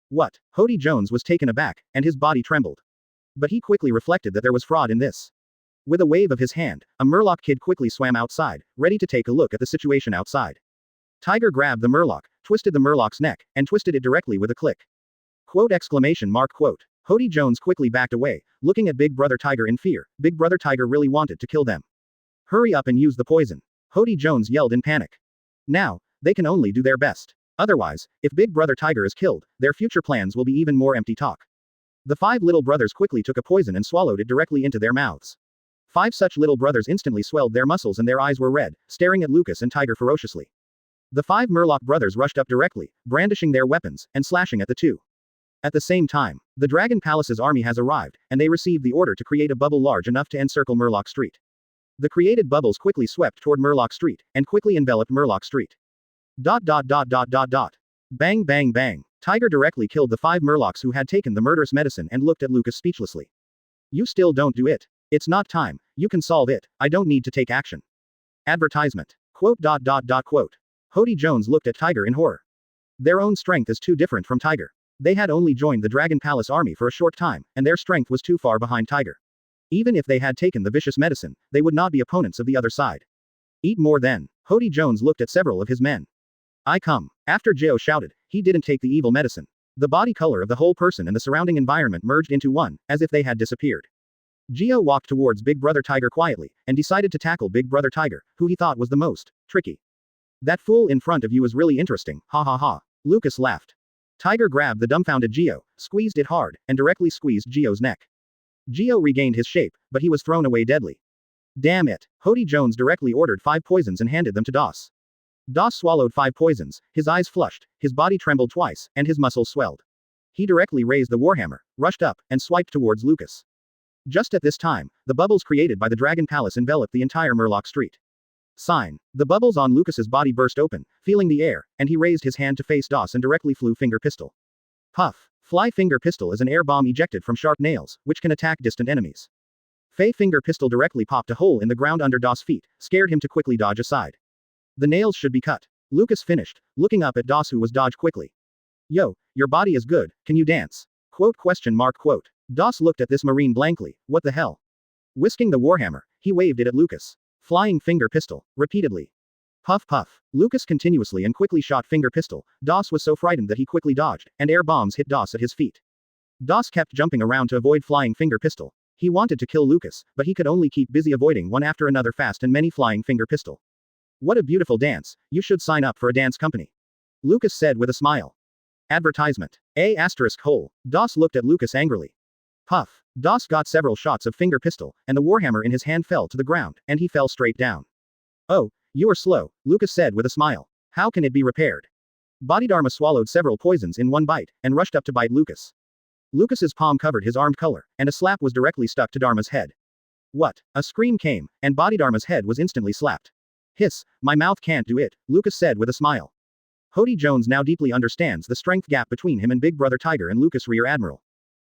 What? Hody Jones was taken aback, and his body trembled. But he quickly reflected that there was fraud in this. With a wave of his hand, a Murloc kid quickly swam outside, ready to take a look at the situation outside. Tiger grabbed the Murloc, twisted the Murloc's neck, and twisted it directly with a click. Quote! Hody Jones quickly backed away, looking at Big Brother Tiger in fear. Big Brother Tiger really wanted to kill them. Hurry up and use the poison. Hody Jones yelled in panic. Now, they can only do their best. Otherwise, if Big Brother Tiger is killed, their future plans will be even more empty talk. The 5 little brothers quickly took a poison and swallowed it directly into their mouths. 5 such little brothers instantly swelled their muscles and their eyes were red, staring at Lucas and Tiger ferociously. The 5 Murloc brothers rushed up directly, brandishing their weapons, and slashing at the 2. At the same time, the Dragon Palace's army has arrived, and they received the order to create a bubble large enough to encircle Murloc Street. The created bubbles quickly swept toward Murloc Street, and quickly enveloped Murloc Street. ... Bang bang bang. Tiger directly killed the 5 Murlocs who had taken the murderous medicine and looked at Lucas speechlessly. You still don't do it. It's not time. You can solve it. I don't need to take action. Advertisement. ... Hody Jones looked at Tiger in horror. Their own strength is too different from Tiger. They had only joined the Dragon Palace army for a short time, and their strength was too far behind Tiger. Even if they had taken the vicious medicine, they would not be opponents of the other side. Eat more then. Hody Jones looked at several of his men. I come. After Gio shouted, he didn't take the evil medicine. The body color of the whole person and the surrounding environment merged into one, as if they had disappeared. Gio walked towards Big Brother Tiger quietly, and decided to tackle Big Brother Tiger, who he thought was the most tricky. That fool in front of you is really interesting, ha ha ha. Lucas laughed. Tiger grabbed the dumbfounded Gio, squeezed it hard, and directly squeezed Gio's neck. Gio regained his shape, but he was thrown away deadly. Damn it. Hody Jones directly ordered 5 poisons and handed them to Doss. Doss swallowed 5 poisons, his eyes flushed, his body trembled twice, and his muscles swelled. He directly raised the warhammer, rushed up, and swiped towards Lucas. Just at this time, the bubbles created by the Dragon Palace enveloped the entire Murloc Street. Sign. The bubbles on Lucas's body burst open, feeling the air, and he raised his hand to face Doss and directly flew finger pistol. Puff. Fly finger pistol is an air bomb ejected from sharp nails, which can attack distant enemies. Fey finger pistol directly popped a hole in the ground under Doss' feet, scared him to quickly dodge aside. The nails should be cut. Lucas finished, looking up at Doss who was dodged quickly. Yo, your body is good, can you dance? Quote. Doss looked at this marine blankly, what the hell? Whisking the warhammer, he waved it at Lucas. Flying finger pistol, repeatedly. Puff puff. Lucas continuously and quickly shot finger pistol. Doss was so frightened that he quickly dodged, and air bombs hit Doss at his feet. Doss kept jumping around to avoid flying finger pistol. He wanted to kill Lucas, but he could only keep busy avoiding one after another fast and many flying finger pistol. What a beautiful dance, you should sign up for a dance company. Lucas said with a smile. Advertisement. ***. Doss looked at Lucas angrily. Puff. Doss got several shots of finger pistol, and the warhammer in his hand fell to the ground, and he fell straight down. Oh, you are slow, Lucas said with a smile. How can it be repaired? Bodhidharma swallowed several poisons in one bite, and rushed up to bite Lucas. Lucas's palm covered his armed color, and a slap was directly stuck to Dharma's head. What? A scream came, and Bodhidharma's head was instantly slapped. Hiss, my mouth can't do it, Lucas said with a smile. Hody Jones now deeply understands the strength gap between him and Big Brother Tiger and Lucas Rear Admiral.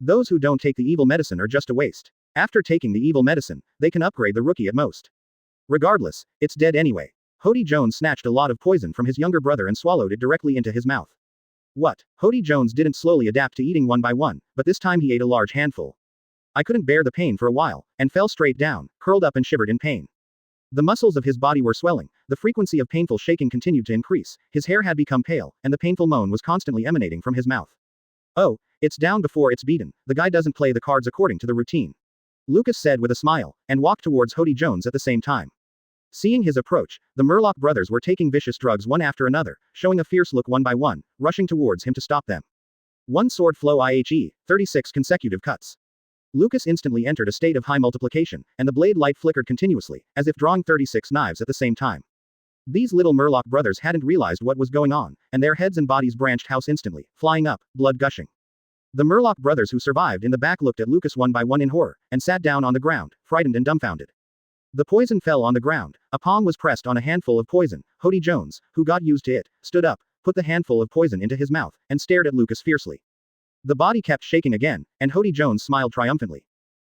Those who don't take the evil medicine are just a waste. After taking the evil medicine, they can upgrade the rookie at most. Regardless, it's dead anyway. Hody Jones snatched a lot of poison from his younger brother and swallowed it directly into his mouth. What? Hody Jones didn't slowly adapt to eating one by one, but this time he ate a large handful. I couldn't bear the pain for a while, and fell straight down, curled up and shivered in pain. The muscles of his body were swelling, the frequency of painful shaking continued to increase, his hair had become pale, and the painful moan was constantly emanating from his mouth. Oh, it's down before it's beaten, the guy doesn't play the cards according to the routine. Lucas said with a smile, and walked towards Hody Jones at the same time. Seeing his approach, the Murloc brothers were taking vicious drugs one after another, showing a fierce look one by one, rushing towards him to stop them. One sword flow IHE, 36 consecutive cuts. Lucas instantly entered a state of high multiplication, and the blade light flickered continuously, as if drawing 36 knives at the same time. These little Murloc brothers hadn't realized what was going on, and their heads and bodies branched house instantly, flying up, blood gushing. The Murloc brothers who survived in the back looked at Lucas one by one in horror, and sat down on the ground, frightened and dumbfounded. The poison fell on the ground, a palm was pressed on a handful of poison. Hody Jones, who got used to it, stood up, put the handful of poison into his mouth, and stared at Lucas fiercely. The body kept shaking again, and Hody Jones smiled triumphantly.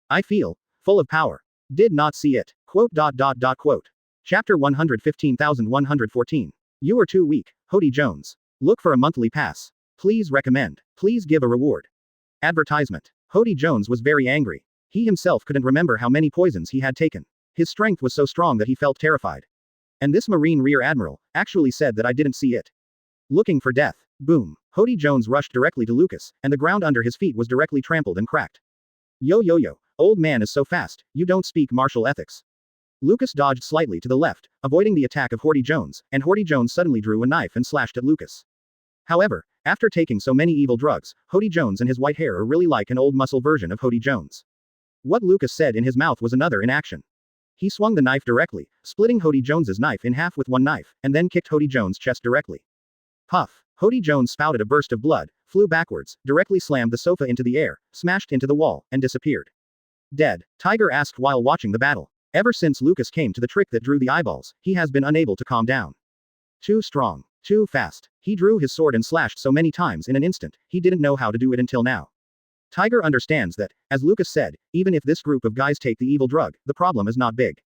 I feel full of power. Did not see it. Quote. Chapter 115,114. You are too weak, Hody Jones. Look for a monthly pass. Please recommend. Please give a reward. Advertisement. Hody Jones was very angry. He himself couldn't remember how many poisons he had taken. His strength was so strong that he felt terrified. And this Marine Rear Admiral actually said that I didn't see it. Looking for death. Boom. Hody Jones rushed directly to Lucas, and the ground under his feet was directly trampled and cracked. Yo yo yo, old man is so fast, you don't speak martial ethics. Lucas dodged slightly to the left, avoiding the attack of Hody Jones, and Hody Jones suddenly drew a knife and slashed at Lucas. However, after taking so many evil drugs, Hody Jones and his white hair are really like an old muscle version of Hody Jones. What Lucas said in his mouth was another in action. He swung the knife directly, splitting Hody Jones's knife in half with one knife, and then kicked Hody Jones' chest directly. Puff. Hody Jones spouted a burst of blood, flew backwards, directly slammed the sofa into the air, smashed into the wall, and disappeared. Dead, Tiger asked while watching the battle. Ever since Lucas came to the trick that drew the eyeballs, he has been unable to calm down. Too strong. Too fast. He drew his sword and slashed so many times in an instant, he didn't know how to do it until now. Tiger understands that, as Lucas said, even if this group of guys take the evil drug, the problem is not big.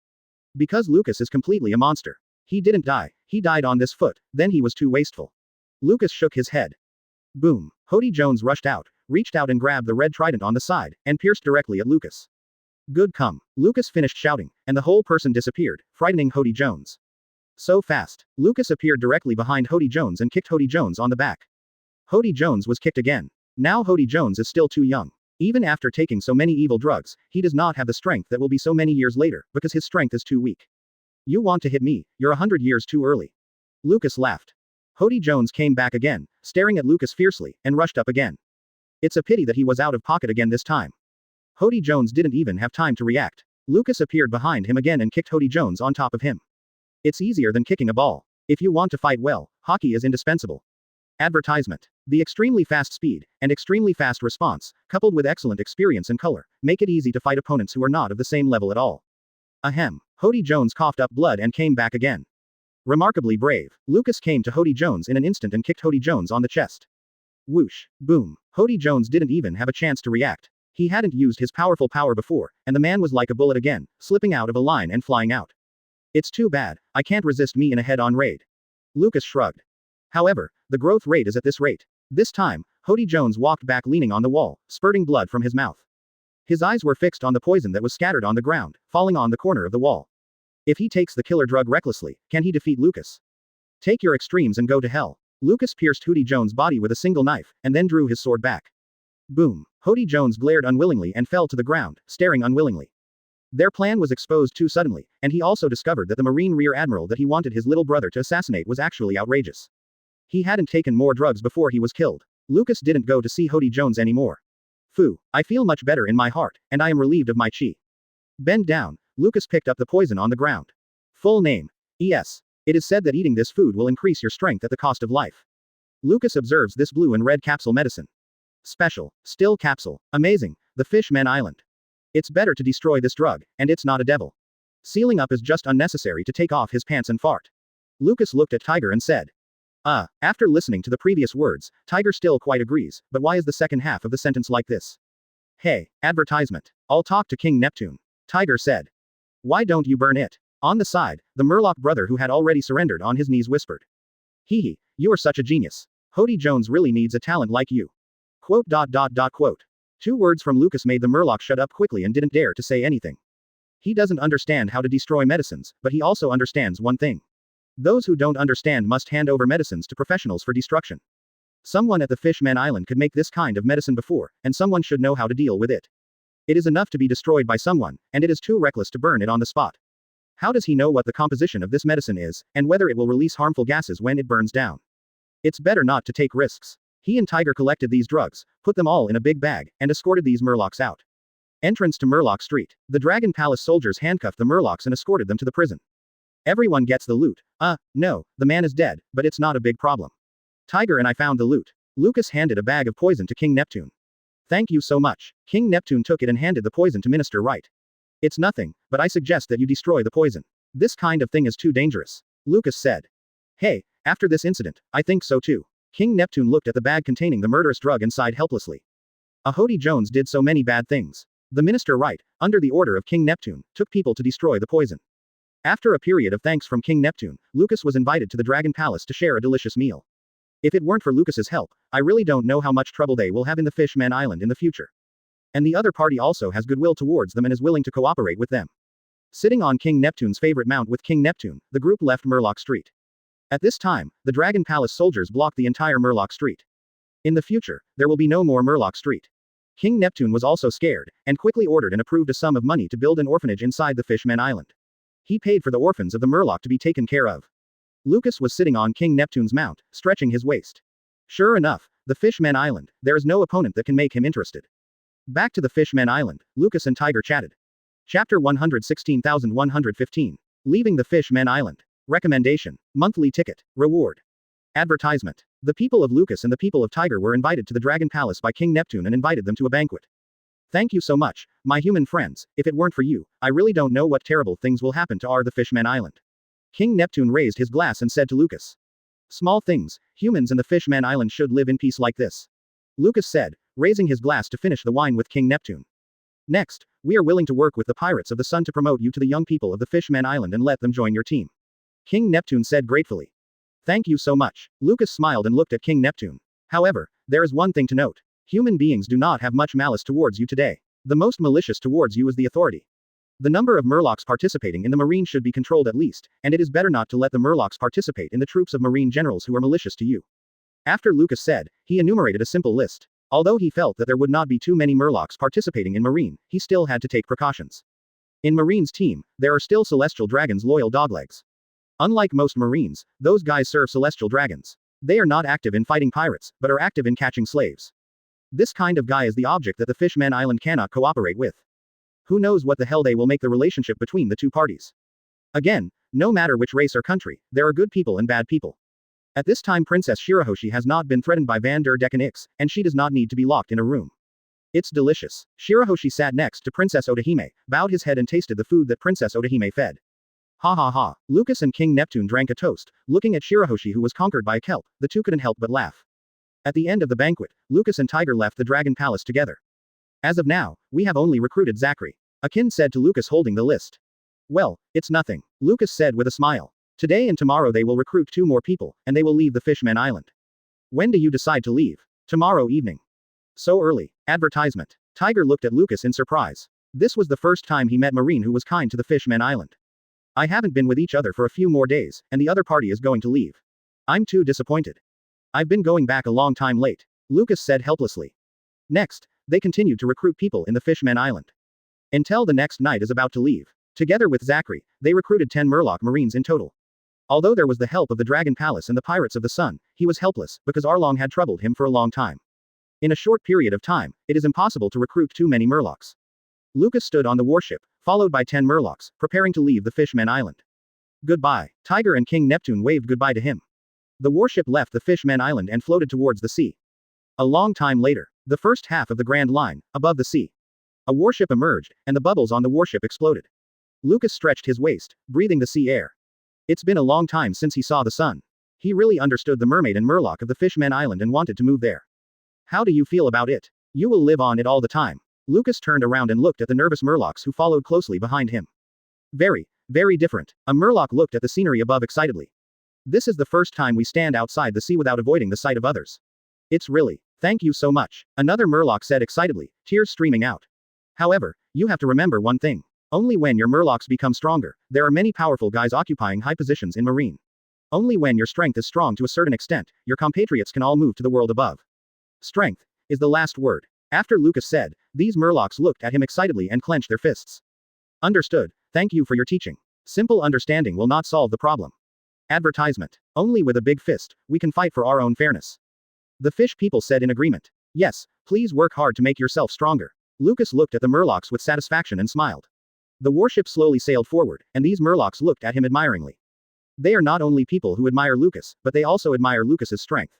Because Lucas is completely a monster. He didn't die, he died on this foot, then he was too wasteful. Lucas shook his head. Boom. Hody Jones rushed out, reached out and grabbed the red trident on the side, and pierced directly at Lucas. Good come. Lucas finished shouting, and the whole person disappeared, frightening Hody Jones. So fast. Lucas appeared directly behind Hody Jones and kicked Hody Jones on the back. Hody Jones was kicked again. Now Hody Jones is still too young. Even after taking so many evil drugs, he does not have the strength that will be so many years later, because his strength is too weak. You want to hit me, you're 100 years too early. Lucas laughed. Hody Jones came back again, staring at Lucas fiercely, and rushed up again. It's a pity that he was out of pocket again this time. Hody Jones didn't even have time to react. Lucas appeared behind him again and kicked Hody Jones on top of him. It's easier than kicking a ball. If you want to fight well, hockey is indispensable. Advertisement. The extremely fast speed, and extremely fast response, coupled with excellent experience and color, make it easy to fight opponents who are not of the same level at all. Ahem. Hody Jones coughed up blood and came back again. Remarkably brave, Lucas came to Hody Jones in an instant and kicked Hody Jones on the chest. Whoosh. Boom. Hody Jones didn't even have a chance to react. He hadn't used his powerful power before, and the man was like a bullet again, slipping out of a line and flying out. It's too bad, I can't resist me in a head-on raid. Lucas shrugged. However, the growth rate is at this rate. This time, Hody Jones walked back leaning on the wall, spurting blood from his mouth. His eyes were fixed on the poison that was scattered on the ground, falling on the corner of the wall. If he takes the killer drug recklessly, can he defeat Lucas? Take your extremes and go to hell. Lucas pierced Hody Jones' body with a single knife, and then drew his sword back. Boom. Hody Jones glared unwillingly and fell to the ground, staring unwillingly. Their plan was exposed too suddenly, and he also discovered that the Marine Rear Admiral that he wanted his little brother to assassinate was actually outrageous. He hadn't taken more drugs before he was killed. Lucas didn't go to see Hody Jones anymore. Phew, I feel much better in my heart, and I am relieved of my chi. Bend down. Lucas picked up the poison on the ground. Full name. Yes. It is said that eating this food will increase your strength at the cost of life. Lucas observes this blue and red capsule medicine. Special. Still capsule. Amazing. The Fishman Island. It's better to destroy this drug, and it's not a devil. Sealing up is just unnecessary to take off his pants and fart. Lucas looked at Tiger and said. After listening to the previous words, Tiger still quite agrees, but why is the second half of the sentence like this? Hey, advertisement. I'll talk to King Neptune. Tiger said. Why don't you burn it? On the side, the Murloc brother who had already surrendered on his knees whispered. Hee, you are such a genius. Hody Jones really needs a talent like you. Quote. 2 words from Lucas made the Murloc shut up quickly and didn't dare to say anything. He doesn't understand how to destroy medicines, but he also understands one thing. Those who don't understand must hand over medicines to professionals for destruction. Someone at the Fishman Island could make this kind of medicine before, and someone should know how to deal with it. It is enough to be destroyed by someone, and it is too reckless to burn it on the spot. How does he know what the composition of this medicine is, and whether it will release harmful gases when it burns down? It's better not to take risks. He and Tiger collected these drugs, put them all in a big bag, and escorted these Murlocs out. Entrance to Murloc Street. The Dragon Palace soldiers handcuffed the Murlocs and escorted them to the prison. Everyone gets the loot. No, the man is dead, but it's not a big problem. Tiger and I found the loot. Lucas handed a bag of poison to King Neptune. Thank you so much. King Neptune took it and handed the poison to Minister Wright. It's nothing, but I suggest that you destroy the poison. This kind of thing is too dangerous. Lucas said. Hey, after this incident, I think so too. King Neptune looked at the bag containing the murderous drug and sighed helplessly. Hody Jones did so many bad things. The Minister Wright, under the order of King Neptune, took people to destroy the poison. After a period of thanks from King Neptune, Lucas was invited to the Dragon Palace to share a delicious meal. If it weren't for Lucas's help, I really don't know how much trouble they will have in the Fishman Island in the future. And the other party also has goodwill towards them and is willing to cooperate with them. Sitting on King Neptune's favorite mount with King Neptune, the group left Murloc Street. At this time, the Dragon Palace soldiers blocked the entire Murloc Street. In the future, there will be no more Murloc Street. King Neptune was also scared, and quickly ordered and approved a sum of money to build an orphanage inside the Fishman Island. He paid for the orphans of the Murloc to be taken care of. Lucas was sitting on King Neptune's mount, stretching his waist. Sure enough, the Fishman Island, there is no opponent that can make him interested. Back to the Fishman Island, Lucas and Tiger chatted. Chapter 116115. Leaving the Fishman Island. Recommendation. Monthly ticket. Reward. Advertisement. The people of Lucas and the people of Tiger were invited to the Dragon Palace by King Neptune and invited them to a banquet. Thank you so much, my human friends. If it weren't for you, I really don't know what terrible things will happen to the Fishman Island. King Neptune raised his glass and said to Lucas. Small things, humans and the Fishman Island should live in peace like this. Lucas said, raising his glass to finish the wine with King Neptune. Next, we are willing to work with the Pirates of the Sun to promote you to the young people of the Fishman Island and let them join your team. King Neptune said gratefully. Thank you so much. Lucas smiled and looked at King Neptune. However, there is one thing to note. Human beings do not have much malice towards you today. The most malicious towards you is the authority. The number of Murlocs participating in the Marine should be controlled at least, and it is better not to let the Murlocs participate in the troops of Marine generals who are malicious to you. After Lucas said, he enumerated a simple list. Although he felt that there would not be too many Murlocs participating in Marine, he still had to take precautions. In Marine's team, there are still Celestial Dragons loyal doglegs. Unlike most Marines, those guys serve Celestial Dragons. They are not active in fighting pirates, but are active in catching slaves. This kind of guy is the object that the Fishman Island cannot cooperate with. Who knows what the hell they will make the relationship between the two parties. Again, no matter which race or country, there are good people and bad people. At this time Princess Shirahoshi has not been threatened by Van der Decken X, and she does not need to be locked in a room. It's delicious. Shirahoshi sat next to Princess Otahime, bowed his head and tasted the food that Princess Otahime fed. Ha ha ha. Lucas and King Neptune drank a toast, looking at Shirahoshi who was conquered by a kelp. The two couldn't help but laugh. At the end of the banquet, Lucas and Tiger left the Dragon Palace together. As of now, we have only recruited Zachary. Akin said to Lucas holding the list. Well, it's nothing, Lucas said with a smile. Today and tomorrow they will recruit 2 more people, and they will leave the Fishman Island. When do you decide to leave? Tomorrow evening. So early. Advertisement. Tiger looked at Lucas in surprise. This was the first time he met Marine who was kind to the Fishman Island. I haven't been with each other for a few more days, and the other party is going to leave. I'm too disappointed. I've been going back a long time late, Lucas said helplessly. Next, they continued to recruit people in the Fishman Island. Until the next night is about to leave. Together with Zachary, they recruited 10 Murloc Marines in total. Although there was the help of the Dragon Palace and the Pirates of the Sun, he was helpless, because Arlong had troubled him for a long time. In a short period of time, it is impossible to recruit too many Murlocs. Lucas stood on the warship, followed by 10 Murlocs, preparing to leave the Fishman Island. Goodbye. Tiger and King Neptune waved goodbye to him. The warship left the Fishman Island and floated towards the sea. A long time later, the first half of the Grand Line, above the sea. A warship emerged, and the bubbles on the warship exploded. Lucas stretched his waist, breathing the sea air. It's been a long time since he saw the sun. He really understood the mermaid and Murloc of the Fishman Island and wanted to move there. How do you feel about it? You will live on it all the time. Lucas turned around and looked at the nervous Murlocs who followed closely behind him. Very, very different. A Murloc looked at the scenery above excitedly. This is the first time we stand outside the sea without avoiding the sight of others. It's really. Thank you so much. Another Murloc said excitedly, tears streaming out. However, you have to remember one thing. Only when your Murlocs become stronger, there are many powerful guys occupying high positions in Marine. Only when your strength is strong to a certain extent, your compatriots can all move to the world above. Strength is the last word. After Lucas said, these Murlocs looked at him excitedly and clenched their fists. Understood. Thank you for your teaching. Simple understanding will not solve the problem. Advertisement. Only with a big fist, we can fight for our own fairness. The fish people said in agreement. Yes, please work hard to make yourself stronger. Lucas looked at the Murlocs with satisfaction and smiled. The warship slowly sailed forward, and these Murlocs looked at him admiringly. They are not only people who admire Lucas, but they also admire Lucas's strength.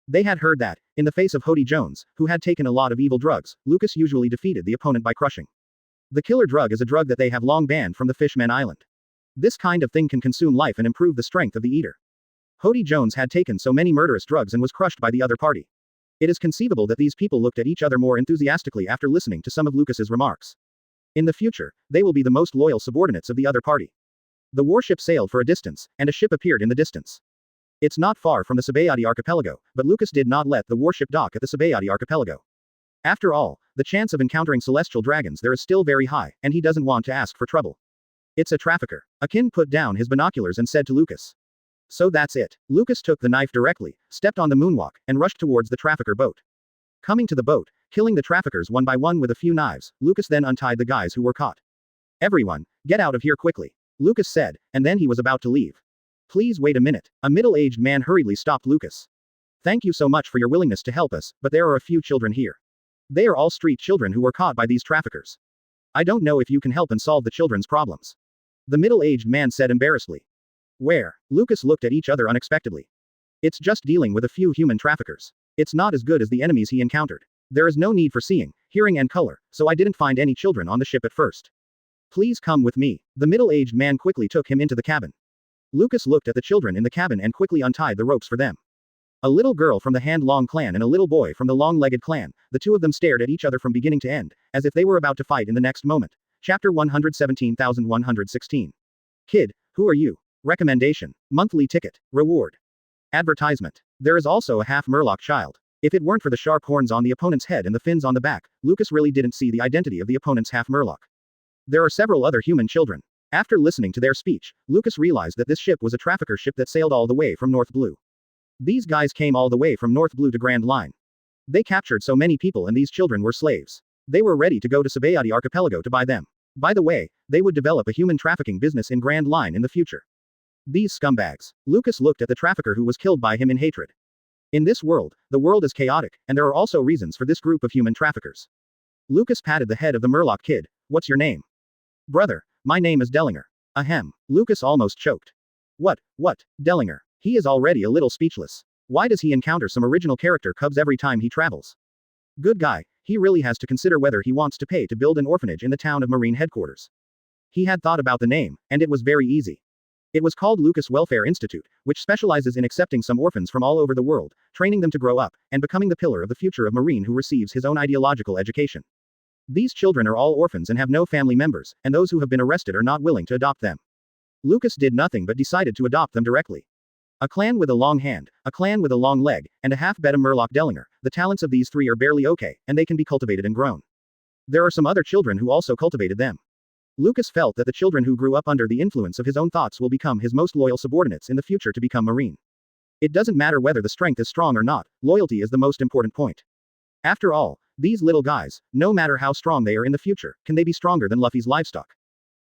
They had heard that, in the face of Hody Jones, who had taken a lot of evil drugs, Lucas usually defeated the opponent by crushing. The killer drug is a drug that they have long banned from the Fishman Island. This kind of thing can consume life and improve the strength of the eater. Hody Jones had taken so many murderous drugs and was crushed by the other party. It is conceivable that these people looked at each other more enthusiastically after listening to some of Lucas's remarks. In the future, they will be the most loyal subordinates of the other party. The warship sailed for a distance, and a ship appeared in the distance. It's not far from the Sabayati archipelago, but Lucas did not let the warship dock at the Sabayati archipelago. After all, the chance of encountering celestial dragons there is still very high, and he doesn't want to ask for trouble. It's a trafficker. Akin put down his binoculars and said to Lucas. So that's it. Lucas took the knife directly, stepped on the moonwalk, and rushed towards the trafficker boat. Coming to the boat, killing the traffickers one by one with a few knives, Lucas then untied the guys who were caught. Everyone, get out of here quickly, Lucas said, and then he was about to leave. Please wait a minute. A middle-aged man hurriedly stopped Lucas. Thank you so much for your willingness to help us, but there are a few children here. They are all street children who were caught by these traffickers. I don't know if you can help and solve the children's problems. The middle-aged man said embarrassedly. Where? Lucas looked at each other unexpectedly. It's just dealing with a few human traffickers. It's not as good as the enemies he encountered. There is no need for seeing, hearing and color, so I didn't find any children on the ship at first. Please come with me. The middle-aged man quickly took him into the cabin. Lucas looked at the children in the cabin and quickly untied the ropes for them. A little girl from the Hand-Long clan and a little boy from the Long-Legged clan, the two of them stared at each other from beginning to end, as if they were about to fight in the next moment. Chapter 117116. Kid, who are you? Recommendation. Monthly ticket. Reward. Advertisement. There is also a half-Murloc child. If it weren't for the sharp horns on the opponent's head and the fins on the back, Lucas really didn't see the identity of the opponent's half-Murloc. There are several other human children. After listening to their speech, Lucas realized that this ship was a trafficker ship that sailed all the way from North Blue. These guys came all the way from North Blue to Grand Line. They captured so many people and these children were slaves. They were ready to go to Sabayati Archipelago to buy them. By the way, they would develop a human trafficking business in Grand Line in the future. These scumbags. Lucas looked at the trafficker who was killed by him in hatred. In this world, the world is chaotic, and there are also reasons for this group of human traffickers. Lucas patted the head of the Murloc kid. What's your name? Brother, my name is Dellinger. Ahem. Lucas almost choked. What, Dellinger? He is already a little speechless. Why does he encounter some original character cubs every time he travels? Good guy, he really has to consider whether he wants to pay to build an orphanage in the town of Marine headquarters. He had thought about the name, and it was very easy. It was called Lucas Welfare Institute, which specializes in accepting some orphans from all over the world, training them to grow up, and becoming the pillar of the future of Marine who receives his own ideological education. These children are all orphans and have no family members, and those who have been arrested are not willing to adopt them. Lucas did nothing but decided to adopt them directly. A clan with a long hand, a clan with a long leg, and a half-beta Murloc Dellinger, the talents of these three are barely okay, and they can be cultivated and grown. There are some other children who also cultivated them. Lucas felt that the children who grew up under the influence of his own thoughts will become his most loyal subordinates in the future to become Marine. It doesn't matter whether the strength is strong or not, loyalty is the most important point. After all, these little guys, no matter how strong they are in the future, can they be stronger than Luffy's livestock?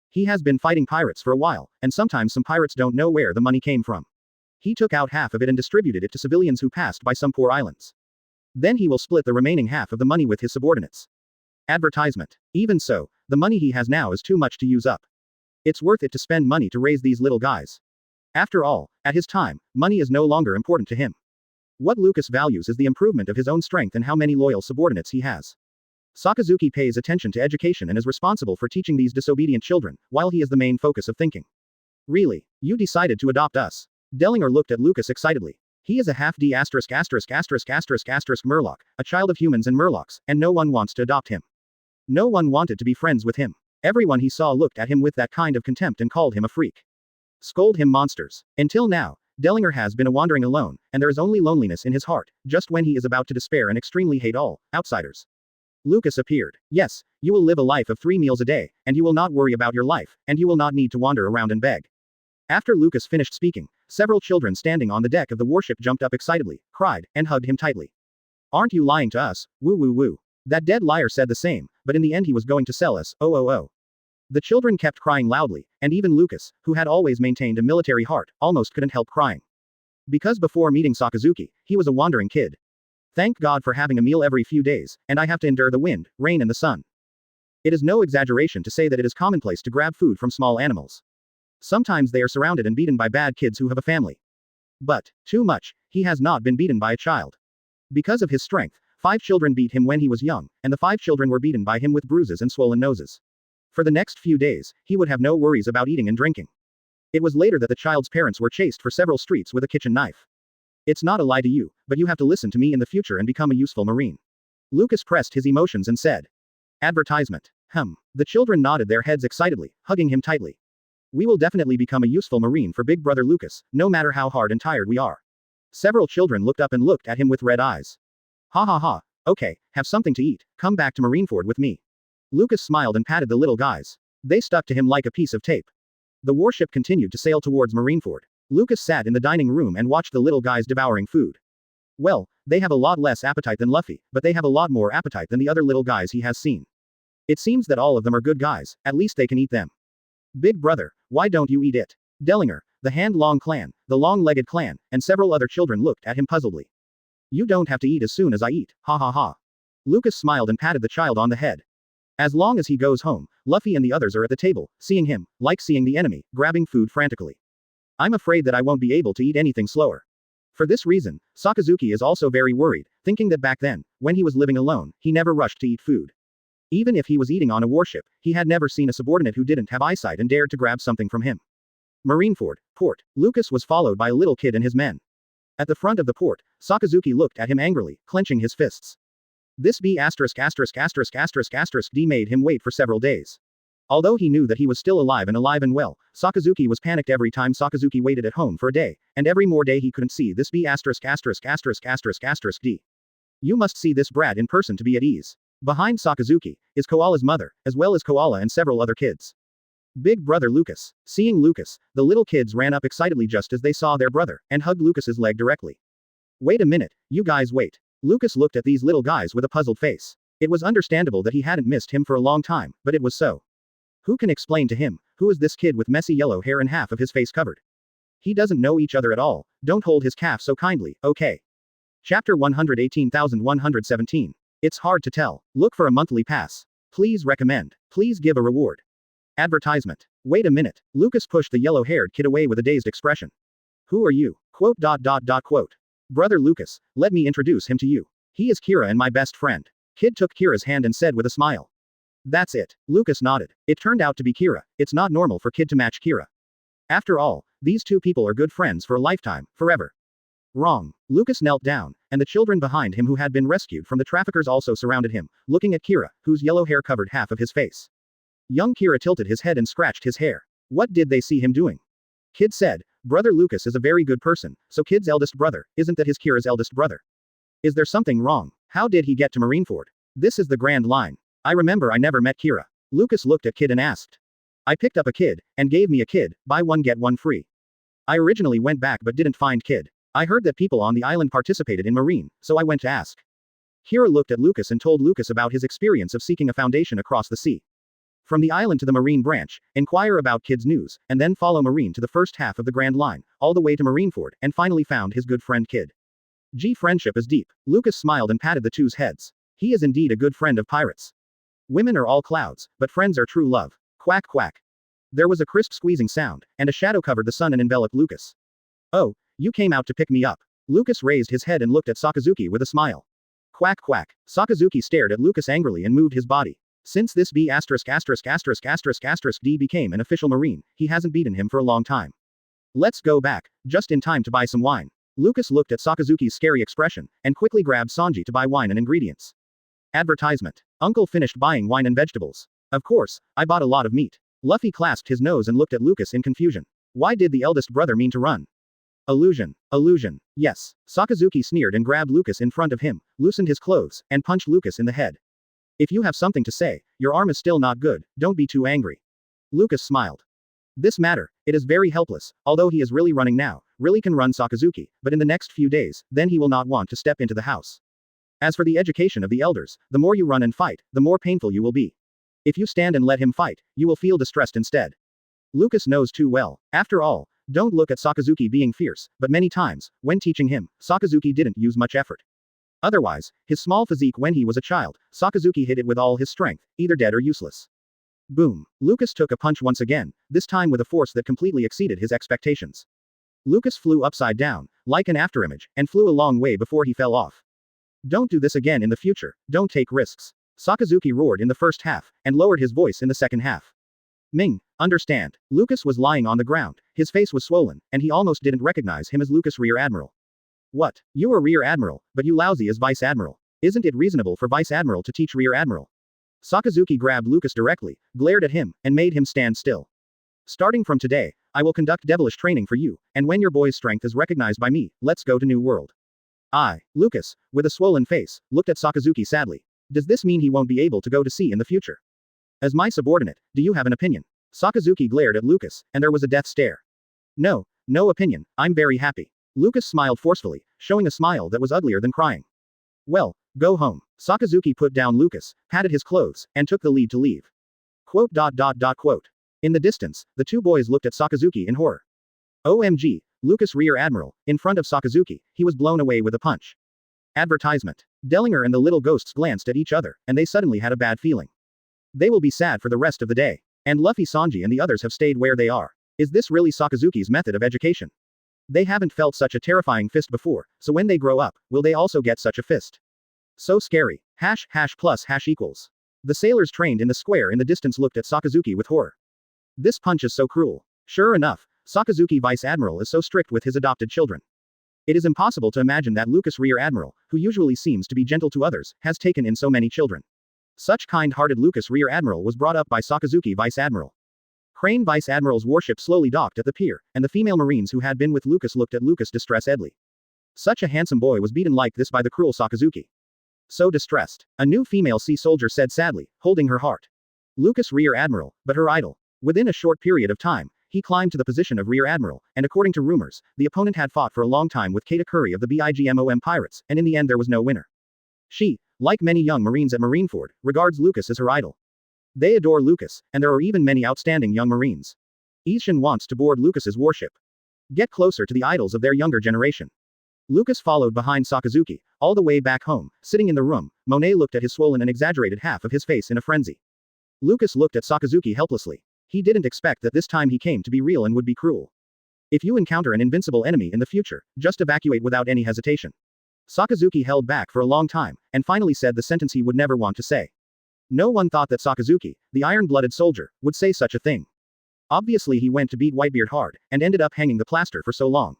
He has been fighting pirates for a while, and sometimes some pirates don't know where the money came from. He took out half of it and distributed it to civilians who passed by some poor islands. Then he will split the remaining half of the money with his subordinates. Advertisement. Even so, the money he has now is too much to use up. It's worth it to spend money to raise these little guys. After all, at his time, money is no longer important to him. What Lucas values is the improvement of his own strength and how many loyal subordinates he has. Sakazuki pays attention to education and is responsible for teaching these disobedient children, while he is the main focus of thinking. Really? You decided to adopt us? Dellinger looked at Lucas excitedly. He is a half-D Murloc, a child of humans and Murlocs, and no one wants to adopt him. No one wanted to be friends with him. Everyone he saw looked at him with that kind of contempt and called him a freak. Scold him monsters. Until now, Dellinger has been a wandering alone, and there is only loneliness in his heart, just when he is about to despair and extremely hate all outsiders. Lucas appeared. Yes, you will live a life of 3 meals a day, and you will not worry about your life, and you will not need to wander around and beg. After Lucas finished speaking, several children standing on the deck of the warship jumped up excitedly, cried, and hugged him tightly. Aren't you lying to us? Woo woo woo. That dead liar said the same, but in the end he was going to sell us, oh. The children kept crying loudly, and even Lucas, who had always maintained a military heart, almost couldn't help crying. Because before meeting Sakazuki, he was a wandering kid. Thank God for having a meal every few days, and I have to endure the wind, rain and the sun. It is no exaggeration to say that it is commonplace to grab food from small animals. Sometimes they are surrounded and beaten by bad kids who have a family. But, too much, he has not been beaten by a child. Because of his strength, 5 children beat him when he was young, and the 5 children were beaten by him with bruises and swollen noses. For the next few days, he would have no worries about eating and drinking. It was later that the child's parents were chased for several streets with a kitchen knife. It's not a lie to you, but you have to listen to me in the future and become a useful Marine. Lucas pressed his emotions and said. Advertisement. The children nodded their heads excitedly, hugging him tightly. We will definitely become a useful Marine for Big Brother Lucas, no matter how hard and tired we are. Several children looked up and looked at him with red eyes. Ha ha ha. Okay, have something to eat, come back to Marineford with me. Lucas smiled and patted the little guys. They stuck to him like a piece of tape. The warship continued to sail towards Marineford. Lucas sat in the dining room and watched the little guys devouring food. Well, they have a lot less appetite than Luffy, but they have a lot more appetite than the other little guys he has seen. It seems that all of them are good guys, at least they can eat them. Big brother, why don't you eat it? Dellinger, the Hand-Long clan, the Long-Legged clan, and several other children looked at him puzzledly. You don't have to eat as soon as I eat, ha ha ha. Lucas smiled and patted the child on the head. As long as he goes home, Luffy and the others are at the table, seeing him, like seeing the enemy, grabbing food frantically. I'm afraid that I won't be able to eat anything slower. For this reason, Sakazuki is also very worried, thinking that back then, when he was living alone, he never rushed to eat food. Even if he was eating on a warship, he had never seen a subordinate who didn't have eyesight and dared to grab something from him. Marineford, port. Lucas was followed by a little kid and his men. At the front of the port, Sakazuki looked at him angrily, clenching his fists. This B*********** D made him wait for several days. Although he knew that he was still alive and well, Sakazuki was panicked every time Sakazuki waited at home for a day, and every more day he couldn't see this B************ D. You must see this brat in person to be at ease. Behind Sakazuki is Koala's mother, as well as Koala and several other kids. Big brother Lucas. Seeing Lucas, the little kids ran up excitedly just as they saw their brother, and hugged Lucas's leg directly. Wait a minute, you guys wait. Lucas looked at these little guys with a puzzled face. It was understandable that he hadn't missed him for a long time, but it was so. Who can explain to him, who is this kid with messy yellow hair and half of his face covered? He doesn't know each other at all, don't hold his calf so kindly, okay. Chapter 118,117. It's hard to tell. Look for a monthly pass. Please recommend. Please give a reward. Advertisement. Wait a minute. Lucas pushed the yellow-haired kid away with a dazed expression. Who are you? Quote. Brother Lucas, let me introduce him to you. He is Kira and my best friend. Kid took Kira's hand and said with a smile. That's it. Lucas nodded. It turned out to be Kira. It's not normal for Kid to match Kira. After all, these two people are good friends for a lifetime, forever. Wrong. Lucas knelt down, and the children behind him who had been rescued from the traffickers also surrounded him, looking at Kira, whose yellow hair covered half of his face. Young Kira tilted his head and scratched his hair. What did they see him doing? Kid said, Brother Lucas is a very good person, so Kid's eldest brother, isn't that his Kira's eldest brother? Is there something wrong? How did he get to Marineford? This is the grand line. I remember I never met Kira. Lucas looked at Kid and asked. I picked up a kid, and gave me a kid, buy one get one free. I originally went back but didn't find Kid. I heard that people on the island participated in Marine, so I went to ask. Kira looked at Lucas and told Lucas about his experience of seeking a foundation across the sea. From the island to the Marine branch, inquire about Kid's news, and then follow Marine to the first half of the Grand Line, all the way to Marineford, and finally found his good friend Kid. Friendship is deep. Lucas smiled and patted the two's heads. He is indeed a good friend of pirates. Women are all clouds, but friends are true love. Quack quack. There was a crisp squeezing sound, and a shadow covered the sun and enveloped Lucas. Oh, you came out to pick me up. Lucas raised his head and looked at Sakazuki with a smile. Quack quack. Sakazuki stared at Lucas angrily and moved his body. Since this B********* D became an official Marine, he hasn't beaten him for a long time. Let's go back, just in time to buy some wine. Lucas looked at Sakazuki's scary expression, and quickly grabbed Sanji to buy wine and ingredients. Advertisement. Uncle finished buying wine and vegetables. Of course, I bought a lot of meat. Luffy clasped his nose and looked at Lucas in confusion. Why did the eldest brother mean to run? Illusion. Illusion. Yes. Sakazuki sneered and grabbed Lucas in front of him, loosened his clothes, and punched Lucas in the head. If you have something to say, your arm is still not good, don't be too angry. Lucas smiled. This matter, it is very helpless, although he is really running now, really can run Sakazuki, but in the next few days, then he will not want to step into the house. As for the education of the elders, the more you run and fight, the more painful you will be. If you stand and let him fight, you will feel distressed instead. Lucas knows too well. After all, don't look at Sakazuki being fierce, but many times, when teaching him, Sakazuki didn't use much effort. Otherwise, his small physique when he was a child, Sakazuki hit it with all his strength, either dead or useless. Boom. Lucas took a punch once again, this time with a force that completely exceeded his expectations. Lucas flew upside down, like an afterimage, and flew a long way before he fell off. Don't do this again in the future, don't take risks. Sakazuki roared in the first half, and lowered his voice in the second half. Ming, understand. Lucas was lying on the ground, his face was swollen, and he almost didn't recognize him as Lucas Rear Admiral. What? You are Rear Admiral, but you lousy as Vice Admiral. Isn't it reasonable for Vice Admiral to teach Rear Admiral? Sakazuki grabbed Lucas directly, glared at him, and made him stand still. Starting from today, I will conduct devilish training for you, and when your boy's strength is recognized by me, let's go to New World. Lucas, with a swollen face, looked at Sakazuki sadly. Does this mean he won't be able to go to sea in the future? As my subordinate, do you have an opinion? Sakazuki glared at Lucas, and there was a death stare. No, No opinion, I'm very happy. Lucas smiled forcefully, showing a smile that was uglier than crying. Well, go home. Sakazuki put down Lucas, patted his clothes, and took the lead to leave. Quote. In the distance, the two boys looked at Sakazuki in horror. OMG, Lucas Rear Admiral, in front of Sakazuki, he was blown away with a punch. Advertisement. Dellinger and the little ghosts glanced at each other, and they suddenly had a bad feeling. They will be sad for the rest of the day. And Luffy Sanji and the others have stayed where they are. Is this really Sakazuki's method of education? They haven't felt such a terrifying fist before, so when they grow up, will they also get such a fist? So scary. #+ equals. The sailors trained in the square in the distance looked at Sakazuki with horror. This punch is so cruel. Sure enough, Sakazuki Vice Admiral is so strict with his adopted children. It is impossible to imagine that Lucas Rear Admiral, who usually seems to be gentle to others, has taken in so many children. Such kind-hearted Lucas Rear Admiral was brought up by Sakazuki Vice Admiral. Crane Vice Admiral's warship slowly docked at the pier, and the female marines who had been with Lucas looked at Lucas distress-edly. Such a handsome boy was beaten like this by the cruel Sakazuki. So distressed. A new female sea soldier said sadly, holding her heart. Lucas Rear Admiral, but her idol. Within a short period of time, he climbed to the position of Rear Admiral, and according to rumors, the opponent had fought for a long time with Katakuri of the BIGMOM pirates, and in the end there was no winner. She, like many young Marines at Marineford, regards Lucas as her idol. They adore Lucas, and there are even many outstanding young Marines. Ishin wants to board Lucas's warship. Get closer to the idols of their younger generation. Lucas followed behind Sakazuki, all the way back home, sitting in the room. Monet looked at his swollen and exaggerated half of his face in a frenzy. Lucas looked at Sakazuki helplessly. He didn't expect that this time he came to be real and would be cruel. If you encounter an invincible enemy in the future, just evacuate without any hesitation. Sakazuki held back for a long time, and finally said the sentence he would never want to say. No one thought that Sakazuki, the iron-blooded soldier, would say such a thing. Obviously he went to beat Whitebeard hard, and ended up hanging the plaster for so long.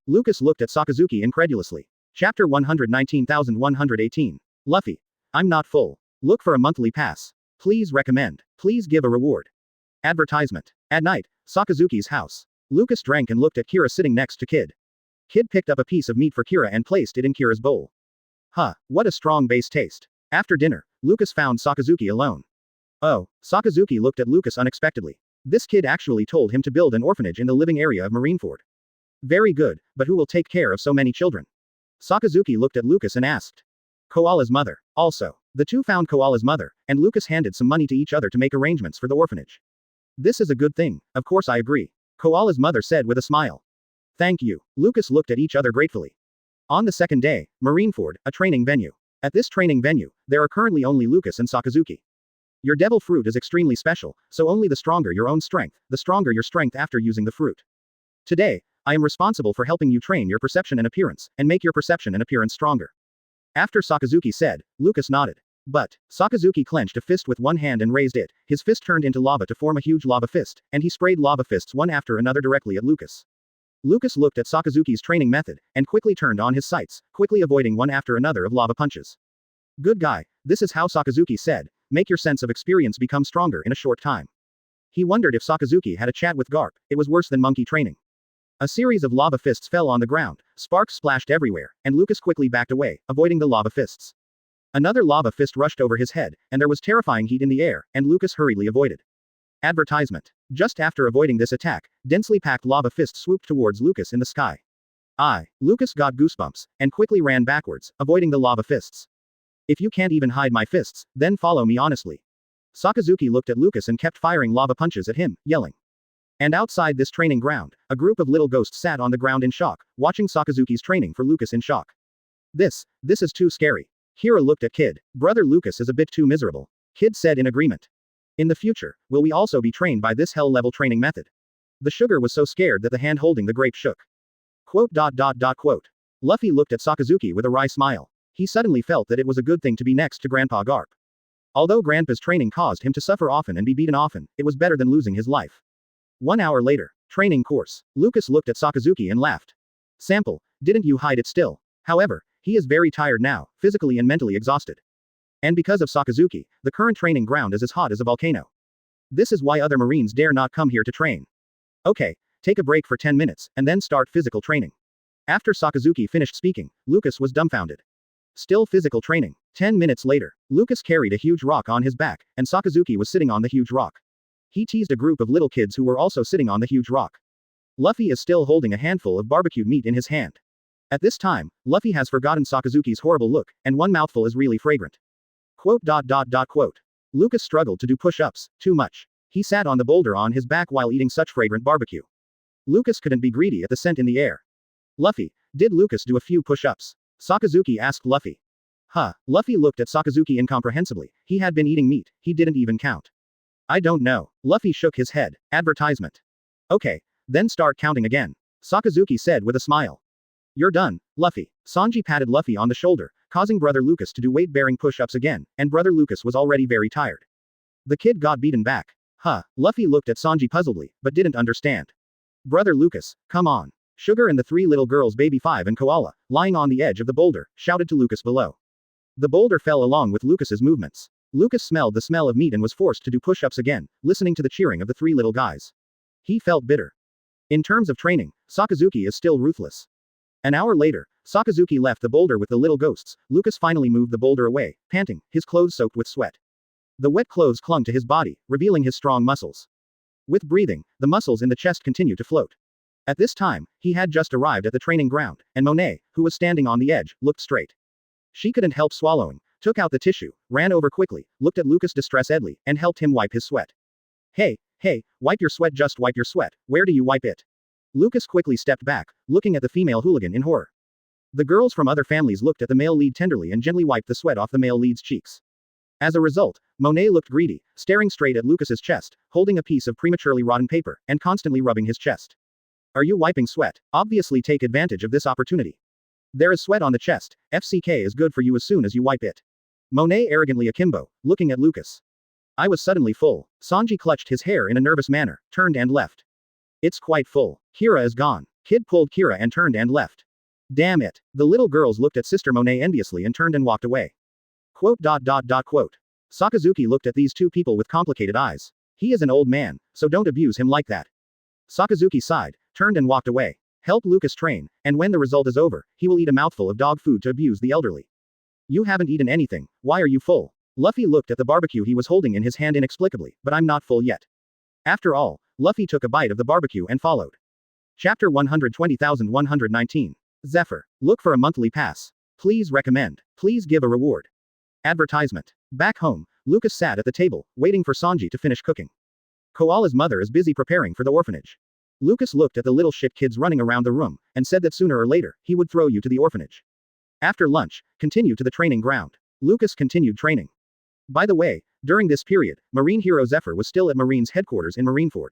Lucas looked at Sakazuki incredulously. Chapter 119,118. Luffy. I'm not full. Look for a monthly pass. Please recommend. Please give a reward. Advertisement. At night, Sakazuki's house. Lucas drank and looked at Kira sitting next to Kid. Kid picked up a piece of meat for Kira and placed it in Kira's bowl. What a strong base taste. After dinner, Lucas found Sakazuki alone. Oh, Sakazuki looked at Lucas unexpectedly. This kid actually told him to build an orphanage in the living area of Marineford. Very good, but who will take care of so many children? Sakazuki looked at Lucas and asked. Koala's mother. Also, the two found Koala's mother, and Lucas handed some money to each other to make arrangements for the orphanage. This is a good thing, of course I agree. Koala's mother said with a smile. Thank you. Lucas looked at each other gratefully. On the second day, Marineford, a training venue. At this training venue, there are currently only Lucas and Sakazuki. Your devil fruit is extremely special, so only the stronger your own strength, the stronger your strength after using the fruit. Today, I am responsible for helping you train your perception and appearance, and make your perception and appearance stronger. After Sakazuki said, Lucas nodded. But, Sakazuki clenched a fist with one hand and raised it, his fist turned into lava to form a huge lava fist, and he sprayed lava fists one after another directly at Lucas. Lucas looked at Sakazuki's training method, and quickly turned on his sights, quickly avoiding one after another of lava punches. Good guy, this is how Sakazuki said, make your sense of experience become stronger in a short time. He wondered if Sakazuki had a chat with Garp, it was worse than monkey training. A series of lava fists fell on the ground, sparks splashed everywhere, and Lucas quickly backed away, avoiding the lava fists. Another lava fist rushed over his head, and there was terrifying heat in the air, and Lucas hurriedly avoided. Advertisement. Just after avoiding this attack, densely packed lava fists swooped towards Lucas in the sky. Lucas got goosebumps, and quickly ran backwards, avoiding the lava fists. If you can't even hide my fists, then follow me honestly. Sakazuki looked at Lucas and kept firing lava punches at him, yelling. And outside this training ground, a group of little ghosts sat on the ground in shock, watching Sakazuki's training for Lucas in shock. This is too scary. Hira looked at Kid. Brother Lucas is a bit too miserable. Kid said in agreement. In the future, will we also be trained by this hell-level training method? The sugar was so scared that the hand holding the grape shook. Quote. Luffy looked at Sakazuki with a wry smile. He suddenly felt that it was a good thing to be next to Grandpa Garp. Although Grandpa's training caused him to suffer often and be beaten often, it was better than losing his life. 1 hour later. Training course. Lucas looked at Sakazuki and laughed. Sample, didn't you hide it still? However, he is very tired now, physically and mentally exhausted. And because of Sakazuki, the current training ground is as hot as a volcano. This is why other Marines dare not come here to train. Okay, take a break for 10 minutes, and then start physical training. After Sakazuki finished speaking, Lucas was dumbfounded. Still physical training. 10 minutes later, Lucas carried a huge rock on his back, and Sakazuki was sitting on the huge rock. He teased a group of little kids who were also sitting on the huge rock. Luffy is still holding a handful of barbecued meat in his hand. At this time, Luffy has forgotten Sakazuki's horrible look, and one mouthful is really fragrant. Quote. Lucas struggled to do push-ups, too much. He sat on the boulder on his back while eating such fragrant barbecue. Lucas couldn't be greedy at the scent in the air. Luffy, did Lucas do a few push-ups? Sakazuki asked Luffy. Luffy looked at Sakazuki incomprehensibly. He had been eating meat, he didn't even count. I don't know. Luffy shook his head. Advertisement. Okay, then start counting again. Sakazuki said with a smile. You're done, Luffy. Sanji patted Luffy on the shoulder, causing Brother Lucas to do weight-bearing push-ups again, and Brother Lucas was already very tired. The kid got beaten back. Luffy looked at Sanji puzzledly, but didn't understand. Brother Lucas, come on. Sugar and the three little girls Baby 5 and Koala, lying on the edge of the boulder, shouted to Lucas below. The boulder fell along with Lucas's movements. Lucas smelled the smell of meat and was forced to do push-ups again, listening to the cheering of the three little guys. He felt bitter. In terms of training, Sakazuki is still ruthless. An hour later, Sakazuki left the boulder with the little ghosts. Lucas finally moved the boulder away, panting, his clothes soaked with sweat. The wet clothes clung to his body, revealing his strong muscles. With breathing, the muscles in the chest continued to float. At this time, he had just arrived at the training ground, and Monet, who was standing on the edge, looked straight. She couldn't help swallowing, took out the tissue, ran over quickly, looked at Lucas distress-edly, and helped him wipe his sweat. Hey, wipe your sweat, just wipe your sweat, where do you wipe it? Lucas quickly stepped back, looking at the female hooligan in horror. The girls from other families looked at the male lead tenderly and gently wiped the sweat off the male lead's cheeks. As a result, Monet looked greedy, staring straight at Lucas's chest, holding a piece of prematurely rotten paper, and constantly rubbing his chest. Are you wiping sweat? Obviously take advantage of this opportunity. There is sweat on the chest, FCK is good for you as soon as you wipe it. Monet arrogantly akimbo, looking at Lucas. I was suddenly full. Sanji clutched his hair in a nervous manner, turned and left. It's quite full. Kira is gone. Kid pulled Kira and turned and left. Damn it. The little girls looked at Sister Monet enviously and turned and walked away. Quote. Sakazuki looked at these two people with complicated eyes. He is an old man, so don't abuse him like that. Sakazuki sighed, turned and walked away. Help Lucas train, and when the result is over, he will eat a mouthful of dog food to abuse the elderly. You haven't eaten anything, why are you full? Luffy looked at the barbecue he was holding in his hand inexplicably, but I'm not full yet. After all, Luffy took a bite of the barbecue and followed. Chapter 120,119. Zephyr. Look for a monthly pass. Please recommend. Please give a reward. Advertisement. Back home, Lucas sat at the table, waiting for Sanji to finish cooking. Koala's mother is busy preparing for the orphanage. Lucas looked at the little shit kids running around the room, and said that sooner or later, he would throw you to the orphanage. After lunch, continue to the training ground. Lucas continued training. By the way, during this period, Marine hero Zephyr was still at Marine's headquarters in Marineford.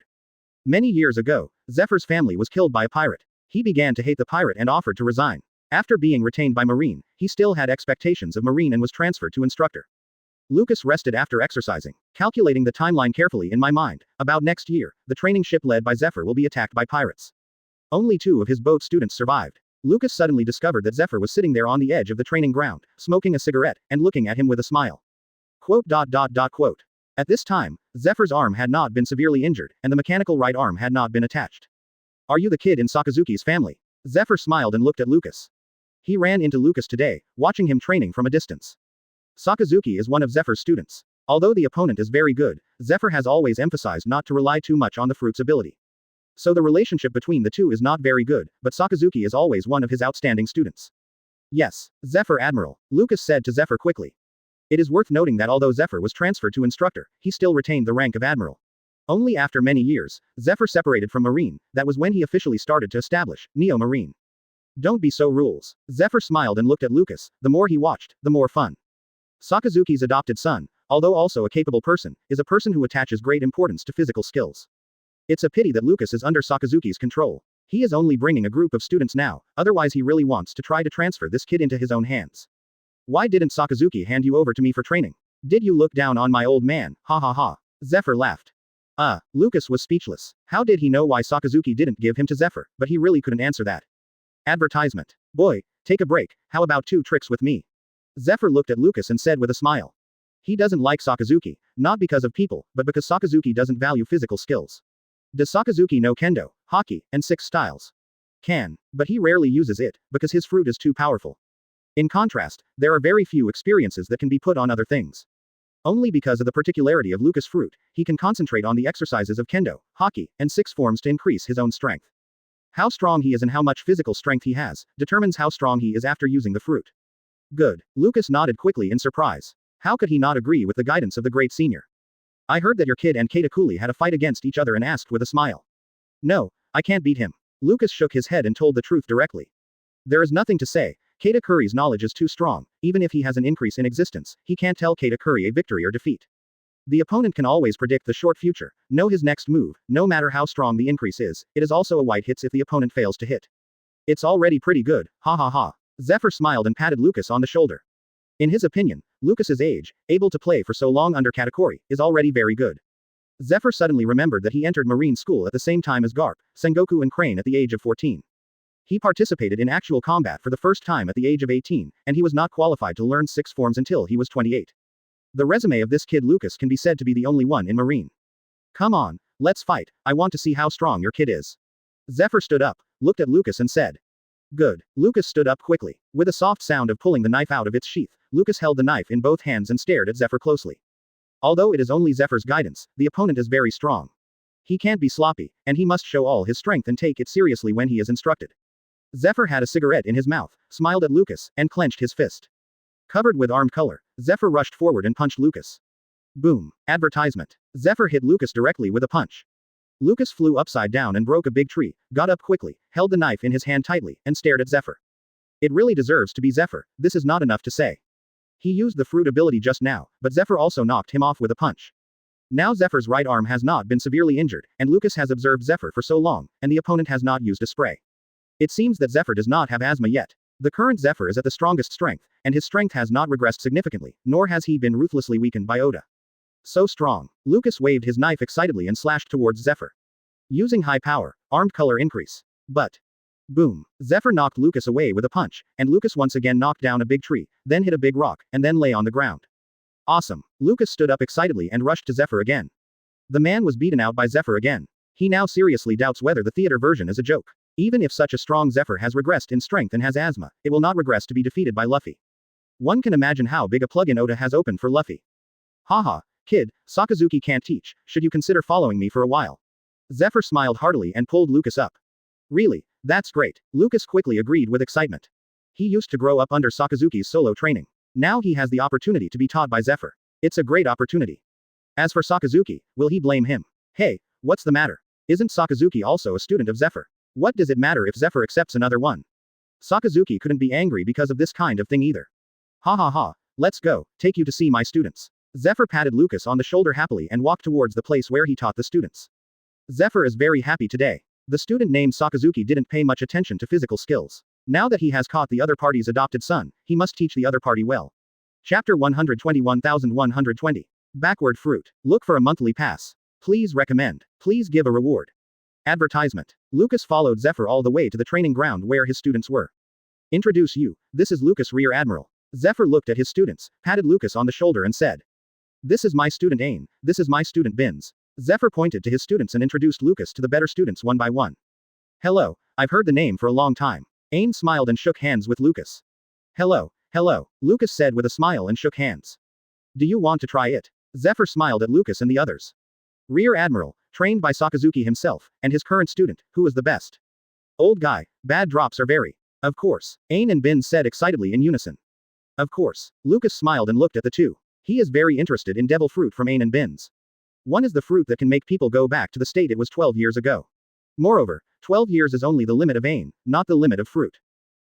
Many years ago, Zephyr's family was killed by a pirate. He began to hate the pirate and offered to resign. After being retained by Marine, he still had expectations of Marine and was transferred to instructor. Lucas rested after exercising, calculating the timeline carefully in my mind. About next year, the training ship led by Zephyr will be attacked by pirates. Only 2 of his boat students survived. Lucas suddenly discovered that Zephyr was sitting there on the edge of the training ground, smoking a cigarette, and looking at him with a smile. Quote. At this time, Zephyr's arm had not been severely injured, and the mechanical right arm had not been attached. Are you the kid in Sakazuki's family? Zephyr smiled and looked at Lucas. He ran into Lucas today, watching him training from a distance. Sakazuki is one of Zephyr's students. Although the opponent is very good, Zephyr has always emphasized not to rely too much on the fruit's ability. So the relationship between the two is not very good, but Sakazuki is always one of his outstanding students. Yes, Zephyr Admiral, Lucas said to Zephyr quickly. It is worth noting that although Zephyr was transferred to instructor, he still retained the rank of Admiral. Only after many years, Zephyr separated from Marine, that was when he officially started to establish Neo Marine. Don't be so rules. Zephyr smiled and looked at Lucas. The more he watched, the more fun. Sakazuki's adopted son, although also a capable person, is a person who attaches great importance to physical skills. It's a pity that Lucas is under Sakazuki's control. He is only bringing a group of students now, otherwise he really wants to try to transfer this kid into his own hands. Why didn't Sakazuki hand you over to me for training? Did you look down on my old man? Ha ha ha. Zephyr laughed. Lucas was speechless. How did he know why Sakazuki didn't give him to Zephyr, but he really couldn't answer that. Advertisement. Boy, take a break, how about 2 tricks with me? Zephyr looked at Lucas and said with a smile. He doesn't like Sakazuki, not because of people, but because Sakazuki doesn't value physical skills. Does Sakazuki know kendo, hockey, and 6 styles? Can, but he rarely uses it, because his fruit is too powerful. In contrast, there are very few experiences that can be put on other things. Only because of the particularity of Lucas' fruit, he can concentrate on the exercises of kendo, hockey, and 6 forms to increase his own strength. How strong he is and how much physical strength he has, determines how strong he is after using the fruit. Good. Lucas nodded quickly in surprise. How could he not agree with the guidance of the great senior? I heard that your kid and Katakuri had a fight against each other and asked with a smile. No, I can't beat him. Lucas shook his head and told the truth directly. There is nothing to say. Katakuri's knowledge is too strong. Even if he has an increase in existence, he can't tell Katakuri a victory or defeat. The opponent can always predict the short future, know his next move, no matter how strong the increase is. It is also a white hits if the opponent fails to hit. It's already pretty good, ha ha ha. Zephyr smiled and patted Lucas on the shoulder. In his opinion, Lucas's age, able to play for so long under Katakuri, is already very good. Zephyr suddenly remembered that he entered marine school at the same time as Garp, Sengoku and Crane at the age of 14. He participated in actual combat for the first time at the age of 18, and he was not qualified to learn 6 forms until he was 28. The resume of this kid Lucas can be said to be the only one in marine. Come on, let's fight, I want to see how strong your kid is. Zephyr stood up, looked at Lucas and said. Good. Lucas stood up quickly. With a soft sound of pulling the knife out of its sheath, Lucas held the knife in both hands and stared at Zephyr closely. Although it is only Zephyr's guidance, the opponent is very strong. He can't be sloppy, and he must show all his strength and take it seriously when he is instructed. Zephyr had a cigarette in his mouth, smiled at Lucas, and clenched his fist. Covered with armed color, Zephyr rushed forward and punched Lucas. Boom. Advertisement. Zephyr hit Lucas directly with a punch. Lucas flew upside down and broke a big tree, got up quickly, held the knife in his hand tightly, and stared at Zephyr. It really deserves to be Zephyr, this is not enough to say. He used the fruit ability just now, but Zephyr also knocked him off with a punch. Now Zephyr's right arm has not been severely injured, and Lucas has observed Zephyr for so long, and the opponent has not used a spray. It seems that Zephyr does not have asthma yet. The current Zephyr is at the strongest strength, and his strength has not regressed significantly, nor has he been ruthlessly weakened by Oda. So strong. Lucas waved his knife excitedly and slashed towards Zephyr. Using high power, armed color increase. But. Boom. Zephyr knocked Lucas away with a punch, and Lucas once again knocked down a big tree, then hit a big rock, and then lay on the ground. Awesome. Lucas stood up excitedly and rushed to Zephyr again. The man was beaten out by Zephyr again. He now seriously doubts whether the theater version is a joke. Even if such a strong Zephyr has regressed in strength and has asthma, it will not regress to be defeated by Luffy. One can imagine how big a plug-in Oda has opened for Luffy. Haha, kid, Sakazuki can't teach, should you consider following me for a while? Zephyr smiled heartily and pulled Lucas up. Really? That's great. Lucas quickly agreed with excitement. He used to grow up under Sakazuki's solo training. Now he has the opportunity to be taught by Zephyr. It's a great opportunity. As for Sakazuki, will he blame him? Hey, what's the matter? Isn't Sakazuki also a student of Zephyr? What does it matter if Zephyr accepts another one? Sakazuki couldn't be angry because of this kind of thing either. Ha ha ha, let's go, take you to see my students. Zephyr patted Lucas on the shoulder happily and walked towards the place where he taught the students. Zephyr is very happy today. The student named Sakazuki didn't pay much attention to physical skills. Now that he has caught the other party's adopted son, he must teach the other party well. Chapter 121,120. Backward fruit. Look for a monthly pass. Please recommend. Please give a reward. Advertisement. Lucas followed Zephyr all the way to the training ground where his students were. Introduce you, this is Lucas Rear Admiral. Zephyr looked at his students, patted Lucas on the shoulder and said. This is my student Ain, this is my student Bins. Zephyr pointed to his students and introduced Lucas to the better students one by one. Hello, I've heard the name for a long time. Ain smiled and shook hands with Lucas. Hello, Lucas said with a smile and shook hands. Do you want to try it? Zephyr smiled at Lucas and the others. Rear Admiral, trained by Sakazuki himself, and his current student, who was the best? Old guy, bad drops are very. Of course, Ain and Bin said excitedly in unison. Of course, Lucas smiled and looked at the two. He is very interested in devil fruit from Ain and Bin's. One is the fruit that can make people go back to the state it was 12 years ago. Moreover, 12 years is only the limit of Ain, not the limit of fruit.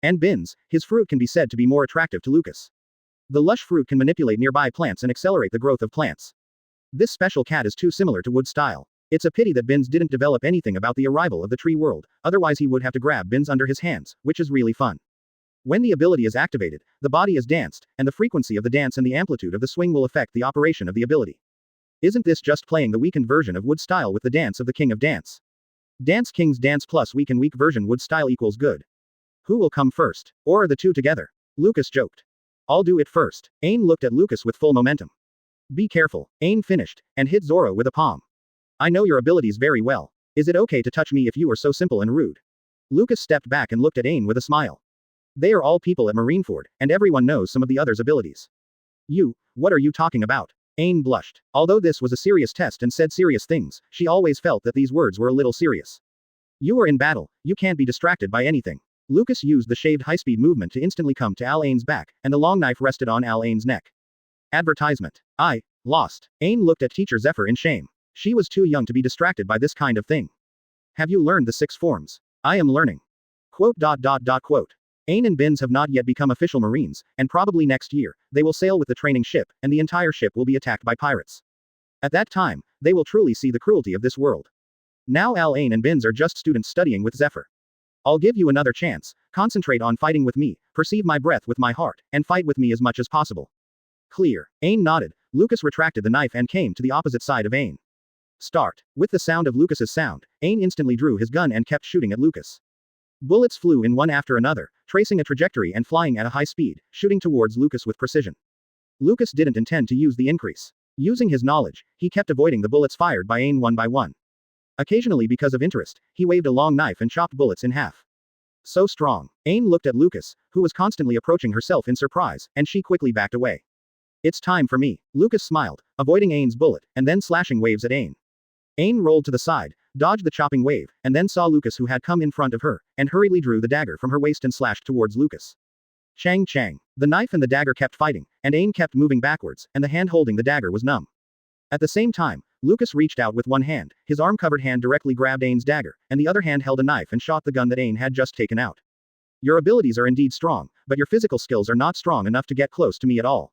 And Bin's, his fruit can be said to be more attractive to Lucas. The lush fruit can manipulate nearby plants and accelerate the growth of plants. This special cat is too similar to wood style. It's a pity that Bin's didn't develop anything about the arrival of the tree world, otherwise he would have to grab Bin's under his hands, which is really fun. When the ability is activated, the body is danced, and the frequency of the dance and the amplitude of the swing will affect the operation of the ability. Isn't this just playing the weakened version of wood style with the dance of the king of dance? Dance King's dance plus weak version wood style equals good. Who will come first? Or are the two together? Lucas joked. I'll do it first. Ain looked at Lucas with full momentum. Be careful. Ain finished, and hit Zoro with a palm. I know your abilities very well. Is it okay to touch me if you are so simple and rude? Lucas stepped back and looked at Ain with a smile. They are all people at Marineford, and everyone knows some of the others' abilities. What are you talking about? Ain blushed. Although this was a serious test and said serious things, she always felt that these words were a little serious. You are in battle, you can't be distracted by anything. Lucas used the shaved high-speed movement to instantly come to Al Ain's back, and the long knife rested on Al Ain's neck. Advertisement. I lost. Ain looked at teacher Zephyr in shame. She was too young to be distracted by this kind of thing. Have you learned the 6 forms? I am learning. Quote. Ain and Binz have not yet become official Marines, and probably next year, they will sail with the training ship, and the entire ship will be attacked by pirates. At that time, they will truly see the cruelty of this world. Now Al Ain and Binz are just students studying with Zephyr. I'll give you another chance, concentrate on fighting with me, perceive my breath with my heart, and fight with me as much as possible. Clear. Ain nodded. Lucas retracted the knife and came to the opposite side of Ain. Start. With the sound of Lucas's sound, Ain instantly drew his gun and kept shooting at Lucas. Bullets flew in one after another, tracing a trajectory and flying at a high speed, shooting towards Lucas with precision. Lucas didn't intend to use the increase. Using his knowledge, he kept avoiding the bullets fired by Ain one by one. Occasionally, because of interest, he waved a long knife and chopped bullets in half. So strong. Ain looked at Lucas, who was constantly approaching herself in surprise, and she quickly backed away. It's time for me. Lucas smiled, avoiding Ain's bullet, and then slashing waves at Ain. Ain rolled to the side, dodged the chopping wave, and then saw Lucas who had come in front of her, and hurriedly drew the dagger from her waist and slashed towards Lucas. Chang chang. The knife and the dagger kept fighting, and Ain kept moving backwards, and the hand holding the dagger was numb. At the same time, Lucas reached out with one hand, his arm-covered hand directly grabbed Ain's dagger, and the other hand held a knife and shot the gun that Ain had just taken out. Your abilities are indeed strong, but your physical skills are not strong enough to get close to me at all.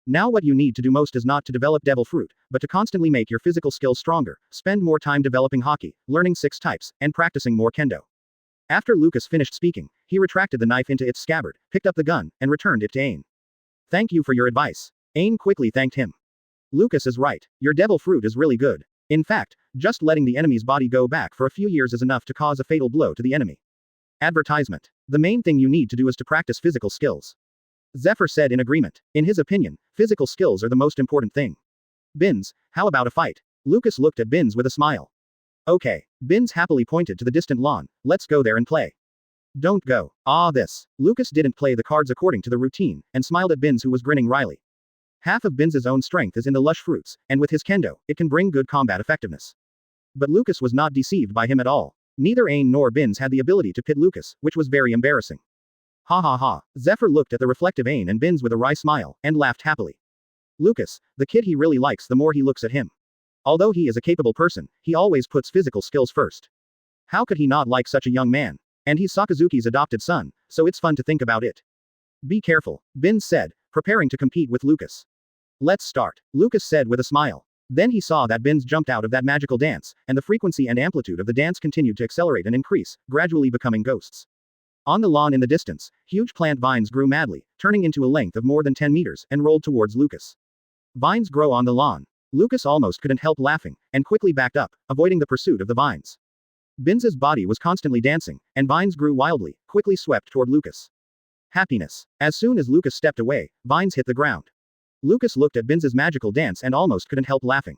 Now what you need to do most is not to develop devil fruit, but to constantly make your physical skills stronger, spend more time developing hockey, learning 6 types, and practicing more kendo. After Lucas finished speaking, he retracted the knife into its scabbard, picked up the gun, and returned it to Ain. Thank you for your advice. Ain quickly thanked him. Lucas is right. Your devil fruit is really good. In fact, just letting the enemy's body go back for a few years is enough to cause a fatal blow to the enemy. Advertisement. The main thing you need to do is to practice physical skills. Zephyr said in agreement. In his opinion, physical skills are the most important thing. Binz, how about a fight? Lucas looked at Binz with a smile. Okay. Binz happily pointed to the distant lawn. Let's go there and play. Don't go. This. Lucas didn't play the cards according to the routine, and smiled at Binz who was grinning wryly. Half of Binz's own strength is in the lush fruits, and with his kendo, it can bring good combat effectiveness. But Lucas was not deceived by him at all. Neither Ain nor Binz had the ability to pit Lucas, which was very embarrassing. Ha ha ha. Zephyr looked at the reflective Ain and Binz with a wry smile, and laughed happily. Lucas, the kid he really likes the more he looks at him. Although he is a capable person, he always puts physical skills first. How could he not like such a young man? And he's Sakazuki's adopted son, so it's fun to think about it. Be careful, Binz said, preparing to compete with Lucas. Let's start, Lucas said with a smile. Then he saw that Binz jumped out of that magical dance, and the frequency and amplitude of the dance continued to accelerate and increase, gradually becoming ghosts. On the lawn in the distance, huge plant vines grew madly, turning into a length of more than 10 meters, and rolled towards Lucas. Vines grow on the lawn. Lucas almost couldn't help laughing, and quickly backed up, avoiding the pursuit of the vines. Binz's body was constantly dancing, and vines grew wildly, quickly swept toward Lucas. Happiness. As soon as Lucas stepped away, vines hit the ground. Lucas looked at Binz's magical dance and almost couldn't help laughing.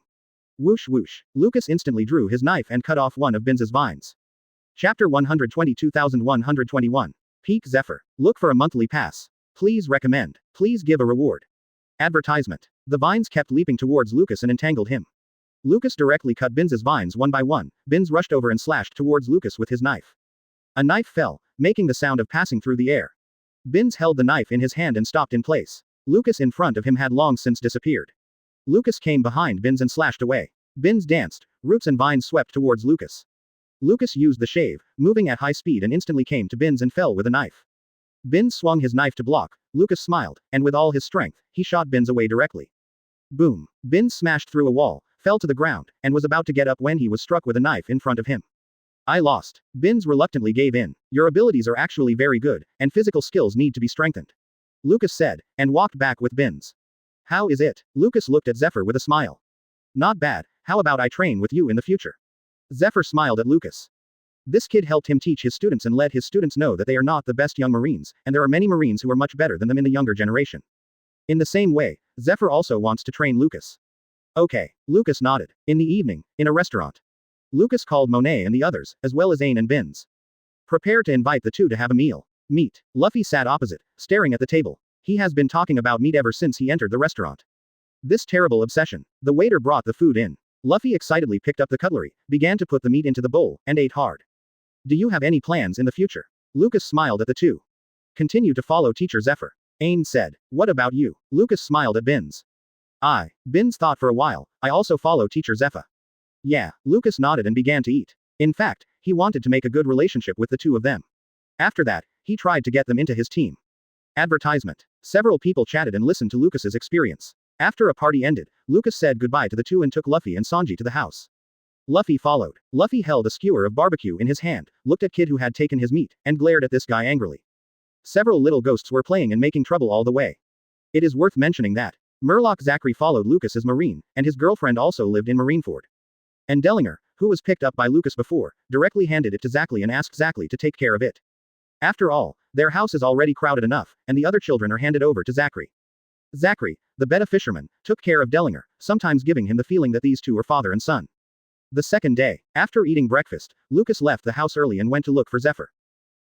Whoosh whoosh. Lucas instantly drew his knife and cut off one of Binz's vines. Chapter 122,121. Peak Zephyr. Look for a monthly pass. Please recommend. Please give a reward. Advertisement. The vines kept leaping towards Lucas and entangled him. Lucas directly cut Binz's vines one by one. Binz rushed over and slashed towards Lucas with his knife. A knife fell, making the sound of passing through the air. Binz held the knife in his hand and stopped in place. Lucas in front of him had long since disappeared. Lucas came behind Binz and slashed away. Binz danced, roots and vines swept towards Lucas. Lucas used the shave, moving at high speed and instantly came to Binz and fell with a knife. Binz swung his knife to block, Lucas smiled, and with all his strength, he shot Binz away directly. Boom. Binz smashed through a wall, fell to the ground, and was about to get up when he was struck with a knife in front of him. I lost. Binz reluctantly gave in. Your abilities are actually very good, and physical skills need to be strengthened. Lucas said, and walked back with Binz. How is it? Lucas looked at Zephyr with a smile. Not bad, how about I train with you in the future? Zephyr smiled at Lucas. This kid helped him teach his students and let his students know that they are not the best young Marines, and there are many Marines who are much better than them in the younger generation. In the same way, Zephyr also wants to train Lucas. Okay, Lucas nodded. In the evening, in a restaurant. Lucas called Monet and the others, as well as Ain and Binz. Prepare to invite the two to have a meal. Meat. Luffy sat opposite, staring at the table. He has been talking about meat ever since he entered the restaurant. This terrible obsession. The waiter brought the food in. Luffy excitedly picked up the cutlery, began to put the meat into the bowl, and ate hard. Do you have any plans in the future? Lucas smiled at the two. Continue to follow Teacher Zephyr. Ain said. What about you? Lucas smiled at Binz. Binz thought for a while. I also follow Teacher Zephyr. Yeah, Lucas nodded and began to eat. In fact, he wanted to make a good relationship with the two of them. After that, he tried to get them into his team. Advertisement. Several people chatted and listened to Lucas's experience. After a party ended, Lucas said goodbye to the two and took Luffy and Sanji to the house. Luffy followed. Luffy held a skewer of barbecue in his hand, looked at Kid who had taken his meat, and glared at this guy angrily. Several little ghosts were playing and making trouble all the way. It is worth mentioning that Murloc Zachary followed Lucas as Marine, and his girlfriend also lived in Marineford. And Dellinger, who was picked up by Lucas before, directly handed it to Zachary and asked Zachary to take care of it. After all, their house is already crowded enough, and the other children are handed over to Zachary. Zachary, the betta fisherman, took care of Dellinger, sometimes giving him the feeling that these two are father and son. The second day, after eating breakfast, Lucas left the house early and went to look for Zephyr.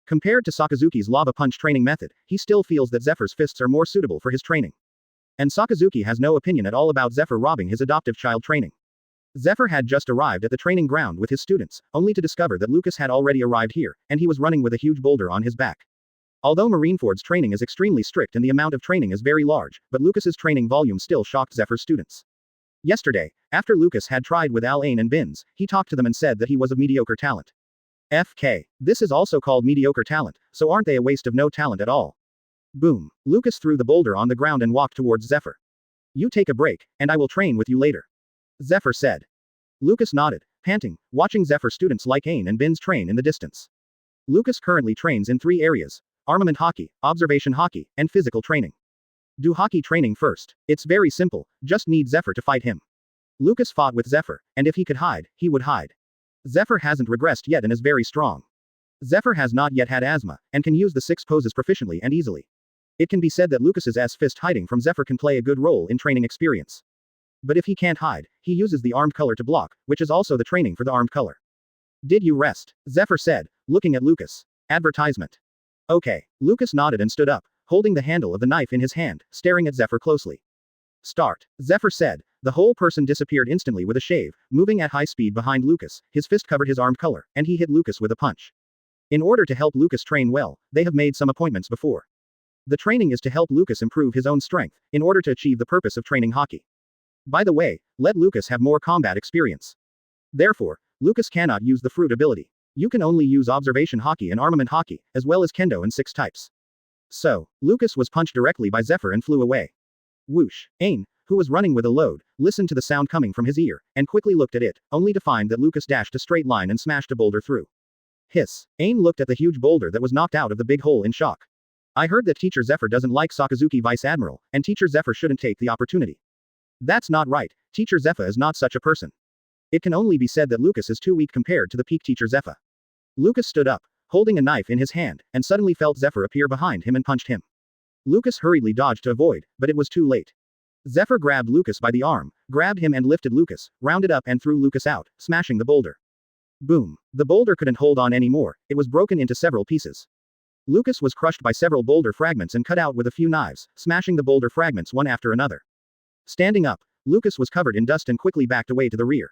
Compared to Sakazuki's lava punch training method, he still feels that Zephyr's fists are more suitable for his training. And Sakazuki has no opinion at all about Zephyr robbing his adoptive child training. Zephyr had just arrived at the training ground with his students, only to discover that Lucas had already arrived here, and he was running with a huge boulder on his back. Although Marineford's training is extremely strict and the amount of training is very large, but Lucas's training volume still shocked Zephyr's students. Yesterday, after Lucas had tried with Al Ain and Binz, he talked to them and said that he was of mediocre talent. FK. This is also called mediocre talent, so aren't they a waste of no talent at all? Boom. Lucas threw the boulder on the ground and walked towards Zephyr. You take a break, and I will train with you later. Zephyr said. Lucas nodded, panting, watching Zephyr students like Ain and Binz train in the distance. Lucas currently trains in 3 areas: armament hockey, observation hockey, and physical training. Do hockey training first. It's very simple, just need Zephyr to fight him. Lucas fought with Zephyr, and if he could hide, he would hide. Zephyr hasn't regressed yet and is very strong. Zephyr has not yet had asthma, and can use the 6 poses proficiently and easily. It can be said that Lucas's S-fist hiding from Zephyr can play a good role in training experience. But if he can't hide, he uses the armed color to block, which is also the training for the armed color. Did you rest? Zephyr said, looking at Lucas. Advertisement. Okay. Lucas nodded and stood up, holding the handle of the knife in his hand, staring at Zephyr closely. Start. Zephyr said. The whole person disappeared instantly with a shave, moving at high speed behind Lucas, his fist covered his armed color, and he hit Lucas with a punch. In order to help Lucas train well, they have made some appointments before. The training is to help Lucas improve his own strength, in order to achieve the purpose of training hockey. By the way, let Lucas have more combat experience. Therefore, Lucas cannot use the fruit ability. You can only use observation hockey and armament hockey, as well as kendo and 6 types. So, Lucas was punched directly by Zephyr and flew away. Whoosh. Ain, who was running with a load, listened to the sound coming from his ear, and quickly looked at it, only to find that Lucas dashed a straight line and smashed a boulder through. Hiss. Ain looked at the huge boulder that was knocked out of the big hole in shock. I heard that Teacher Zephyr doesn't like Sakazuki Vice Admiral, and Teacher Zephyr shouldn't take the opportunity. That's not right. Teacher Zephyr is not such a person. It can only be said that Lucas is too weak compared to the peak Teacher Zephyr. Lucas stood up, holding a knife in his hand, and suddenly felt Zephyr appear behind him and punched him. Lucas hurriedly dodged to avoid, but it was too late. Zephyr grabbed Lucas by the arm, grabbed him and lifted Lucas, rounded up and threw Lucas out, smashing the boulder. Boom. The boulder couldn't hold on anymore, it was broken into several pieces. Lucas was crushed by several boulder fragments and cut out with a few knives, smashing the boulder fragments one after another. Standing up, Lucas was covered in dust and quickly backed away to the rear.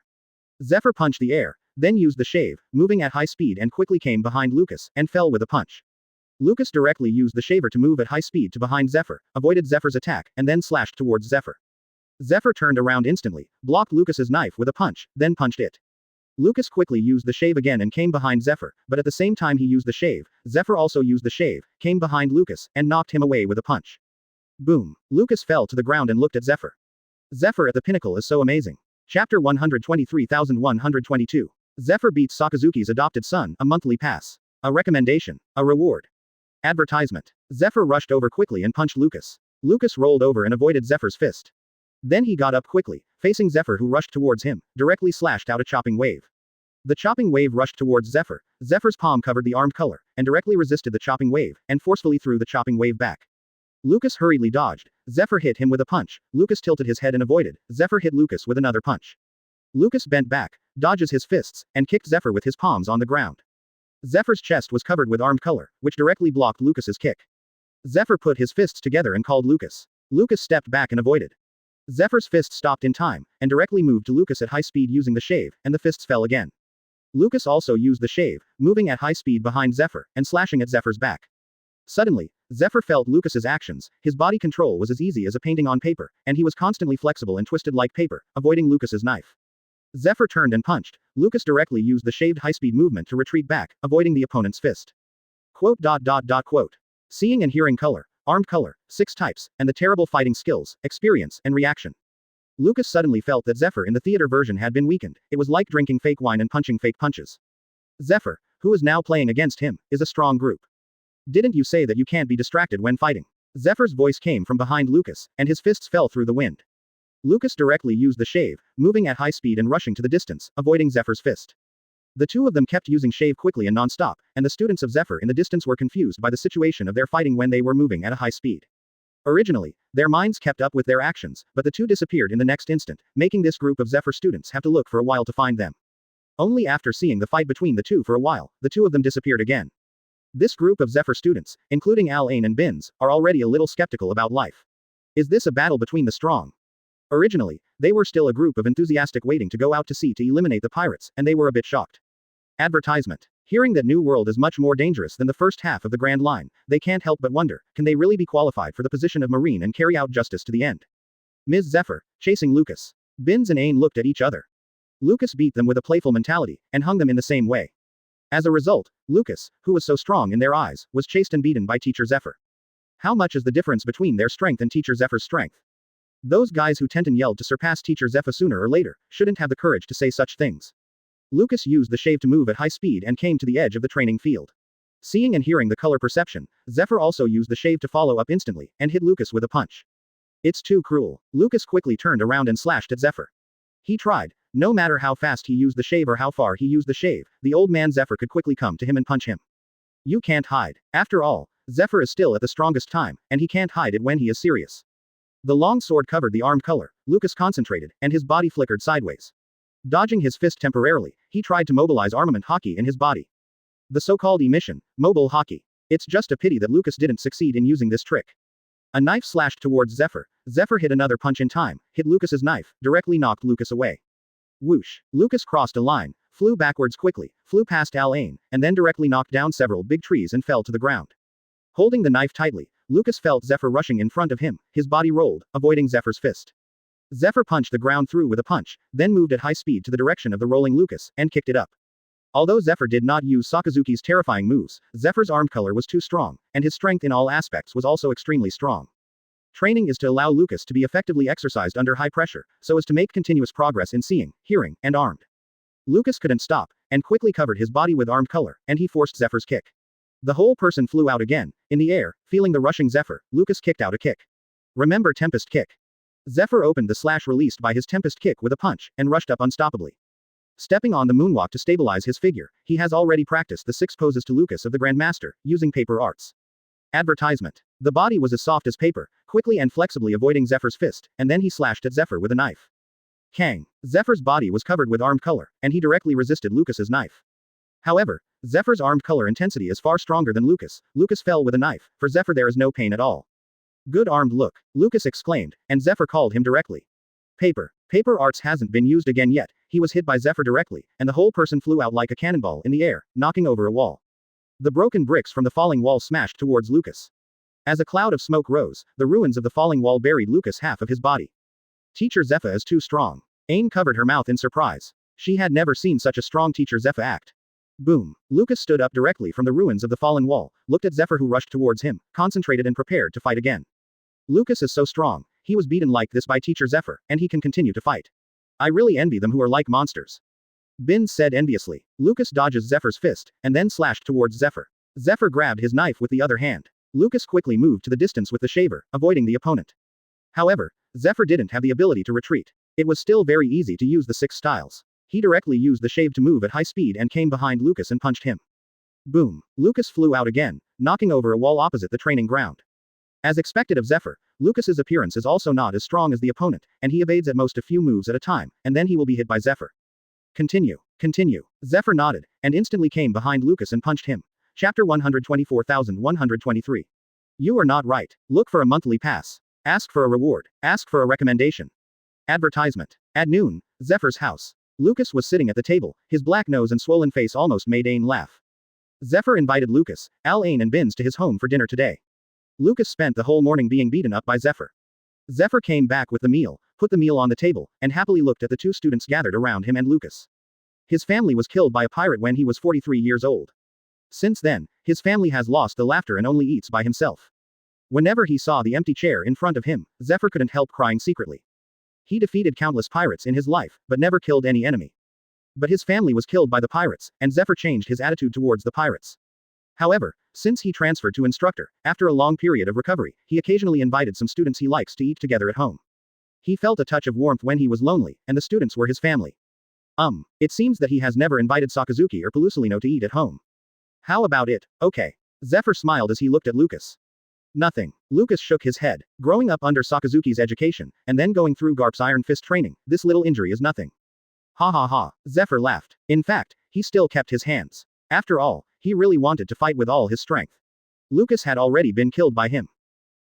Zephyr punched the air, then used the shave, moving at high speed and quickly came behind Lucas, and fell with a punch. Lucas directly used the shaver to move at high speed to behind Zephyr, avoided Zephyr's attack, and then slashed towards Zephyr. Zephyr turned around instantly, blocked Lucas's knife with a punch, then punched it. Lucas quickly used the shave again and came behind Zephyr, but at the same time he used the shave, Zephyr also used the shave, came behind Lucas, and knocked him away with a punch. Boom. Lucas fell to the ground and looked at Zephyr. Zephyr at the pinnacle is so amazing. Chapter 123,122. Zephyr beats Sakazuki's adopted son, a monthly pass. A recommendation. A reward. Advertisement. Zephyr rushed over quickly and punched Lucas. Lucas rolled over and avoided Zephyr's fist. Then he got up quickly, facing Zephyr who rushed towards him, directly slashed out a chopping wave. The chopping wave rushed towards Zephyr. Zephyr's palm covered the armed color, and directly resisted the chopping wave, and forcefully threw the chopping wave back. Lucas hurriedly dodged. Zephyr hit him with a punch. Lucas tilted his head and avoided. Zephyr hit Lucas with another punch. Lucas bent back, dodges his fists, and kicked Zephyr with his palms on the ground. Zephyr's chest was covered with armed color, which directly blocked Lucas's kick. Zephyr put his fists together and called Lucas. Lucas stepped back and avoided. Zephyr's fist stopped in time, and directly moved to Lucas at high speed using the shave, and the fists fell again. Lucas also used the shave, moving at high speed behind Zephyr, and slashing at Zephyr's back. Suddenly, Zephyr felt Lucas's actions. His body control was as easy as a painting on paper, and he was constantly flexible and twisted like paper, avoiding Lucas's knife. Zephyr turned and punched. Lucas directly used the shaved high-speed movement to retreat back, avoiding the opponent's fist. Quote. Seeing and hearing color, armed color, 6 types, and the terrible fighting skills, experience, and reaction. Lucas suddenly felt that Zephyr in the theater version had been weakened. It was like drinking fake wine and punching fake punches. Zephyr, who is now playing against him, is a strong group. Didn't you say that you can't be distracted when fighting? Zephyr's voice came from behind Lucas, and his fists fell through the wind. Lucas directly used the shave, moving at high speed and rushing to the distance, avoiding Zephyr's fist. The two of them kept using shave quickly and non-stop, and the students of Zephyr in the distance were confused by the situation of their fighting when they were moving at a high speed. Originally, their minds kept up with their actions, but the two disappeared in the next instant, making this group of Zephyr students have to look for a while to find them. Only after seeing the fight between the two for a while, the two of them disappeared again. This group of Zephyr students, including Al-Ain and Binz, are already a little skeptical about life. Is this a battle between the strong? Originally, they were still a group of enthusiastic waiting to go out to sea to eliminate the pirates, and they were a bit shocked. Advertisement. Hearing that New World is much more dangerous than the first half of the Grand Line, they can't help but wonder, can they really be qualified for the position of Marine and carry out justice to the end? Ms. Zephyr, chasing Lucas. Binz and Ain looked at each other. Lucas beat them with a playful mentality, and hung them in the same way. As a result, Lucas, who was so strong in their eyes, was chased and beaten by Teacher Zephyr. How much is the difference between their strength and Teacher Zephyr's strength? Those guys who Tenten yelled to surpass Teacher Zephyr sooner or later, shouldn't have the courage to say such things. Lucas used the shave to move at high speed and came to the edge of the training field. Seeing and hearing the color perception, Zephyr also used the shave to follow up instantly, and hit Lucas with a punch. It's too cruel. Lucas quickly turned around and slashed at Zephyr. He tried. No matter how fast he used the shave or how far he used the shave, the old man Zephyr could quickly come to him and punch him. You can't hide. After all, Zephyr is still at the strongest time, and he can't hide it when he is serious. The long sword covered the armed color. Lucas concentrated, and his body flickered sideways. Dodging his fist temporarily, he tried to mobilize armament hockey in his body. The so-called emission, mobile hockey. It's just a pity that Lucas didn't succeed in using this trick. A knife slashed towards Zephyr. Zephyr hit another punch in time, hit Lucas's knife, directly knocked Lucas away. Whoosh. Lucas crossed a line, flew backwards quickly, flew past Al-Ain, and then directly knocked down several big trees and fell to the ground. Holding the knife tightly, Lucas felt Zephyr rushing in front of him, his body rolled, avoiding Zephyr's fist. Zephyr punched the ground through with a punch, then moved at high speed to the direction of the rolling Lucas, and kicked it up. Although Zephyr did not use Sakazuki's terrifying moves, Zephyr's armed color was too strong, and his strength in all aspects was also extremely strong. Training is to allow Lucas to be effectively exercised under high pressure, so as to make continuous progress in seeing, hearing, and armed. Lucas couldn't stop, and quickly covered his body with armed color, and he forced Zephyr's kick. The whole person flew out again. In the air, feeling the rushing Zephyr, Lucas kicked out a kick. Remember Tempest kick. Zephyr opened the slash released by his Tempest kick with a punch, and rushed up unstoppably. Stepping on the moonwalk to stabilize his figure, he has already practiced the 6 poses to Lucas of the Grandmaster, using paper arts. Advertisement. The body was as soft as paper, quickly and flexibly avoiding Zephyr's fist, and then he slashed at Zephyr with a knife. Kang. Zephyr's body was covered with armed color, and he directly resisted Lucas's knife. However, Zephyr's armed color intensity is far stronger than Lucas. Lucas fell with a knife. For Zephyr there is no pain at all. Good armed look, Lucas exclaimed, and Zephyr called him directly. Paper arts hasn't been used again yet. He was hit by Zephyr directly, and the whole person flew out like a cannonball in the air, knocking over a wall. The broken bricks from the falling wall smashed towards Lucas. As a cloud of smoke rose, the ruins of the falling wall buried Lucas half of his body. Teacher Zephyr is too strong. Ain covered her mouth in surprise. She had never seen such a strong Teacher Zephyr act. Boom. Lucas stood up directly from the ruins of the fallen wall, looked at Zephyr who rushed towards him, concentrated and prepared to fight again. Lucas is so strong. He was beaten like this by Teacher Zephyr, and he can continue to fight. I really envy them who are like monsters. Binz said enviously. Lucas dodges Zephyr's fist, and then slashed towards Zephyr. Zephyr grabbed his knife with the other hand. Lucas quickly moved to the distance with the shaver, avoiding the opponent. However, Zephyr didn't have the ability to retreat. It was still very easy to use the 6 styles. He directly used the shave to move at high speed and came behind Lucas and punched him. Boom. Lucas flew out again, knocking over a wall opposite the training ground. As expected of Zephyr, Lucas's appearance is also not as strong as the opponent, and he evades at most a few moves at a time, and then he will be hit by Zephyr. Continue. Zephyr nodded, and instantly came behind Lucas and punched him. Chapter 124,123. You are not right. Look for a monthly pass. Ask for a reward. Ask for a recommendation. Advertisement. At noon, Zephyr's house. Lucas was sitting at the table, his black nose and swollen face almost made Ain laugh. Zephyr invited Lucas, Al, Ain and Bins to his home for dinner today. Lucas spent the whole morning being beaten up by Zephyr. Zephyr came back with the meal, put the meal on the table, and happily looked at the two students gathered around him and Lucas. His family was killed by a pirate when he was 43 years old. Since then, his family has lost the laughter and only eats by himself. Whenever he saw the empty chair in front of him, Zephyr couldn't help crying secretly. He defeated countless pirates in his life, but never killed any enemy. But his family was killed by the pirates, and Zephyr changed his attitude towards the pirates. However, since he transferred to instructor, after a long period of recovery, he occasionally invited some students he likes to eat together at home. He felt a touch of warmth when he was lonely, and the students were his family. It seems that he has never invited Sakazuki or Pelusolino to eat at home. How about it? Okay. Zephyr smiled as he looked at Lucas. Nothing. Lucas shook his head. Growing up under Sakazuki's education, and then going through Garp's Iron Fist training, this little injury is nothing. Ha ha ha. Zephyr laughed. In fact, he still kept his hands. After all, he really wanted to fight with all his strength. Lucas had already been killed by him.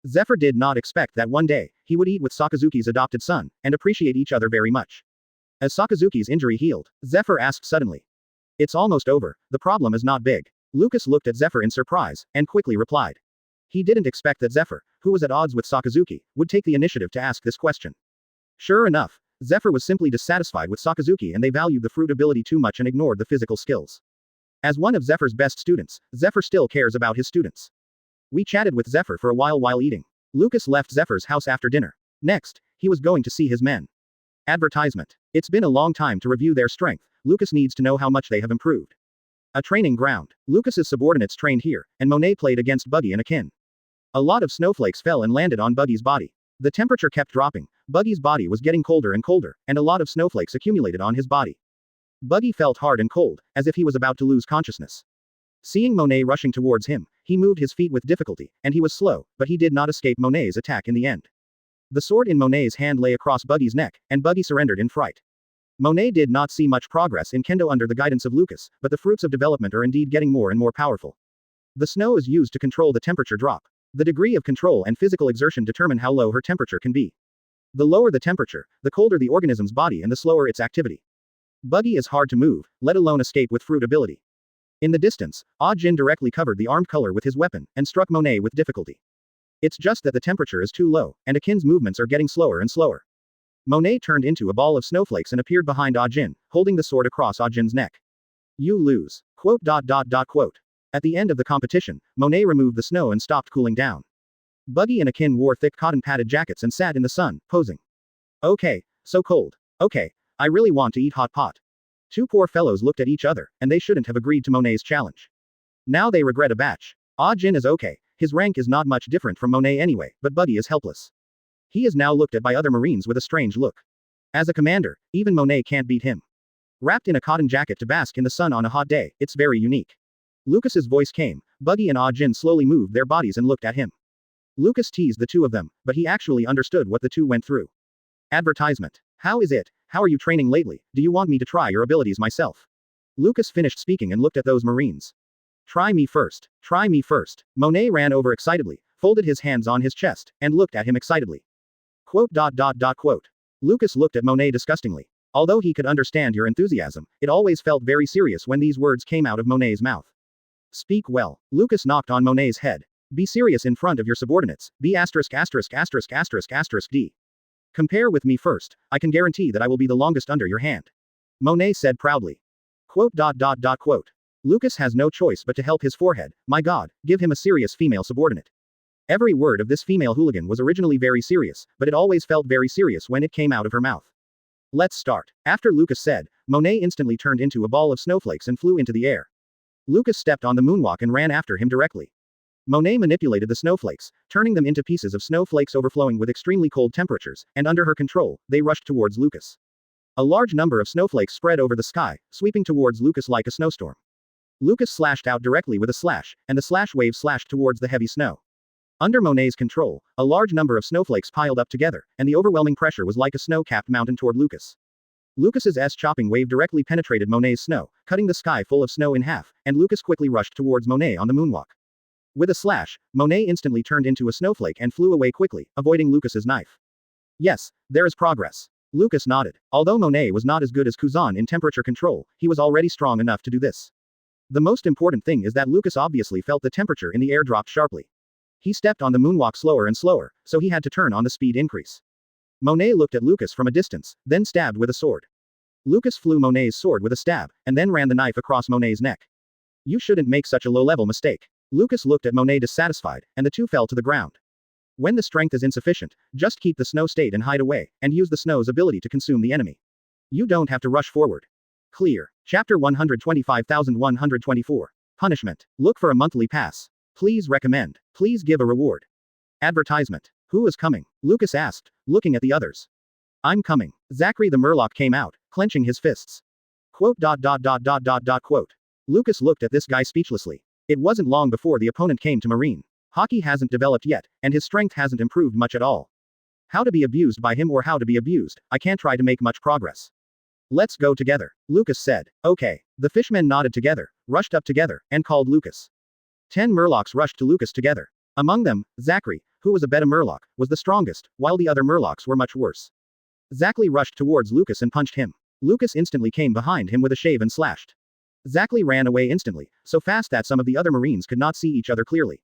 Zephyr did not expect that one day, he would eat with Sakazuki's adopted son, and appreciate each other very much. As Sakazuki's injury healed, Zephyr asked suddenly. It's almost over, the problem is not big. Lucas looked at Zephyr in surprise, and quickly replied. He didn't expect that Zephyr, who was at odds with Sakazuki, would take the initiative to ask this question. Sure enough, Zephyr was simply dissatisfied with Sakazuki and they valued the fruit ability too much and ignored the physical skills. As one of Zephyr's best students, Zephyr still cares about his students. We chatted with Zephyr for a while eating. Lucas left Zephyr's house after dinner. Next, he was going to see his men. Advertisement. It's been a long time to review their strength. Lucas needs to know how much they have improved. A training ground. Lucas's subordinates trained here, and Monet played against Buggy and Akin. A lot of snowflakes fell and landed on Buggy's body. The temperature kept dropping. Buggy's body was getting colder and colder, and a lot of snowflakes accumulated on his body. Buggy felt hard and cold, as if he was about to lose consciousness. Seeing Monet rushing towards him, he moved his feet with difficulty, and he was slow, but he did not escape Monet's attack in the end. The sword in Monet's hand lay across Buggy's neck, and Buggy surrendered in fright. Monet did not see much progress in Kendo under the guidance of Lucas, but the fruits of development are indeed getting more and more powerful. The snow is used to control the temperature drop. The degree of control and physical exertion determine how low her temperature can be. The lower the temperature, the colder the organism's body and the slower its activity. Buggy is hard to move, let alone escape with fruit ability. In the distance, Ah Jin directly covered the armed color with his weapon, and struck Monet with difficulty. It's just that the temperature is too low, and Akin's movements are getting slower and slower. Monet turned into a ball of snowflakes and appeared behind Ah Jin, holding the sword across Ah Jin's neck. You lose. Quote. At the end of the competition, Monet removed the snow and stopped cooling down. Buggy and Akin wore thick cotton-padded jackets and sat in the sun, posing. Okay, so cold. Okay, I really want to eat hot pot. Two poor fellows looked at each other, and they shouldn't have agreed to Monet's challenge. Now they regret a batch. Ah Jin is okay, his rank is not much different from Monet anyway, but Buggy is helpless. He is now looked at by other Marines with a strange look. As a commander, even Monet can't beat him. Wrapped in a cotton jacket to bask in the sun on a hot day, it's very unique. Lucas's voice came. Buggy and Ah Jin slowly moved their bodies and looked at him. Lucas teased the two of them, but he actually understood what the two went through. Advertisement. How is it? How are you training lately? Do you want me to try your abilities myself? Lucas finished speaking and looked at those Marines. Try me first. Try me first. Monet ran over excitedly, folded his hands on his chest, and looked at him excitedly. Quote. Lucas looked at Monet disgustingly. Although he could understand your enthusiasm, it always felt very serious when these words came out of Monet's mouth. Speak well. Lucas knocked on Monet's head. Be serious in front of your subordinates. Be ***************. D. Compare with me first. I can guarantee that I will be the longest under your hand. Monet said proudly. Quote. Lucas has no choice but to help his forehead. My God, give him a serious female subordinate. Every word of this female hooligan was originally very serious, but it always felt very serious when it came out of her mouth. Let's start. After Lucas said, Monet instantly turned into a ball of snowflakes and flew into the air. Lucas stepped on the moonwalk and ran after him directly. Monet manipulated the snowflakes, turning them into pieces of snowflakes overflowing with extremely cold temperatures, and under her control, they rushed towards Lucas. A large number of snowflakes spread over the sky, sweeping towards Lucas like a snowstorm. Lucas slashed out directly with a slash, and the slash wave slashed towards the heavy snow. Under Monet's control, a large number of snowflakes piled up together, and the overwhelming pressure was like a snow-capped mountain toward Lucas. Lucas's chopping wave directly penetrated Monet's snow, cutting the sky full of snow in half, and Lucas quickly rushed towards Monet on the moonwalk. With a slash, Monet instantly turned into a snowflake and flew away quickly, avoiding Lucas's knife. Yes, there is progress. Lucas nodded. Although Monet was not as good as Kuzan in temperature control, he was already strong enough to do this. The most important thing is that Lucas obviously felt the temperature in the air dropped sharply. He stepped on the moonwalk slower and slower, so he had to turn on the speed increase. Monet looked at Lucas from a distance, then stabbed with a sword. Lucas flew Monet's sword with a stab, and then ran the knife across Monet's neck. You shouldn't make such a low-level mistake. Lucas looked at Monet dissatisfied, and the two fell to the ground. When the strength is insufficient, just keep the snow state and hide away, and use the snow's ability to consume the enemy. You don't have to rush forward. Clear. Chapter 125,124. Punishment. Look for a monthly pass. Please recommend. Please give a reward. Advertisement. Who is coming? Lucas asked, looking at the others. I'm coming. Zachary the Murloc came out, clenching his fists. Quote. Lucas looked at this guy speechlessly. It wasn't long before the opponent came to Marine. Hockey hasn't developed yet, and his strength hasn't improved much at all. How to be abused by him or how to be abused, I can't try to make much progress. Let's go together, Lucas said. Okay. The fishmen nodded together, rushed up together, and called Lucas. 10 Murlocs rushed to Lucas together. Among them, Zachary, who was a beta Murloc, was the strongest, while the other Murlocs were much worse. Zachary rushed towards Lucas and punched him. Lucas instantly came behind him with a shave and slashed. Zachary ran away instantly, so fast that some of the other Marines could not see each other clearly.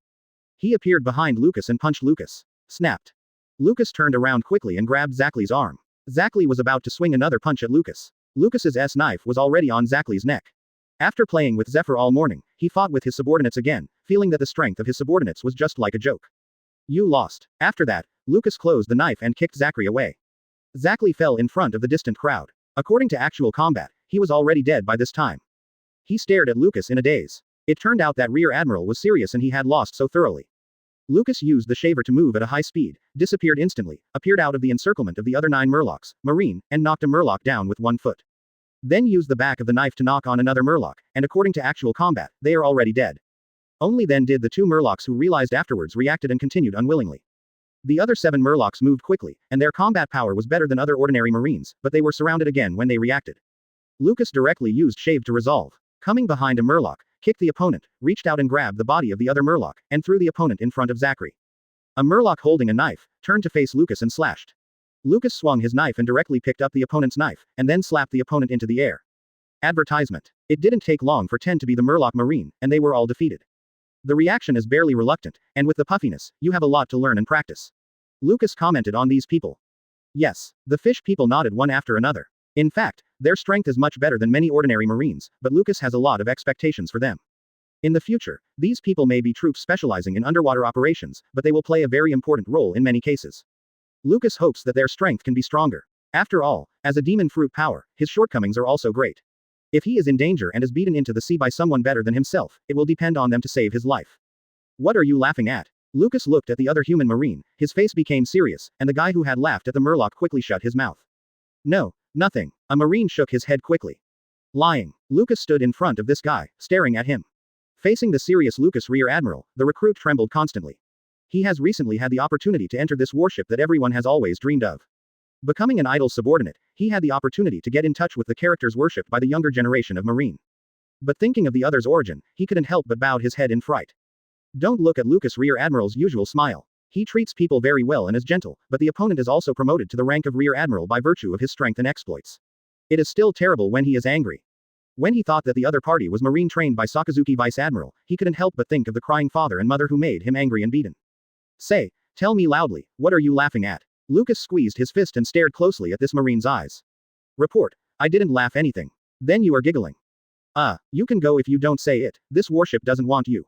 He appeared behind Lucas and punched Lucas. Snapped. Lucas turned around quickly and grabbed Zachary's arm. Zachary was about to swing another punch at Lucas. Lucas's knife was already on Zachary's neck. After playing with Zephyr all morning, he fought with his subordinates again, feeling that the strength of his subordinates was just like a joke. You lost. After that, Lucas closed the knife and kicked Zachary away. Zachary fell in front of the distant crowd. According to actual combat, he was already dead by this time. He stared at Lucas in a daze. It turned out that Rear Admiral was serious and he had lost so thoroughly. Lucas used the shaver to move at a high speed, disappeared instantly, appeared out of the encirclement of the other 9 Murlocs, Marine, and knocked a Murloc down with 1 foot. Then used the back of the knife to knock on another Murloc, and according to actual combat, they are already dead. Only then did the 2 Murlocs who realized afterwards reacted and continued unwillingly. The other 7 Murlocs moved quickly, and their combat power was better than other ordinary Marines, but they were surrounded again when they reacted. Lucas directly used shave to resolve. Coming behind a Murloc, kicked the opponent, reached out and grabbed the body of the other Murloc, and threw the opponent in front of Zachary. A Murloc holding a knife, turned to face Lucas and slashed. Lucas swung his knife and directly picked up the opponent's knife, and then slapped the opponent into the air. Advertisement. It didn't take long for 10 to be the Murloc Marine, and they were all defeated. The reaction is barely reluctant, and with the puffiness, you have a lot to learn and practice. Lucas commented on these people. Yes. The fish people nodded one after another. In fact, their strength is much better than many ordinary Marines, but Lucas has a lot of expectations for them. In the future, these people may be troops specializing in underwater operations, but they will play a very important role in many cases. Lucas hopes that their strength can be stronger. After all, as a demon fruit power, his shortcomings are also great. If he is in danger and is beaten into the sea by someone better than himself, it will depend on them to save his life. What are you laughing at? Lucas looked at the other human Marine, his face became serious, and the guy who had laughed at the Murloc quickly shut his mouth. No, nothing. A Marine shook his head quickly. Lying. Lucas stood in front of this guy, staring at him. Facing the serious Lucas Rear Admiral, the recruit trembled constantly. He has recently had the opportunity to enter this warship that everyone has always dreamed of. Becoming an idle subordinate, he had the opportunity to get in touch with the characters worshipped by the younger generation of Marine. But thinking of the other's origin, he couldn't help but bowed his head in fright. Don't look at Lucas Rear Admiral's usual smile. He treats people very well and is gentle, but the opponent is also promoted to the rank of Rear Admiral by virtue of his strength and exploits. It is still terrible when he is angry. When he thought that the other party was Marine trained by Sakazuki Vice Admiral, he couldn't help but think of the crying father and mother who made him angry and beaten. Say, tell me loudly, what are you laughing at? Lucas squeezed his fist and stared closely at this Marine's eyes. Report. I didn't laugh anything. Then you are giggling. You can go if you don't say it, this warship doesn't want you.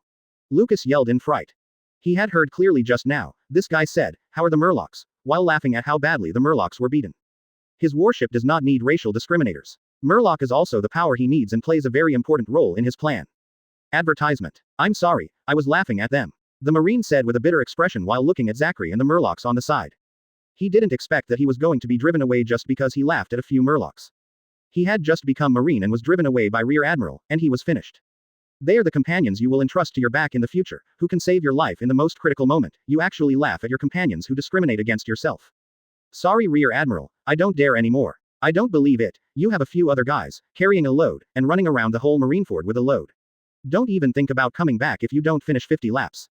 Lucas yelled in fright. He had heard clearly just now, this guy said, how are the Murlocs, while laughing at how badly the Murlocs were beaten. His warship does not need racial discriminators. Murloc is also the power he needs and plays a very important role in his plan. Advertisement. I'm sorry, I was laughing at them. The Marine said with a bitter expression while looking at Zachary and the Murlocs on the side. He didn't expect that he was going to be driven away just because he laughed at a few Murlocs. He had just become Marine and was driven away by Rear Admiral, and he was finished. They are the companions you will entrust to your back in the future, who can save your life in the most critical moment. You actually laugh at your companions who discriminate against yourself. Sorry Rear Admiral, I don't dare anymore. I don't believe it. You have a few other guys, carrying a load, and running around the whole Marineford with a load. Don't even think about coming back if you don't finish 50 laps.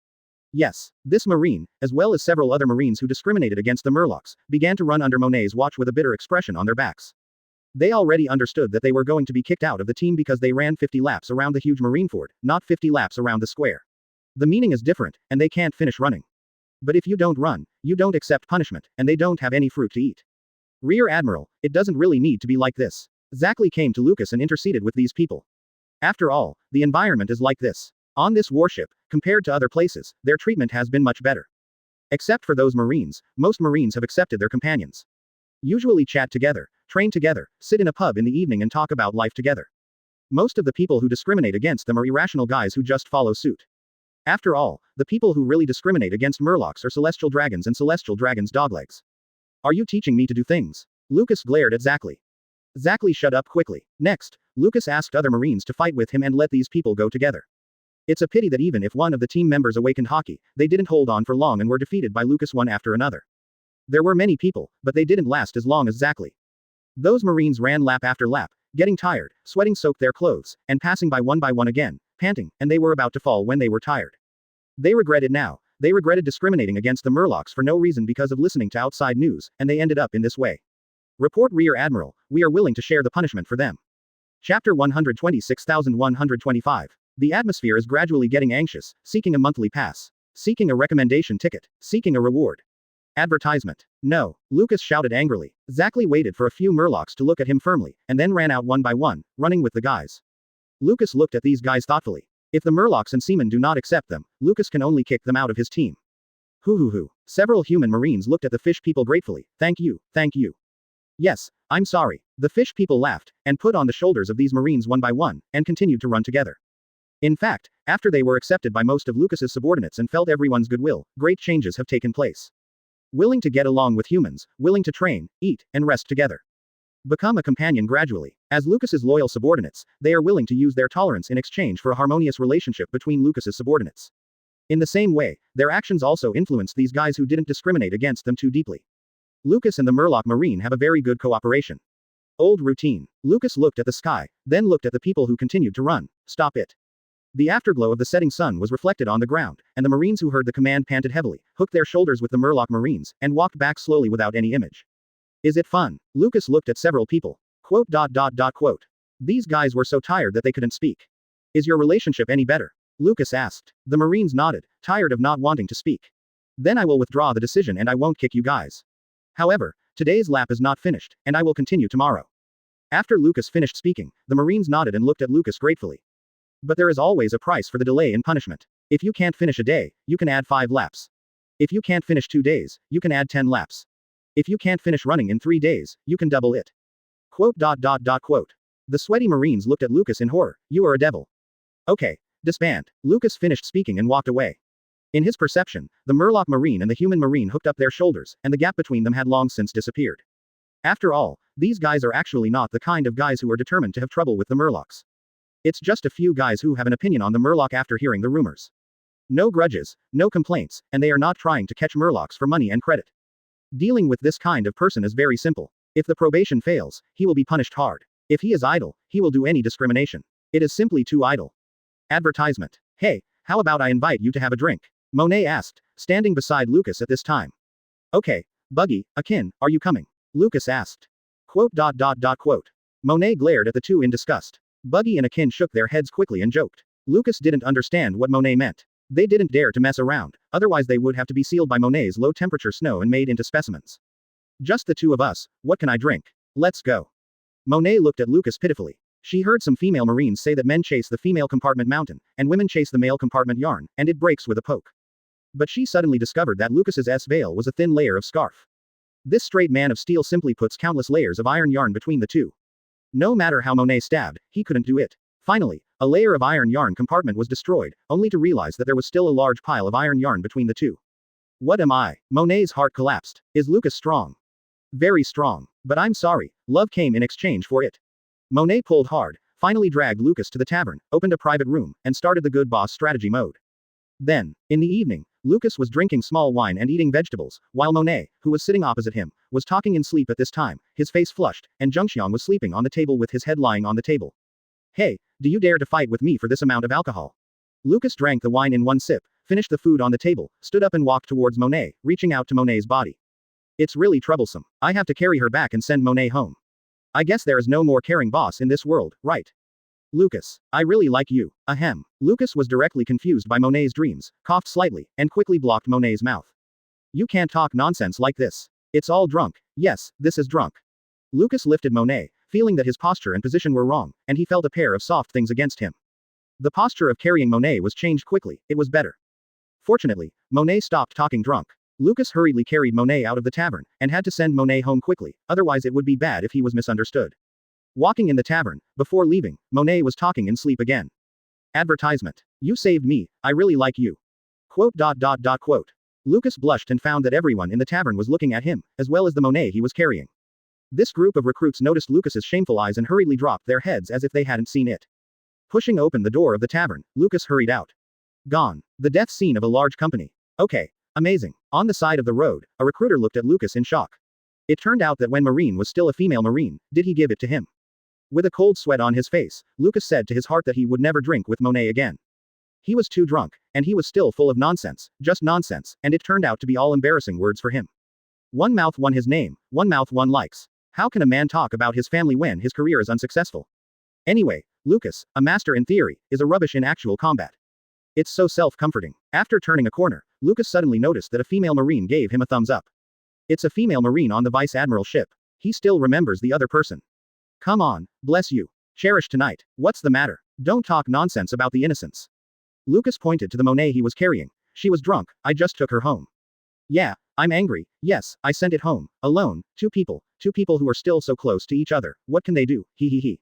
Yes, this marine, as well as several other marines who discriminated against the Murlocs, began to run under Monet's watch with a bitter expression on their backs. They already understood that they were going to be kicked out of the team because they ran 50 laps around the huge marine fort, not 50 laps around the square. The meaning is different, and they can't finish running. But if you don't run, you don't accept punishment, and they don't have any fruit to eat. Rear Admiral, it doesn't really need to be like this. Zackley came to Lucas and interceded with these people. After all, the environment is like this. On this warship, compared to other places, their treatment has been much better. Except for those Marines, most Marines have accepted their companions. Usually chat together, train together, sit in a pub in the evening and talk about life together. Most of the people who discriminate against them are irrational guys who just follow suit. After all, the people who really discriminate against Murlocs are Celestial Dragons and Celestial Dragons' doglegs. Are you teaching me to do things? Lucas glared at Zackley. Zackley shut up quickly. Next, Lucas asked other Marines to fight with him and let these people go together. It's a pity that even if one of the team members awakened hockey, they didn't hold on for long and were defeated by Lucas one after another. There were many people, but they didn't last as long as Zackley. Those Marines ran lap after lap, getting tired, sweating soaked their clothes, and passing by one again, panting, and they were about to fall when they were tired. They regretted now. They regretted discriminating against the Murlocs for no reason because of listening to outside news, and they ended up in this way. Report Rear Admiral, we are willing to share the punishment for them. Chapter 126,125. The atmosphere is gradually getting anxious, seeking a monthly pass. Seeking a recommendation ticket. Seeking a reward. Advertisement. No, Lucas shouted angrily. Zackley waited for a few Murlocs to look at him firmly, and then ran out one by one, running with the guys. Lucas looked at these guys thoughtfully. If the Murlocs and Seamen do not accept them, Lucas can only kick them out of his team. Hoo. Several human Marines looked at the fish people gratefully. Thank you, thank you. Yes, I'm sorry. The fish people laughed, and put on the shoulders of these Marines one by one, and continued to run together. In fact, after they were accepted by most of Lucas's subordinates and felt everyone's goodwill, great changes have taken place. Willing to get along with humans, willing to train, eat, and rest together. Become a companion gradually. As Lucas's loyal subordinates, they are willing to use their tolerance in exchange for a harmonious relationship between Lucas's subordinates. In the same way, their actions also influenced these guys who didn't discriminate against them too deeply. Lucas and the Murloc Marine have a very good cooperation. Old routine. Lucas looked at the sky, then looked at the people who continued to run. Stop it. The afterglow of the setting sun was reflected on the ground, and the Marines who heard the command panted heavily, hooked their shoulders with the Murloc Marines, and walked back slowly without any image. Is it fun? Lucas looked at several people. Quote. These guys were so tired that they couldn't speak. Is your relationship any better? Lucas asked. The Marines nodded, tired of not wanting to speak. Then I will withdraw the decision and I won't kick you guys. However, today's lap is not finished, and I will continue tomorrow. After Lucas finished speaking, the Marines nodded and looked at Lucas gratefully. But there is always a price for the delay in punishment. If you can't finish a day, you can add 5 laps. If you can't finish 2 days, you can add 10 laps. If you can't finish running in 3 days, you can double it. Quote. The sweaty Marines looked at Lucas in horror. You are a devil. Okay, disband. Lucas finished speaking and walked away. In his perception, the Murloc Marine and the human Marine hooked up their shoulders, and the gap between them had long since disappeared. After all, these guys are actually not the kind of guys who are determined to have trouble with the Murlocs. It's just a few guys who have an opinion on the Murloc after hearing the rumors. No grudges, no complaints, and they are not trying to catch Murlocs for money and credit. Dealing with this kind of person is very simple. If the probation fails, he will be punished hard. If he is idle, he will do any discrimination. It is simply too idle. Advertisement. Hey, how about I invite you to have a drink? Monet asked, standing beside Lucas at this time. Okay, Buggy, Akin, are you coming? Lucas asked. Quote. Monet glared at the two in disgust. Buggy and Akin shook their heads quickly and joked. Lucas didn't understand what Monet meant. They didn't dare to mess around, otherwise they would have to be sealed by Monet's low-temperature snow and made into specimens. Just the two of us, what can I drink? Let's go. Monet looked at Lucas pitifully. She heard some female Marines say that men chase the female compartment mountain, and women chase the male compartment yarn, and it breaks with a poke. But she suddenly discovered that Lucas's veil was a thin layer of scarf. This straight man of steel simply puts countless layers of iron yarn between the two. No matter how Monet stabbed, he couldn't do it. Finally, a layer of iron yarn compartment was destroyed, only to realize that there was still a large pile of iron yarn between the two. What am I? Monet's heart collapsed. Is Lucas strong? Very strong. But I'm sorry, love came in exchange for it. Monet pulled hard, finally dragged Lucas to the tavern, opened a private room, and started the good boss strategy mode. Then, in the evening, Lucas was drinking small wine and eating vegetables, while Monet, who was sitting opposite him, was talking in sleep at this time, his face flushed, and Zhengxiang was sleeping on the table with his head lying on the table. Hey, do you dare to fight with me for this amount of alcohol? Lucas drank the wine in one sip, finished the food on the table, stood up and walked towards Monet, reaching out to Monet's body. It's really troublesome. I have to carry her back and send Monet home. I guess there is no more caring boss in this world, right? Lucas. I really like you. Ahem. Lucas was directly confused by Monet's dreams, coughed slightly, and quickly blocked Monet's mouth. You can't talk nonsense like this. It's all drunk. Yes, this is drunk. Lucas lifted Monet, feeling that his posture and position were wrong, and he felt a pair of soft things against him. The posture of carrying Monet was changed quickly, it was better. Fortunately, Monet stopped talking drunk. Lucas hurriedly carried Monet out of the tavern, and had to send Monet home quickly, otherwise it would be bad if he was misunderstood. Walking in the tavern, before leaving, Monet was talking in sleep again. Advertisement. You saved me, I really like you. Quote. Lucas blushed and found that everyone in the tavern was looking at him, as well as the Monet he was carrying. This group of recruits noticed Lucas's shameful eyes and hurriedly dropped their heads as if they hadn't seen it. Pushing open the door of the tavern, Lucas hurried out. Gone. The death scene of a large company. Okay. Amazing. On the side of the road, a recruiter looked at Lucas in shock. It turned out that when Marine was still a female Marine, did he give it to him? With a cold sweat on his face, Lucas said to his heart that he would never drink with Monet again. He was too drunk, and he was still full of nonsense, just nonsense, and it turned out to be all embarrassing words for him. One mouth won his name, one mouth one likes. How can a man talk about his family when his career is unsuccessful? Anyway, Lucas, a master in theory, is a rubbish in actual combat. It's so self-comforting. After turning a corner, Lucas suddenly noticed that a female Marine gave him a thumbs up. It's a female Marine on the Vice Admiral ship. He still remembers the other person. Come on, bless you. Cherish tonight. What's the matter? Don't talk nonsense about the innocents. Lucas pointed to the Monet he was carrying. She was drunk, I just took her home. Yeah, I'm angry, yes, I sent it home. Alone, two people who are still so close to each other, what can they do, he.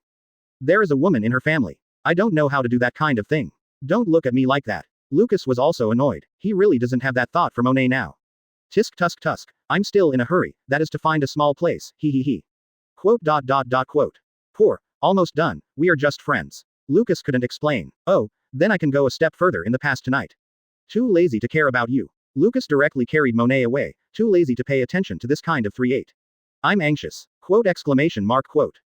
There is a woman in her family. I don't know how to do that kind of thing. Don't look at me like that. Lucas was also annoyed. He really doesn't have that thought for Monet now. Tisk tusk. I'm still in a hurry, that is to find a small place, he. Quote. Poor. Almost done, we are just friends. Lucas couldn't explain. Oh, then I can go a step further in the past tonight. Too lazy to care about you. Lucas directly carried Monet away, too lazy to pay attention to this kind of 3-8. I'm anxious. Quote.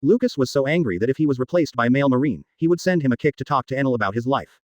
Lucas was so angry that if he was replaced by a male Marine, he would send him a kick to talk to Enel about his life.